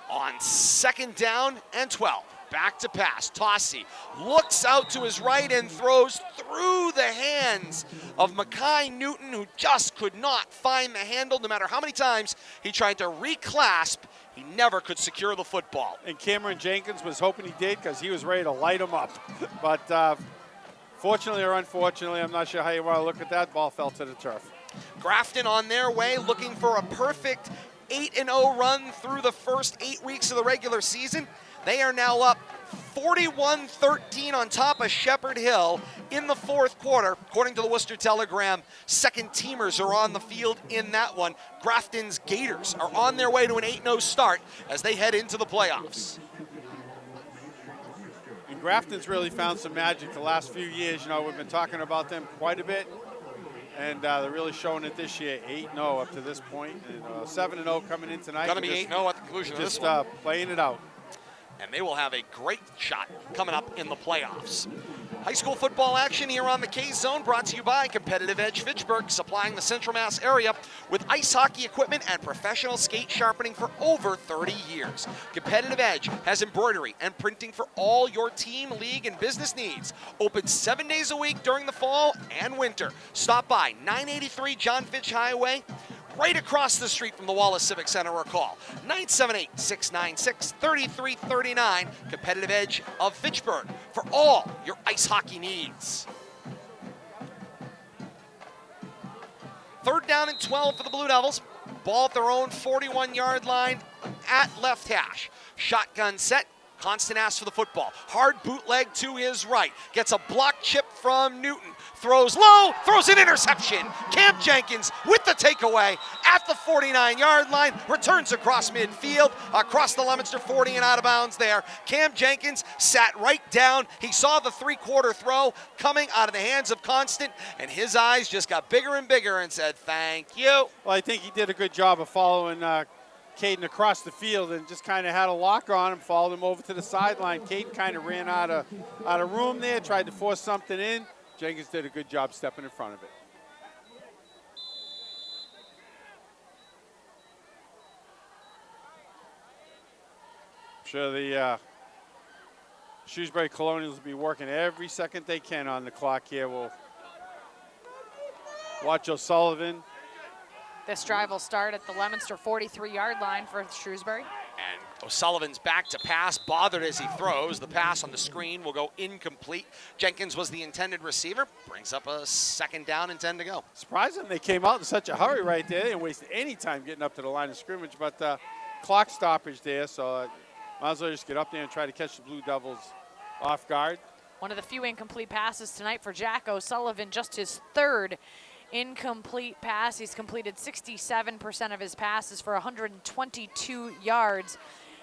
On 2nd down and 12, back to pass. Tossie looks out to his right and throws through the hands of Mackay Newton, who just could not find the handle. No matter how many times he tried to reclasp, he never could secure the football. And Cameron Jenkins was hoping he did because he was ready to light him up. But fortunately or unfortunately, I'm not sure how you want to look at that, ball fell to the turf. Grafton on their way, looking for a perfect 8-0 run through the first 8 weeks of the regular season. They are now up 41-13 on top of Shepherd Hill in the 4th quarter. According to the Worcester Telegram, second teamers are on the field in that one. Grafton's Gators are on their way to an 8-0 start as they head into the playoffs. And Grafton's really found some magic the last few years. We've been talking about them quite a bit, and they're really showing it this year. 8-0 up to this point, and 7-0 coming in tonight. Going to be 8-0 at the conclusion of this one. Just playing it out. And they will have a great shot coming up in the playoffs. High school football action here on the K-Zone, brought to you by Competitive Edge Fitchburg, supplying the Central Mass area with ice hockey equipment and professional skate sharpening for over 30 years. Competitive Edge has embroidery and printing for all your team, league, and business needs. Open 7 days a week during the fall and winter. Stop by 983 John Fitch Highway, right across the street from the Wallace Civic Center, or call 978-696-3339. Competitive Edge of Fitchburg for all your ice hockey needs. 3rd down and 12 for the Blue Devils. Ball at their own 41-yard line at left hash. Shotgun set. Constant asks for the football. Hard bootleg to his right. Gets a block chip from Newton. Throws low, throws an interception. Cam Jenkins with the takeaway at the 49-yard line. Returns across midfield, across the Leominster 40 and out of bounds there. Cam Jenkins sat right down. He saw the 3-quarter throw coming out of the hands of Constant, and his eyes just got bigger and bigger and said, thank you. Well, I think he did a good job of following Caden across the field and just kind of had a lock on him, followed him over to the sideline. Caden kind of ran out of room there, tried to force something in. Jenkins did a good job stepping in front of it. I'm sure the Shrewsbury Colonials will be working every second they can on the clock here. We'll watch O'Sullivan. This drive will start at the Leominster 43-yard line for Shrewsbury. And O'Sullivan's back to pass, bothered as he throws. The pass on the screen will go incomplete. Jenkins was the intended receiver. Brings up a 2nd down and 10 to go. Surprising they came out in such a hurry right there. They didn't waste any time getting up to the line of scrimmage, but clock stoppage there, so might as well just get up there and try to catch the Blue Devils off guard. One of the few incomplete passes tonight for Jack O'Sullivan, just his 3rd incomplete pass. He's completed 67% of his passes for 122 yards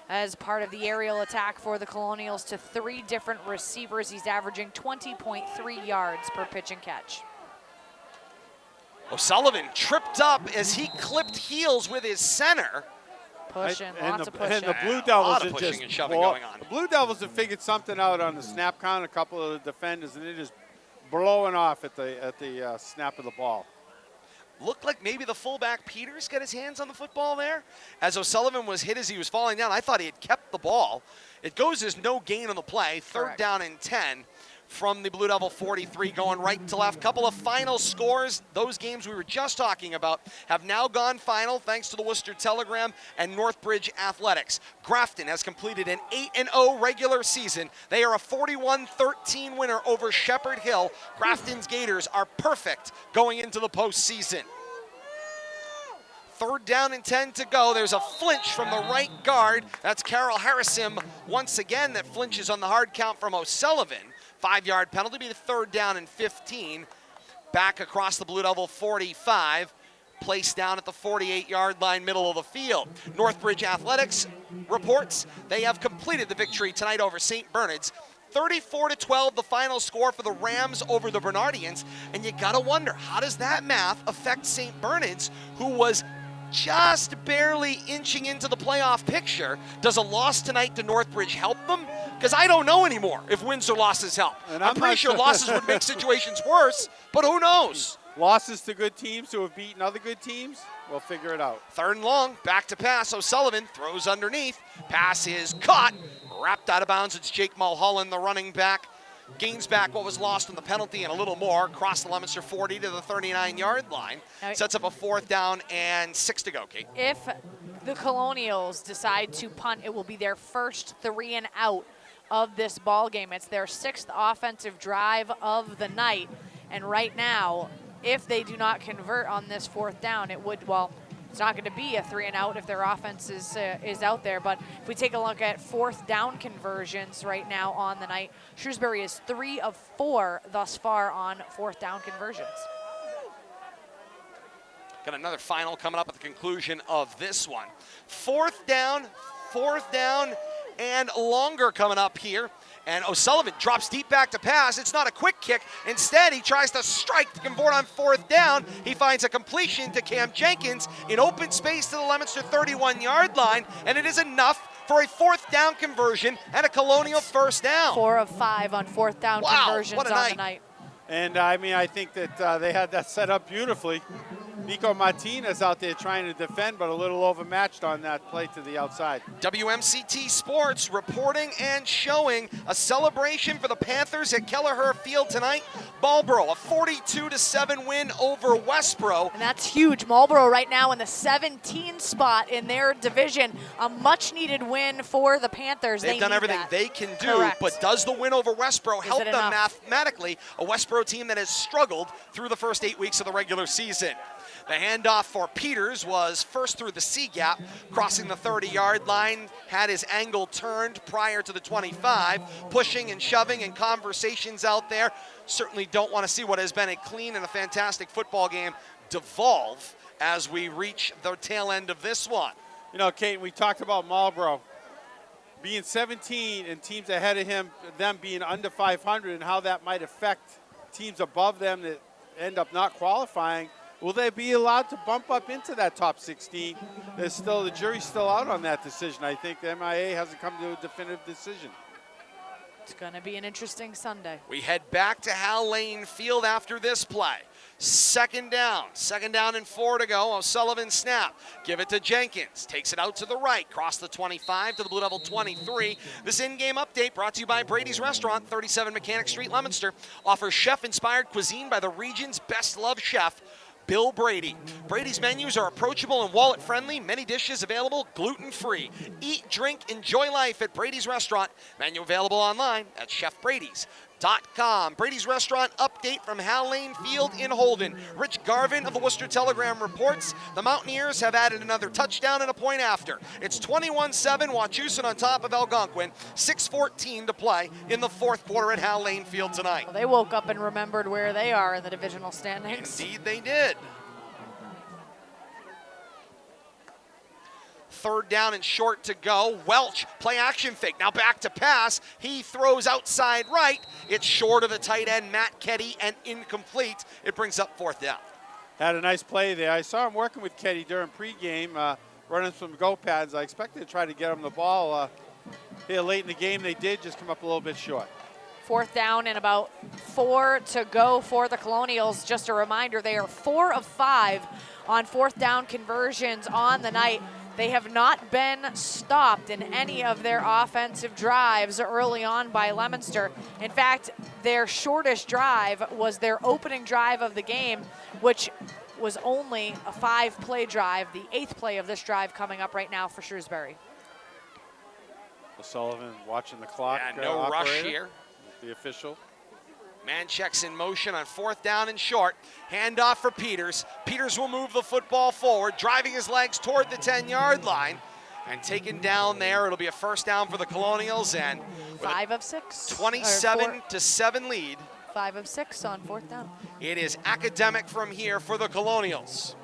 as part of the aerial attack for the Colonials to 3 different receivers. He's averaging 20.3 yards per pitch and catch. O'Sullivan tripped up as he clipped heels with his center. Pushing, lots of pushing. And the Blue A lot Devils of are pushing just and shoving going on. The Blue Devils have figured something out on the snap count, a couple of the defenders, and they're just blowing off at the snap of the ball. Looked like maybe the fullback Peters got his hands on the football there. As O'Sullivan was hit as he was falling down, I thought he had kept the ball. It goes as no gain on the play. Third Correct. down and 10 from the Blue Devil 43, going right to left. Couple of final scores. Those games we were just talking about have now gone final thanks to the Worcester Telegram and Northbridge Athletics. Grafton has completed an 8-0 regular season. They are a 41-13 winner over Shepherd Hill. Grafton's Gators are perfect going into the postseason. Third down and 10 to go. There's a flinch from the right guard. That's Carol Harrison once again that flinches on the hard count from O'Sullivan. 5-yard penalty, be the third down and 15. Back across the Blue Devil 45. Placed down at the 48-yard line, middle of the field. Northbridge Athletics reports they have completed the victory tonight over St. Bernard's. 34-12, the final score for the Rams over the Bernardians. And you gotta wonder, how does that math affect St. Bernard's, who was just barely inching into the playoff picture? Does a loss tonight to Northbridge help them? Because I don't know anymore if wins or losses help. And I'm pretty sure losses would make situations worse, but who knows? Losses to good teams who have beaten other good teams, we'll figure it out. Third and long, back to pass. O'Sullivan throws underneath. Pass is caught, wrapped out of bounds. It's Jake Mulholland, the running back. Gains back what was lost in the penalty and a little more. Across the Leominster 40 to the 39-yard line. Sets up a fourth down and 6 to go, Kate. If the Colonials decide to punt, it will be their first 3 and out of this ball game. It's their 6th offensive drive of the night. And right now, if they do not convert on this fourth down, it would, well, it's not going to be a 3 and out if their offense is out there. But if we take a look at fourth down conversions right now on the night, Shrewsbury is 3 of 4 thus far on fourth down conversions. Got another final coming up at the conclusion of this one. Fourth down, and longer coming up here. And O'Sullivan drops deep back to pass. It's not a quick kick. Instead, he tries to strike to convert on fourth down. He finds a completion to Cam Jenkins in open space to the Leominster 31-yard line, and it is enough for a fourth down conversion and a Colonial first down. 4 of 5 on fourth down conversions what a on night. the night. And I mean, I think that they had that set up beautifully. Nico Martinez out there trying to defend, but a little overmatched on that play to the outside. WMCT Sports reporting and showing a celebration for the Panthers at Kelleher Field tonight. Marlborough, a 42-7 win over Westboro. And that's huge. Marlborough right now in the 17 spot in their division. A much-needed win for the Panthers. They've done everything they can do, Correct. but does the win over Westboro help them enough? mathematically? A Westboro team that has struggled through the first 8 weeks of the regular season. The handoff for Peters was first through the C gap, crossing the 30-yard line, had his angle turned prior to the 25, pushing and shoving and conversations out there. Certainly don't want to see what has been a clean and a fantastic football game devolve as we reach the tail end of this one. You know, Kate, we talked about Marlborough being 17 and teams ahead of him, them being under 500, and how that might affect teams above them that end up not qualifying. Will they be allowed to bump up into that top 16? The jury's still out on that decision. I think the MIA hasn't come to a definitive decision. It's going to be an interesting Sunday. We head back to Hal Lane Field after this play. Second down and 4 to go. O'Sullivan snap, give it to Jenkins, takes it out to the right, cross the 25 to the Blue Devil 23. This in-game update brought to you by Brady's Restaurant, 37 Mechanic Street, Leominster. Offers chef-inspired cuisine by the region's best-loved chef, Bill Brady. Brady's menus are approachable and wallet-friendly. Many dishes available gluten-free. Eat, drink, enjoy life at Brady's Restaurant. Menu available online at chefbradys.com. Brady's Restaurant update from Hal Lane Field in Holden. Rich Garvin of the Worcester Telegram reports the Mountaineers have added another touchdown and a point after. It's 21-7, Wachusett on top of Algonquin. 6:14 to play in the fourth quarter at Hal Lane Field tonight. Well, they woke up and remembered where they are in the divisional standings. Indeed they did. Third down and short to go. Welch, play action fake. Now back to pass. He throws outside right. It's short of the tight end, Matt Ketty, and incomplete. It brings up fourth down. Had a nice play there. I saw him working with Ketty during pregame, running some go pads. I expected to try to get him the ball. Here late in the game, they did just come up a little bit short. 4th down and about 4 to go for the Colonials. Just a reminder, they are 4 of 5 on 4th down conversions on the night. They have not been stopped in any of their offensive drives early on by Leominster. In fact, their shortest drive was their opening drive of the game, which was only a 5-play drive, the 8th play of this drive coming up right now for Shrewsbury. O'Sullivan watching the clock. Yeah, no rush here. The official. Man checks in motion on 4th down and short. Handoff for Peters. Peters will move the football forward, driving his legs toward the 10-yard line. And taken down there, it'll be a 1st down for the Colonials. And 5 of 6. 27-7 lead. 5 of 6 on 4th down. It is academic from here for the Colonials.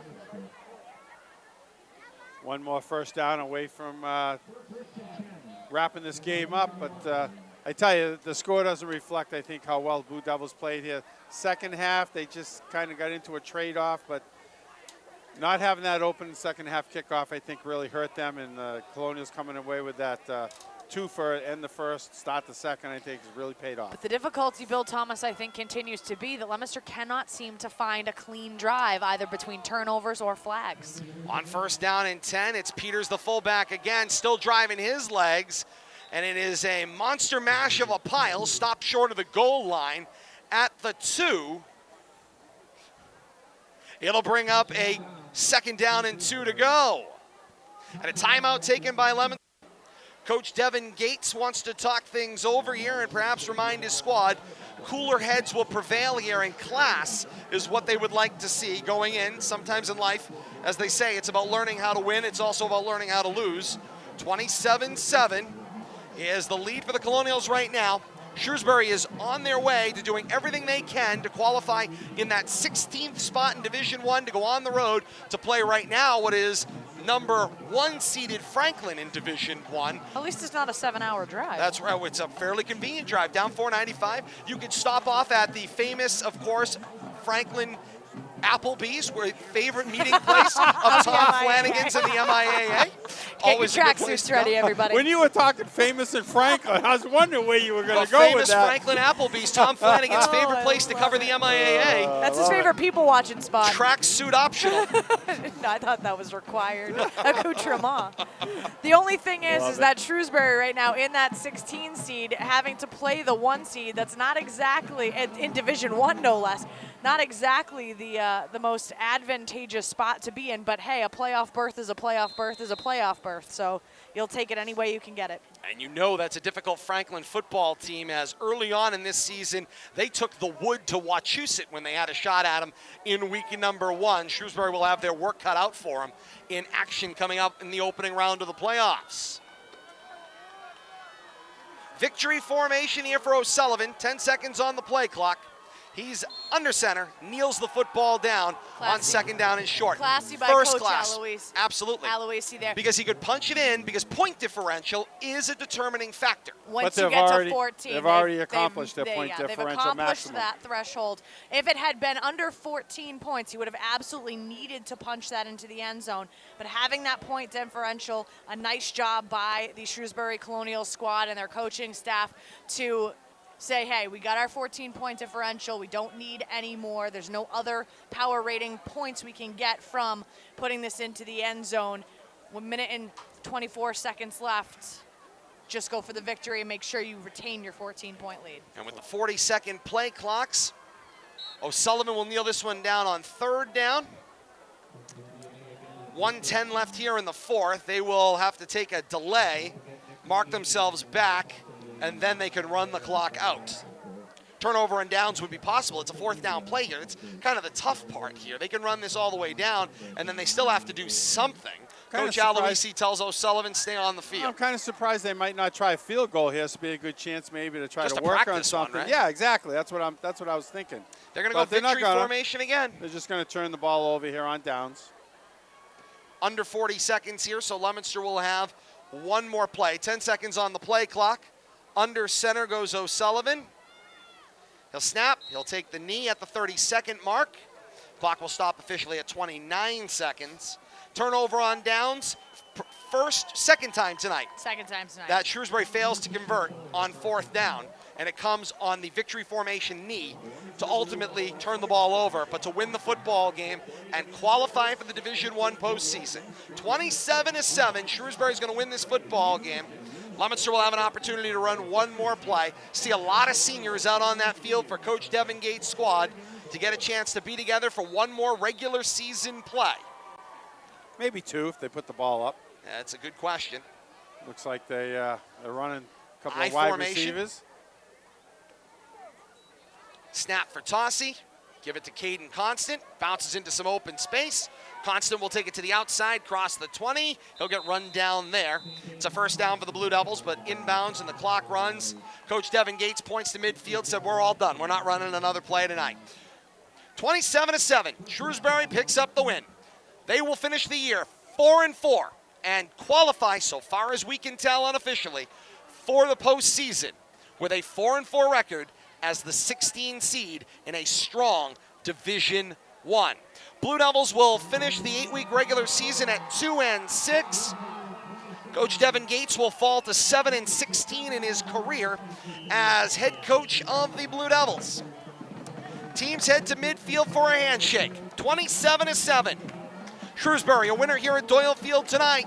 One more 1st down away from wrapping this game up, but I tell you, the score doesn't reflect, I think, how well Blue Devils played here. Second half, they just kind of got into a trade-off, but not having that open second half kickoff, I think, really hurt them, and the Colonials coming away with that 2 for end the first, start the second, I think, has really paid off. But the difficulty, Bill Thomas, I think, continues to be that Leominster cannot seem to find a clean drive, either between turnovers or flags. On 1st down and 10, it's Peters, the fullback again, still driving his legs. And it is a monster mash of a pile, stopped short of the goal line at the 2. It'll bring up a 2nd down and 2 to go. And a timeout taken by Lemon. Coach Devin Gates wants to talk things over here and perhaps remind his squad cooler heads will prevail here, and class is what they would like to see going in. Sometimes in life, as they say, it's about learning how to win. It's also about learning how to lose. 27-7 is the lead for the Colonials right now. Shrewsbury is on their way to doing everything they can to qualify in that 16th spot in Division I to go on the road to play right now what is number 1 seeded Franklin in Division I. At least it's not a 7-hour drive. That's right. It's a fairly convenient drive. Down 495. You could stop off at the famous, of course, Franklin Applebee's, where favorite meeting place of Tom Flanagan's in the MIAA. Get your tracksuits ready, everybody. When you were talking famous in Franklin, I was wondering where you were going to go with that. Famous Franklin Applebee's, Tom Flanagan's favorite place to cover the MIAA. That's his favorite people-watching spot. Tracksuit optional. No, I thought that was required accoutrement. The only thing is that Shrewsbury right now in that 16 seed, having to play the 1 seed, that's not exactly, in Division I no less, not exactly the most advantageous spot to be in, but hey, a playoff berth is a playoff berth is a playoff berth, so you'll take it any way you can get it. And you know that's a difficult Franklin football team, as early on in this season, they took the wood to Wachusett when they had a shot at them in week number 1. Shrewsbury will have their work cut out for them in action coming up in the opening round of the playoffs. Victory formation here for O'Sullivan, 10 seconds on the play clock. He's under center, kneels the football down on 2nd down and short. Classy by First Coach class. Aloisi. Absolutely. Aloisi there. Because he could punch it in, because point differential is a determining factor. Once you get to 14, they've already accomplished their point differential They've accomplished maximum. that threshold. If it had been under 14 points, he would have absolutely needed to punch that into the end zone. But having that point differential, a nice job by the Shrewsbury Colonial squad and their coaching staff to say, hey, we got our 14-point differential. We don't need any more. There's no other power rating points we can get from putting this into the end zone. 1 minute and 24 seconds left. Just go for the victory and make sure you retain your 14-point lead. And with the 40-second play clocks, O'Sullivan will kneel this one down on 3rd down. 1:10 left here in the 4th. They will have to take a delay, mark themselves back, and then they can run the clock out. Turnover and downs would be possible. It's a 4th down play here. It's kind of the tough part here. They can run this all the way down, and then they still have to do something. Coach Aloisi tells O'Sullivan, stay on the field. I'm kind of surprised they might not try a field goal here. This would be a good chance maybe to try Just to a work on practice one, something. right? Yeah, exactly. That's what I was thinking. They're going to go victory formation again. They're just going to turn the ball over here on downs. Under 40 seconds here, so Leominster will have one more play. 10 seconds on the play clock. Under center goes O'Sullivan. He'll snap. He'll take the knee at the 30-second mark. Clock will stop officially at 29 seconds. Turnover on downs. Second time tonight. Second time tonight. That Shrewsbury fails to convert on 4th down. and it comes on the victory formation knee to ultimately turn the ball over, but to win the football game and qualify for the Division I postseason. 27-7, Shrewsbury's going to win this football game. Leominster will have an opportunity to run one more play. See a lot of seniors out on that field for Coach Devin Gates' squad to get a chance to be together for one more regular season play. Maybe two if they put the ball up. That's a good question. Looks like they're running a couple I of wide formation. receivers. Snap for Tossie. Give it to Caden Constant. Bounces into some open space. Constant will take it to the outside, cross the 20. He'll get run down there. It's a first down for the Blue Devils, but inbounds and the clock runs. Coach Devin Gates points to midfield, said, we're all done. We're not running another play tonight. 27-7, Shrewsbury picks up the win. They will finish the year 4-4 and qualify, so far as we can tell unofficially, for the postseason with a 4-4 record as the 16 seed in a strong Division I. Blue Devils will finish the 8-week regular season at 2-6. Coach Devin Gates will fall to 7-16 in his career as head coach of the Blue Devils. Teams head to midfield for a handshake. 27-7. Shrewsbury, a winner here at Doyle Field tonight.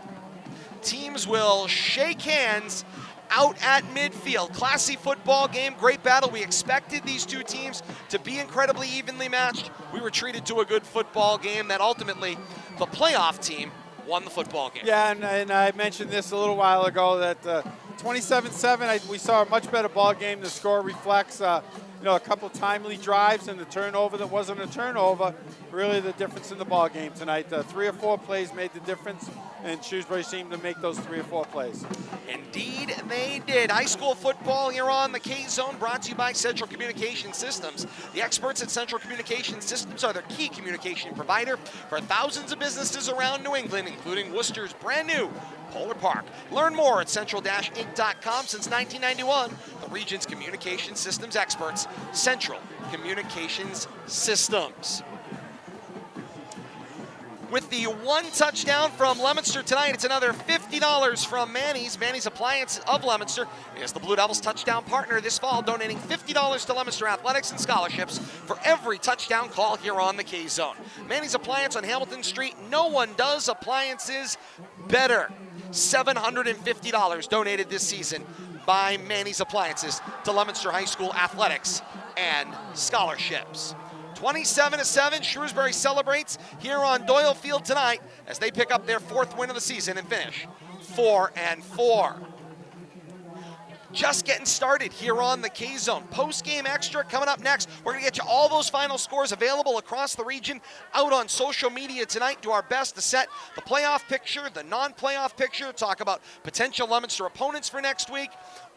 Teams will shake hands out at midfield. Classy football game, great battle. We expected these two teams to be incredibly evenly matched. We were treated to a good football game that ultimately the playoff team won the football game. Yeah, and I mentioned this a little while ago that 27-7, we saw a much better ball game. The score reflects a couple timely drives and the turnover that wasn't a turnover. Really the difference in the ball game tonight. 3 or 4 plays made the difference, and Shrewsbury seemed to make those 3 or 4 plays. Indeed, they did. High school football here on the K-Zone, brought to you by Central Communication Systems. The experts at Central Communication Systems are their key communication provider for thousands of businesses around New England, including Worcester's brand new Polar Park. Learn more at central-inc.com. Since 1991, the region's communication systems experts, Central Communications Systems. With the one touchdown from Leominster tonight, it's another $50 from Manny's. Manny's Appliance of Leominster is the Blue Devils' touchdown partner this fall, donating $50 to Leominster Athletics and scholarships for every touchdown call here on the K-Zone. Manny's Appliance on Hamilton Street. No one does appliances better. $750 donated this season by Manny's Appliances to Leominster High School athletics and scholarships. 27-7, Shrewsbury celebrates here on Doyle Field tonight as they pick up their 4th win of the season and finish 4-4. Just getting started here on the K-Zone. Post-game extra coming up next. We're going to get you all those final scores available across the region out on social media tonight. Do our best to set the playoff picture, the non-playoff picture, talk about potential Leominster opponents for next week.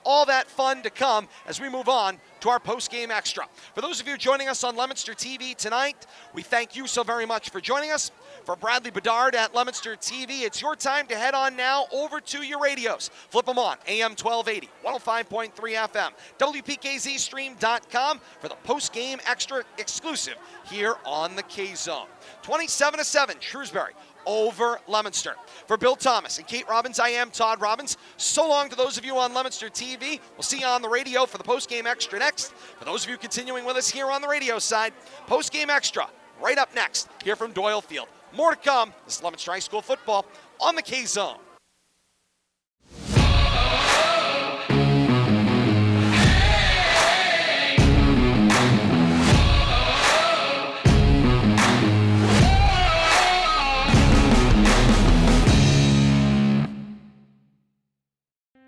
All that fun to come as we move on to our post-game extra. For those of you joining us on Leominster TV tonight, we thank you so very much for joining us. For Bradley Bedard at Leominster TV, it's your time to head on now over to your radios. Flip them on, AM 1280, 105.3 FM, WPKZstream.com for the post-game extra exclusive here on the K-Zone. 27-7, Shrewsbury over Leominster. For Bill Thomas and Kate Robbins, I am Todd Robbins. So long to those of you on Leominster TV. We'll see you on the radio for the post-game extra next. For those of you continuing with us here on the radio side, post-game extra right up next here from Doyle Field. More to come. This is Leominster High School football on the K-Zone.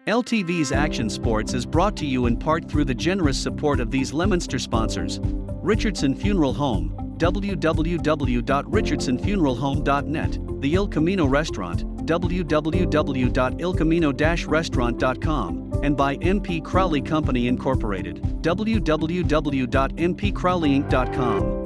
LTV's Action Sports is brought to you in part through the generous support of these Leominster sponsors: Richardson Funeral Home, www.richardsonfuneralhome.net, the Il Camino Restaurant, www.ilcamino-restaurant.com, and by MP Crowley Company Incorporated, www.mpcrowleyinc.com.